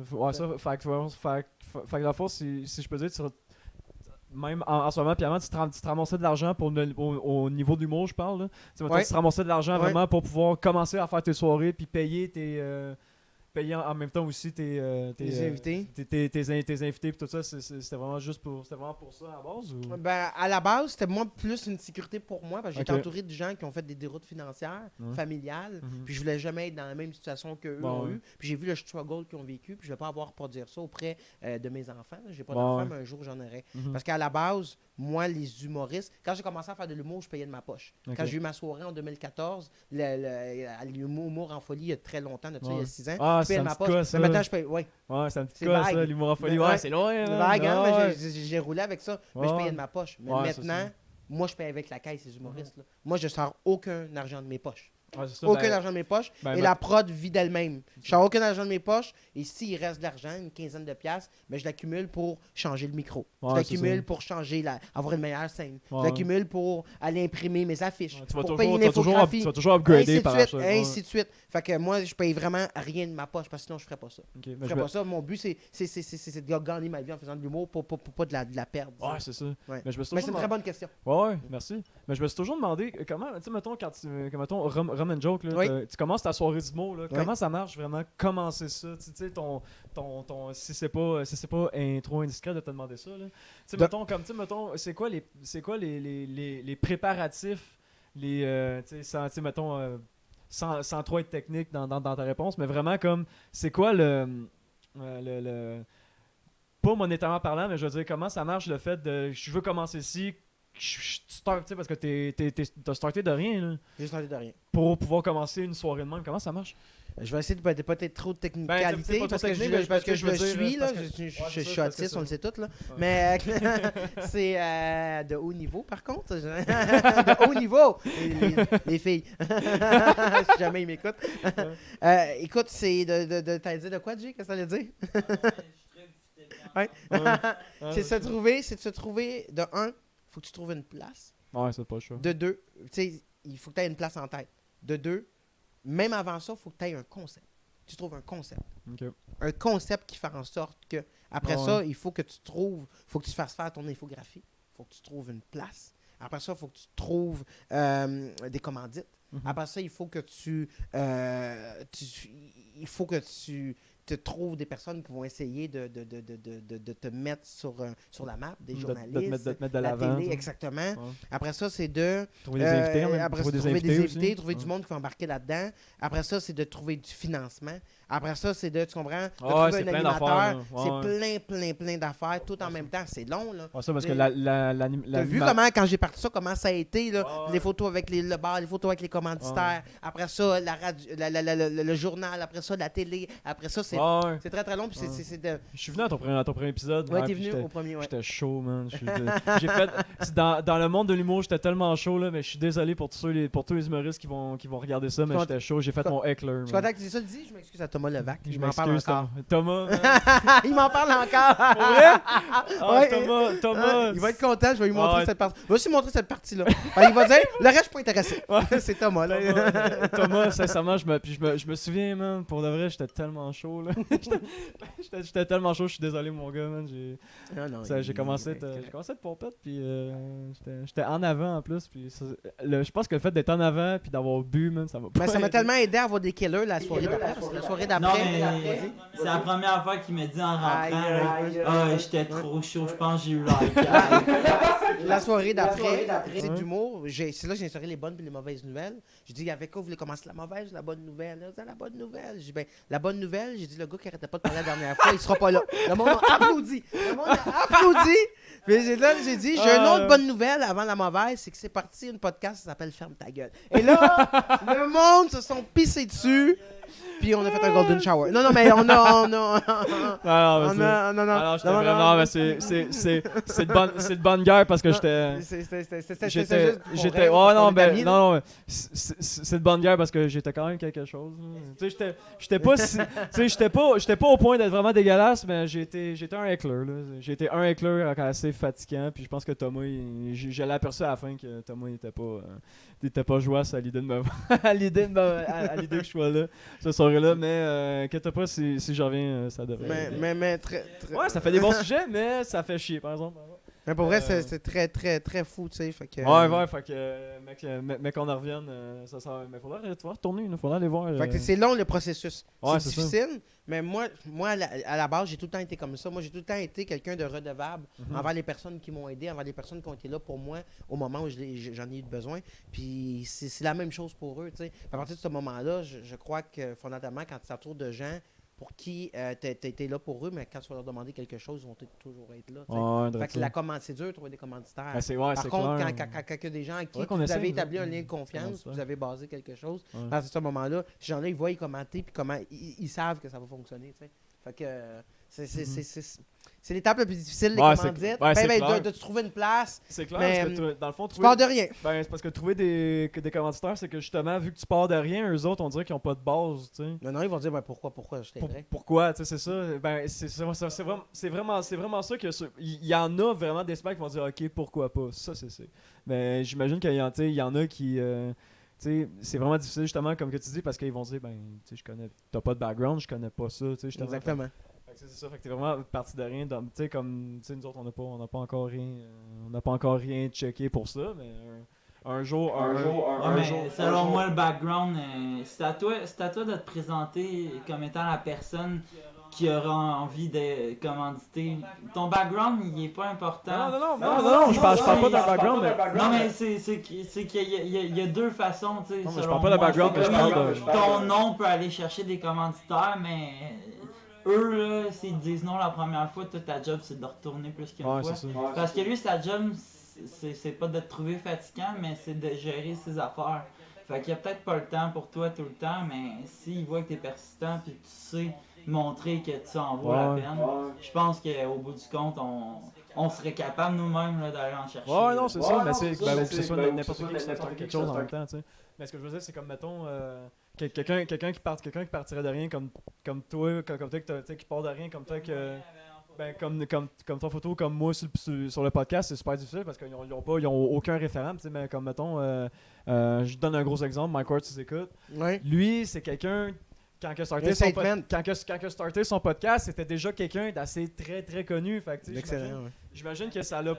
Fait que dans le fond, si je peux dire, même en ce moment, puis avant, tu te ramassais de l'argent au niveau de l'humour, je parle. Là. Tu sais, mettons,
Ouais.
tu te ramassais de l'argent
Ouais.
vraiment pour pouvoir commencer à faire tes soirées, puis payer payer en même temps aussi tes
invités.
tes invités, puis tout ça. C'était vraiment pour ça à la base ou?
Ben, à la base, c'était moi plus une sécurité pour moi, parce que j'étais
Ok.
entouré de gens qui ont fait des déroutes financières,
Ouais.
familiales,
Mhm.
puis je voulais jamais être dans la même situation qu'eux
Bon,
ont
ouais.
eu. Puis j'ai vu le struggle qu'ils ont vécu, puis je vais pas avoir pour dire ça auprès de mes enfants. J'ai pas
Bon,
d'enfants,
ouais.
mais un jour j'en aurai.
Mhm.
Parce qu'à la base, moi, les humoristes, quand j'ai commencé à faire de l'humour, je payais de ma poche.
Ok.
Quand j'ai eu ma soirée en 2014, l'humour en folie, il y a très longtemps, de ça, il y
Ouais.
a 6 ans,
Ah,
je payais
c'est
de
un
ma
petit
poche.
cas, ça.
Mais maintenant, je paye. Ouais.
Ouais, c'est un petit
C'est
cas,
vague.
ça, l'humour en folie.
Ouais.
Ouais, c'est loin.
C'est
là.
vague, hein,
Ouais.
mais j'ai roulé avec ça, mais je
Ouais.
payais de ma poche. Mais
Ouais, c'est
maintenant,
ça.
moi, je paye avec la caisse, ces humoristes-là. Moi, je sors aucun argent de mes poches.
Ouais, c'est ça,
Aucun
ben,
argent de mes poches.
ben,
et
ben-
la prod vit d'elle-même. Je sors aucun argent de mes poches. Et s'il reste de l'argent, une quinzaine de piastres, ben, je l'accumule pour changer le micro.
Ouais,
Je
c'est
l'accumule
ça.
pour avoir une meilleure scène.
Ouais.
Je l'accumule pour aller imprimer mes affiches.
Ouais, tu vas
pour
toujours-
payer une
tu vas toujours
infographie.
tu vas toujours
Ainsi
upgrader
de
par
suite,
après.
ainsi de suite. Fait que moi, je paye vraiment rien de ma poche parce que sinon, je ferais pas ça.
Ok,
Je
ben,
ferais pas ça. Mon but, c'est de gagner ma vie en faisant de l'humour pour pas de la perdre.
Ouais, c'est ça.
Ouais.
Mais je me suis
Mais
toujours
c'est une très
demandé-
bonne question.
Ouais, merci. Mais je me suis toujours demandé comment, tu sais, mettons, mettons, Rum and Joke, là,
Oui.
tu commences ta soirée d'humour, là,
Oui.
comment ça marche vraiment, commencer ça, tu sais, si c'est pas trop indiscret de te demander ça, là. Tu sais,
De-
mettons, c'est quoi les préparatifs, tu sais, tu sais, mettons, sans trop être technique dans ta réponse, mais vraiment comme, c'est quoi le pas monétairement parlant, mais je veux dire, comment ça marche le fait de je veux commencer ici, tu start, tu sais, parce que t'as starté de rien, là,
J'ai starté de rien.
pour pouvoir commencer une soirée de même. Comment ça marche?
Je vais essayer de pas être trop
Ben,
technicalité
t'es pas trop
parce que
technique,
je,
mais
parce que
je
je
veux
le
dire,
suis, là.
parce que-
Je
Ouais,
suis
c'est ça, parce que
artiste,
ça.
on le sait tous, là.
Ouais.
Mais c'est de haut niveau, par contre. De haut niveau, les filles. Si jamais ils m'écoutent. Écoute, c'est t'as dit de quoi, Jay? Qu'est-ce que t'allais dire? Ouais. C'est de se trouver, de un, faut que tu trouves une place.
Ouais, c'est pas chaud.
De deux, tu sais, il faut que tu aies une place en tête. De deux, même avant ça, il faut que tu aies un concept. Tu trouves un concept.
Ok.
Un concept qui fait en sorte que, après
Ouais.
ça, il faut que tu faut que tu fasses faire ton infographie. Il faut que tu trouves une place. Après ça, il faut que tu trouves des commandites. Après ça, il faut que il faut que tu te trouves des personnes qui vont essayer de te mettre sur la map, des journalistes,
de te mettre de
la
l'avant.
télé, exactement.
Ouais.
Après ça, c'est de
Trouver des invités, en même temps.
après ça, trouver des invités, trouver du monde qui va embarquer là-dedans. Après ça, c'est de trouver du financement. Après ça, c'est tu comprends, de trouver
c'est
un
plein
animateur.
d'affaires, là.
C'est plein d'affaires, tout en même temps. C'est long, là.
Ouais, ça, parce que
T'as vu quand j'ai parti ça, comment ça a été, là? Les photos avec le bar, les photos avec les commanditaires. Après ça, la radio, le journal. Après ça, la télé. Après ça, c'est très, très long. Puis c'est de...
Je suis venu à ton premier épisode.
Ouais, t'es venu au premier, ouais.
J'étais chaud, man. J'ai fait... Dans le monde de l'humour, j'étais tellement chaud, là, mais je suis désolé pour tous les humoristes qui vont regarder ça, mais j'étais chaud. J'ai fait mon heckler.
Je suis content que tu dis ça, je m'excuse à Thomas Levac.
Je
m'en parle encore.
Thomas.
Il m'en parle encore.
Pour vrai?
Ouais.
Thomas.
Il va être content, je vais lui montrer cette partie. Je vais aussi montrer cette partie-là. Il va dire, le reste, je suis pas intéressé. C'est Thomas, là.
Thomas, sincèrement, je me souviens, man, pour de vrai, j'étais tellement chaud, là. J'étais tellement chaud, je suis désolé, mon gars, man. J'ai commencé de pompette, puis j'étais en avant en plus. Puis je pense que le fait d'être en avant, puis d'avoir bu, man, ça m'a pas.
Mais ça m'a tellement aidé à avoir des killers la soirée d'après. La soirée d'après.
C'est la première fois qu'il m'a dit en rentrant, j'étais trop chaud, je pense que j'ai eu l'air.
La soirée d'après, c'est d'humour. C'est là que j'ai instauré les bonnes et les mauvaises nouvelles. J'ai dit, avec quoi vous voulez commencer, la mauvaise ou la bonne nouvelle? Là, la bonne nouvelle. J'ai dit, ben, la bonne nouvelle, j'ai dit, le gars qui arrêtait pas de parler la dernière fois, il sera pas là. Le monde a applaudi. Mais j'ai dit, j'ai une autre bonne nouvelle avant la mauvaise, c'est que c'est parti une podcast qui s'appelle Ferme ta gueule. Et là, le monde se sont pissés dessus. Puis on a fait un golden shower. Non, mais c'est
de bonne guerre parce que c'est de bonne guerre parce que j'étais quand même quelque chose. Tu sais, j'étais pas au point d'être vraiment dégueulasse, mais j'étais un heckler, là. J'étais un heckler assez fatigant, puis je pense que Thomas, je l'ai aperçu à la fin que Thomas n'était pas joyeux à l'idée de à l'idée que je sois là ce soir-là, mais inquiète pas, si je reviens, ça devrait.
Mais très.
Ouais, ça fait des bons sujets, mais ça fait chier, par exemple.
Mais pour vrai, c'est très, très, très fou, tu sais. Fait que,
fait que, mais qu'on en revienne, ça sert. Mais faudra retourner, il faudra aller voir.
Fait que c'est long le processus.
Ouais,
c'est difficile, mais moi à la base, j'ai tout le temps été comme ça. Moi, j'ai tout le temps été quelqu'un de redevable envers les personnes qui m'ont aidé, envers les personnes qui ont été là pour moi au moment où j'en ai eu besoin. Puis c'est la même chose pour eux, tu sais. À partir de ce moment-là, je crois que fondamentalement, quand tu t'entoures de gens pour qui t'as été là pour eux, mais quand tu vas leur demander quelque chose, ils vont toujours être là. Fait que c'est dur de trouver des commanditaires. Par contre, quand il y a des gens à qui vous avez établi un lien de confiance, vous avez basé quelque chose, à ce moment-là, ces gens-là, ils voient commenter, puis comment ils savent que ça va fonctionner. T'sais. Fait que c'est l'étape la plus difficile, les commandites. De trouver une place.
C'est clair,
mais,
parce que dans le fond,
tu pars de rien.
Ben, c'est parce que trouver des commanditaires, c'est que justement, vu que tu pars de rien, eux autres, on dirait qu'ils n'ont pas de base, tu sais.
Non, ils vont dire, pourquoi je t'aiderais.
Pourquoi, tu sais, c'est ça. Ben, c'est vraiment ça que il y en a vraiment des specs qui vont dire, ok, pourquoi pas. Ça, c'est. Mais j'imagine qu'il y en a qui. C'est vraiment difficile, justement, comme que tu dis, parce qu'ils vont dire, t'as pas de background, je connais pas ça, tu sais, justement.
Exactement.
C'est ça, fait que t'es vraiment parti de rien. Tu sais, comme nous autres, on n'a pas encore rien checké pour ça, mais un jour.
Selon moi, le background, c'est à toi de te présenter comme étant la personne qui aura envie de commanditer. Ton background, il est pas important.
Non, je parle pas d'un background.
Non, mais c'est qu'il y a deux façons, tu sais.
Non, mais je parle pas de background, mais je parle de.
Ton nom peut aller chercher des commanditaires, mais eux, là, s'ils disent non la première fois, toute ta job, c'est de retourner plus qu'une fois. Parce que lui, sa job, c'est pas de te trouver fatigant, mais c'est de gérer ses affaires. Fait qu'il y a peut-être pas le temps pour toi tout le temps, mais s'il voit que t'es persistant puis que tu sais montrer que tu en vaut la peine, je pense qu'au bout du compte, on serait capable nous-mêmes d'aller en chercher.
Ouais, non, c'est ça, mais c'est que ce soit n'importe qui qui se quelque chose en même temps, tu sais. Mais ce que je veux dire, c'est comme, mettons, quelqu'un qui partirait de rien comme toi, qui part de rien comme toi, comme ton photo, comme moi sur le podcast, c'est super difficile parce qu'ils n'ont aucun référent, mais comme, mettons, je donne un gros exemple, Mike Ward, tu t'écoutes.
Ouais.
Lui, c'est quelqu'un... Quand il a starté son podcast, c'était déjà quelqu'un d'assez très très connu. Fait que, j'imagine que ça l'a.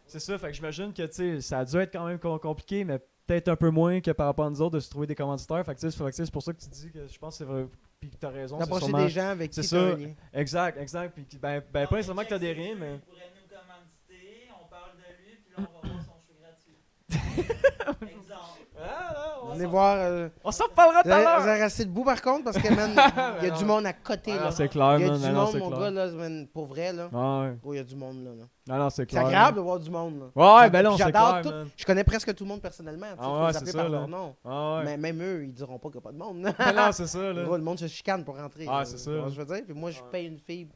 C'est ça, fait que j'imagine que ça a dû être quand même compliqué, mais peut-être un peu moins que par rapport à nous autres de se trouver des commanditaires. Fait que tu sais, c'est pour ça que tu dis que je pense que c'est vrai. Puis que t'as raison. C'est
D'approcher
sûrement...
des gens avec
c'est
qui
ça.
t'as un lien.
Exact. Puis ben pas nécessairement que t'as des riens, mais.
Il pourrait nous commanditer, on parle de lui, puis là, on va voir son show gratuit. Exemple.
Venez voir.
On s'en reparlera tout
Vous
à
allez
l'heure!
rester debout par contre parce que, man, il y a du monde à côté,
Ah
là.
non, c'est clair,
Il y a
man.
du
Non,
monde,
c'est
mon
clair.
gars, là, man, pour vrai, là.
Ah ouais.
Gros, il y a du monde, là.
Non, c'est
C'est
clair.
agréable de voir du monde, là.
Ouais, ben non, c'est
J'adore
clair,
tout.
man.
Je connais presque tout le monde personnellement. Tu sais,
Ah
je
ouais,
peux les
c'est
appeler
ça,
par
là.
leur nom.
Ah ouais.
Mais même eux, ils diront pas qu'il n'y a pas de monde.
Ben non, c'est ça, là.
Gros, le monde se chicane pour rentrer.
Ah,
là.
c'est ça.
Tu vois ce que je veux dire? Puis moi, je
Ouais.
paye une fille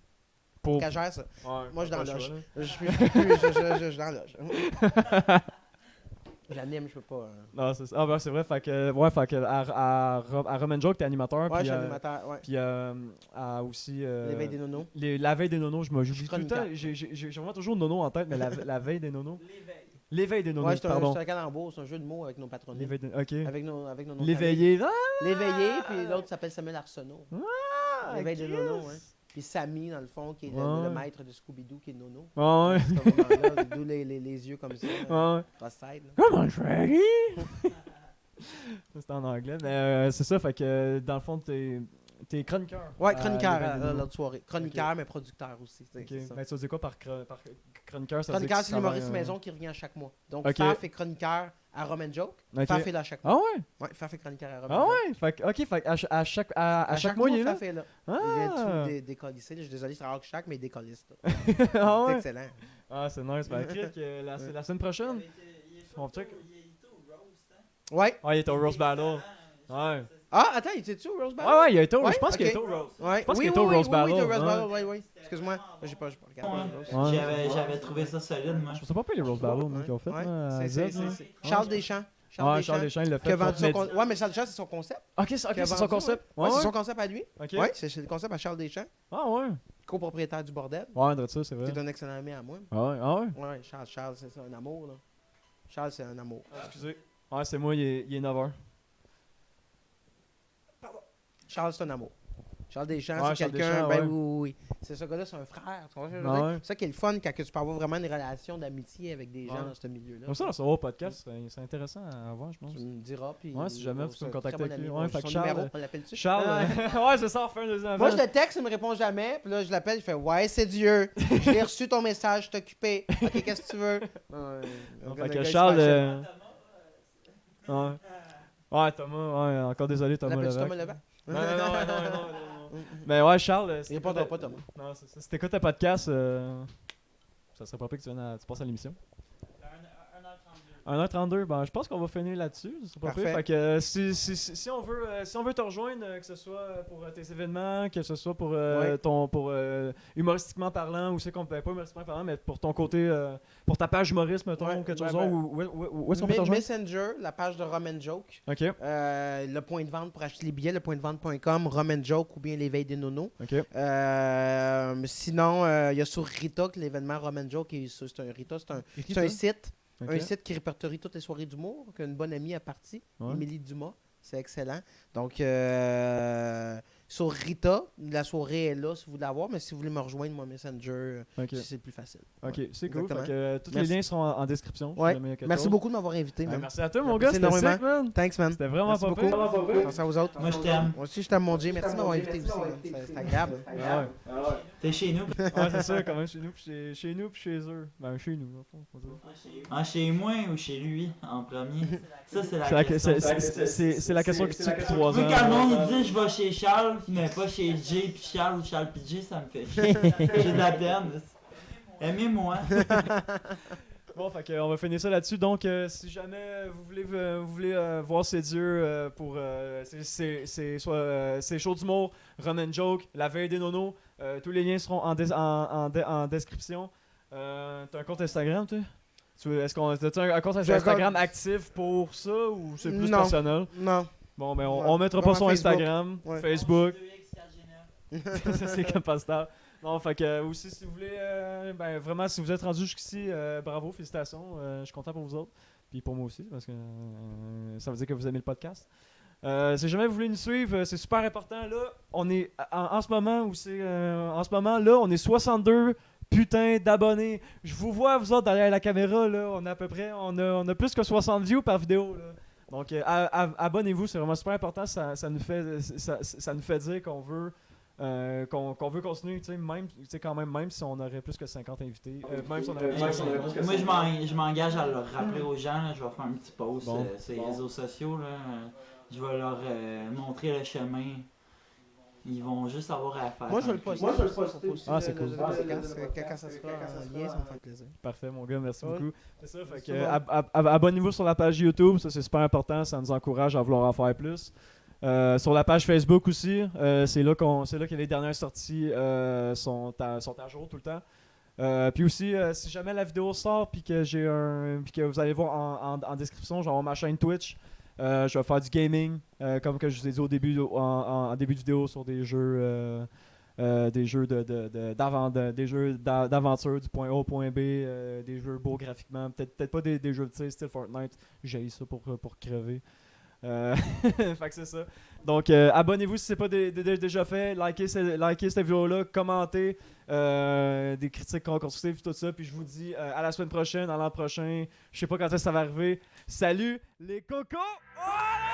Pour...
qu'elle gère ça.
Ouais,
Moi, je
pas
dans
le
la
choix,
loge.
là.
Je suis dans la loge. J'anime, je peux pas.
Non, c'est ça. Ah, ben c'est vrai, fait que, ouais, fait que à Roman Joke, t'es animateur.
Ouais, je
puis,
suis animateur. Ouais.
Puis à aussi.
L'éveil des nonos.
La veille des nonos, j'oublie tout le
chroniqueur.
temps. J'ai vraiment toujours nono en tête, mais la veille des nonos.
L'éveil.
L'éveil des nonos,
Ouais, c'est
pardon.
un calembour, c'est un jeu de mots avec nos patrons.
L'éveil des... Ok.
Avec nos noms.
L'éveillé. Ah!
L'éveillé, puis l'autre s'appelle Samuel Arsenault.
Ah,
L'éveil des
Chris!
nonos, ouais. Puis Samy, dans le fond, qui est
Ouais.
le maître de Scooby-Doo, qui est Nono.
Ah ouais.
C'est ce moment-là, d'où les yeux comme ça.
Ah ouais.
Cross-side, là.
Come on, Shreddy! C'est en anglais, mais c'est ça, fait que dans le fond, t'es chroniqueur.
Ouais,
à
chroniqueur
L'éveil des Nonos.
l'autre soirée. Chroniqueur, mais producteur aussi.
Ok.
C'est ça.
Mais tu veux dire quoi par chroniqueur? Ça veut dire
Chroniqueur,
que
c'est
tu
l'humoriste
travailles,
maison qui revient à chaque mois. Donc,
Ok.
Faf est chroniqueur à Roman Joke.
Ok.
Faf est là à chaque mois.
Ah ouais?
Ouais, Faf est chroniqueur à Roman
Ah
Joke.
ouais? Fait que, ok, fait que à chaque mois, il est là?
Faf est là.
Ah!
Il vient tout décolisser. Je suis désolé, c'est rare que chaque, mais il décollisse.
Ah
C'est
ouais?
excellent.
Ah, c'est nice. Ben, écrit que la semaine prochaine.
Il est
On
pas
check.
il est au roast, hein?
Ouais.
Ah, il est au Roast Battle. Ouais.
Ah, attends, il était-tu au Rose Battle?
Ouais, il est au.
Ouais,
Je pense qu'il est
ok.
au Roast.
Ouais.
Je pense
oui,
qu'il est au
oui,
Rose
oui,
Battle,
oui, il est au Rose
ouais.
Battle, oui, oui. Excuse-moi, j'ai pas regardé. le Rose.
Ouais.
J'avais trouvé ça solide, moi.
Je sais pas les Roast Battle moi, qu'ils ont fait
Ouais.
là, à
C'est-
Z.
c'est-
là.
c'est- Charles Deschamps.
Ouais, Charles Deschamps, il l'a
Qui a
fait.
vendu son
contre
Ouais, mais Charles Deschamps, c'est son concept.
Ok,
Qui a
c'est son
vendu,
concept.
Ouais, c'est son concept à lui.
Ok.
Ouais, c'est le concept à Charles Deschamps,
Ah ouais.
copropriétaire du bordel.
Ouais, de ça, c'est vrai.
Qui est un excellent ami à moi.
Ah ouais, ah ouais.
Ouais, Charles, c'est ça, un amour, là. Charles, c'est un amour.
Excusez. Ouais, c'est moi, il est 9h.
Charles, c'est un amour. Charles Deschamps,
Ouais,
c'est
Charles
quelqu'un.
Deschamps,
Ben
ouais.
oui. C'est ce gars-là, c'est un frère. Tu comprends ce que je veux
Ah
dire?
ouais.
C'est ça qui est le fun quand que tu peux avoir vraiment une relation d'amitié avec des gens
Ouais.
dans ce milieu-là.
Comme ça, dans ce haut podcast, c'est intéressant à voir, je pense.
Tu me diras. Puis
Ouais, si jamais, tu peux me contacter avec lui. Ouais, fait que
son
Charles,
numéro, on l'appelle-tu?
Charles, ouais, c'est ça, on fait un deuxième
Moi, je
appel.
le texte, il me répond jamais. Puis là, je l'appelle, il fait ouais, c'est Dieu. J'ai reçu ton message, je suis occupé. Ok, qu'est-ce que tu veux?
Fait que Charles. Ouais. Ouais, Thomas, ouais, encore désolé, Thomas
L'appelles-tu
Levac.
Thomas Levac?
Non, non. Mais ouais, Charles.
Il répondra pas, Thomas.
Non, c'est ça. Si t'écoutes un podcast, ça serait pas pire que tu passes à l'émission. 1h32, ben je pense qu'on va finir là-dessus. Ça serait pas pire.
Parfait.
Fait que si on veut te rejoindre, que ce soit pour tes événements, que ce soit pour
Ouais.
pour humoristiquement parlant, ou c'est qu'on peut pas humoristiquement parlant, mais pour ton côté, pour ta page humoriste, mettons,
Ouais,
ou quelque
ouais,
chose,
ben,
où est-ce qu'on peut te rejoindre?
Messenger, la page de Roman Joke.
Ok,
Le point de vente pour acheter les billets, le point de vente.com, Roman Joke ou bien l'éveil des nonos.
ok.
Sinon, il y a sur Rita, que l'événement Roman Joke, c'est un Rita, c'est un site.
Ok.
Un site qui répertorie toutes les soirées d'humour, qu'une bonne amie a parti,
Ouais.
Émilie Dumas. C'est excellent. Donc, sur Rita, la soirée est là si vous voulez la voir, mais si vous voulez me rejoindre, moi, Messenger,
Ok.
c'est plus facile.
Ok,
Ouais,
c'est cool.
exactement.
Fait que, tous
Merci.
les liens seront en description. si
Ouais.
jamais il y a quelque
Merci
chose.
beaucoup de m'avoir invité.
Ben,
man.
merci à toi, mon
J'apprécie
gars. C'était
énormément.
sick, man.
Thanks, man.
C'était vraiment
Merci
pas
beaucoup.
pire.
Attention aux autres.
Moi, je t'aime.
Moi aussi, je t'aime, mon Dieu. Merci de m'avoir invité aussi. man. C'est agréable.
Ouais.
T'es chez nous.
Ouais, c'est ça, quand même, chez nous, puis chez nous, puis chez eux. Ben, chez nous, dans le fond, faut dire.
Ah, chez moi ou chez lui en premier? Ça, c'est la
C'est la,
question.
c'est la question que tu depuis 3
Moi,
ans.
quand le monde il dit je vais chez Charles, mais pas chez Jay puis Charles ou Charles puis Jay, ça me fait chier. J'ai de la peine. Aimez-moi.
Bon, fait que, on va finir ça là-dessus. Donc, si jamais vous voulez voir ces dieux pour c'est show d'humour, run and joke, la veille des nonos, tous les liens seront en description. T'as un compte Instagram, toi? T'as-tu un compte
J'ai un
Instagram actif pour ça ou c'est plus
Non.
personnel?
Non.
Bon, ben
Ouais.
on mettra pas
Vraiment
son
Facebook.
Instagram,
Ouais.
Facebook.
2X4G9.
C'est capaciteur. Non, fait que aussi si vous voulez, ben vraiment si vous êtes rendu jusqu'ici, bravo, félicitations, je suis content pour vous autres, puis pour moi aussi parce que ça veut dire que vous aimez le podcast. Si jamais vous voulez nous suivre, c'est super important là. On est en ce moment où c'est en ce moment là, on est 62 putain d'abonnés. Je vous vois vous autres derrière la caméra là, on a à peu près on a plus que 60 views par vidéo là. Donc, abonnez-vous, c'est vraiment super important. Ça nous fait dire qu'on veut, qu'on veut continuer, quand même si on aurait plus que 50 invités. Même si on aurait plus que 50.
Moi, je m'engage à leur rappeler aux gens. Là, je vais faire un petit post sur les réseaux sociaux. Là, je vais leur montrer le chemin. Ils vont juste avoir à faire.
Moi, je vais le poster.
Ah, c'est cool.
Quand ça sera en lien, ça me fait plaisir.
Parfait, mon gars, merci
Ouais.
beaucoup. C'est ça, fait que,
C'est bon.
abonnez-vous sur la page YouTube, ça c'est super important, ça nous encourage à vouloir en faire plus. Sur la page Facebook aussi, c'est là que les dernières sorties sont à jour tout le temps. Puis aussi, si jamais la vidéo sort puis que vous allez voir en description, genre ma chaîne Twitch, je vais faire du gaming, comme que je vous ai dit au début en début de vidéo sur des jeux d'aventure du point A au point B, des jeux beaux graphiquement, peut-être pas des jeux de tir style Fortnite, j'ai ça pour crever. Fait que c'est ça. Donc abonnez-vous si c'est pas déjà fait, likez cette vidéo-là, commentez, des critiques constructives, tout ça. Puis je vous dis à la semaine prochaine, à l'an prochain. Je sais pas quand ça va arriver. Salut les cocos! Oh!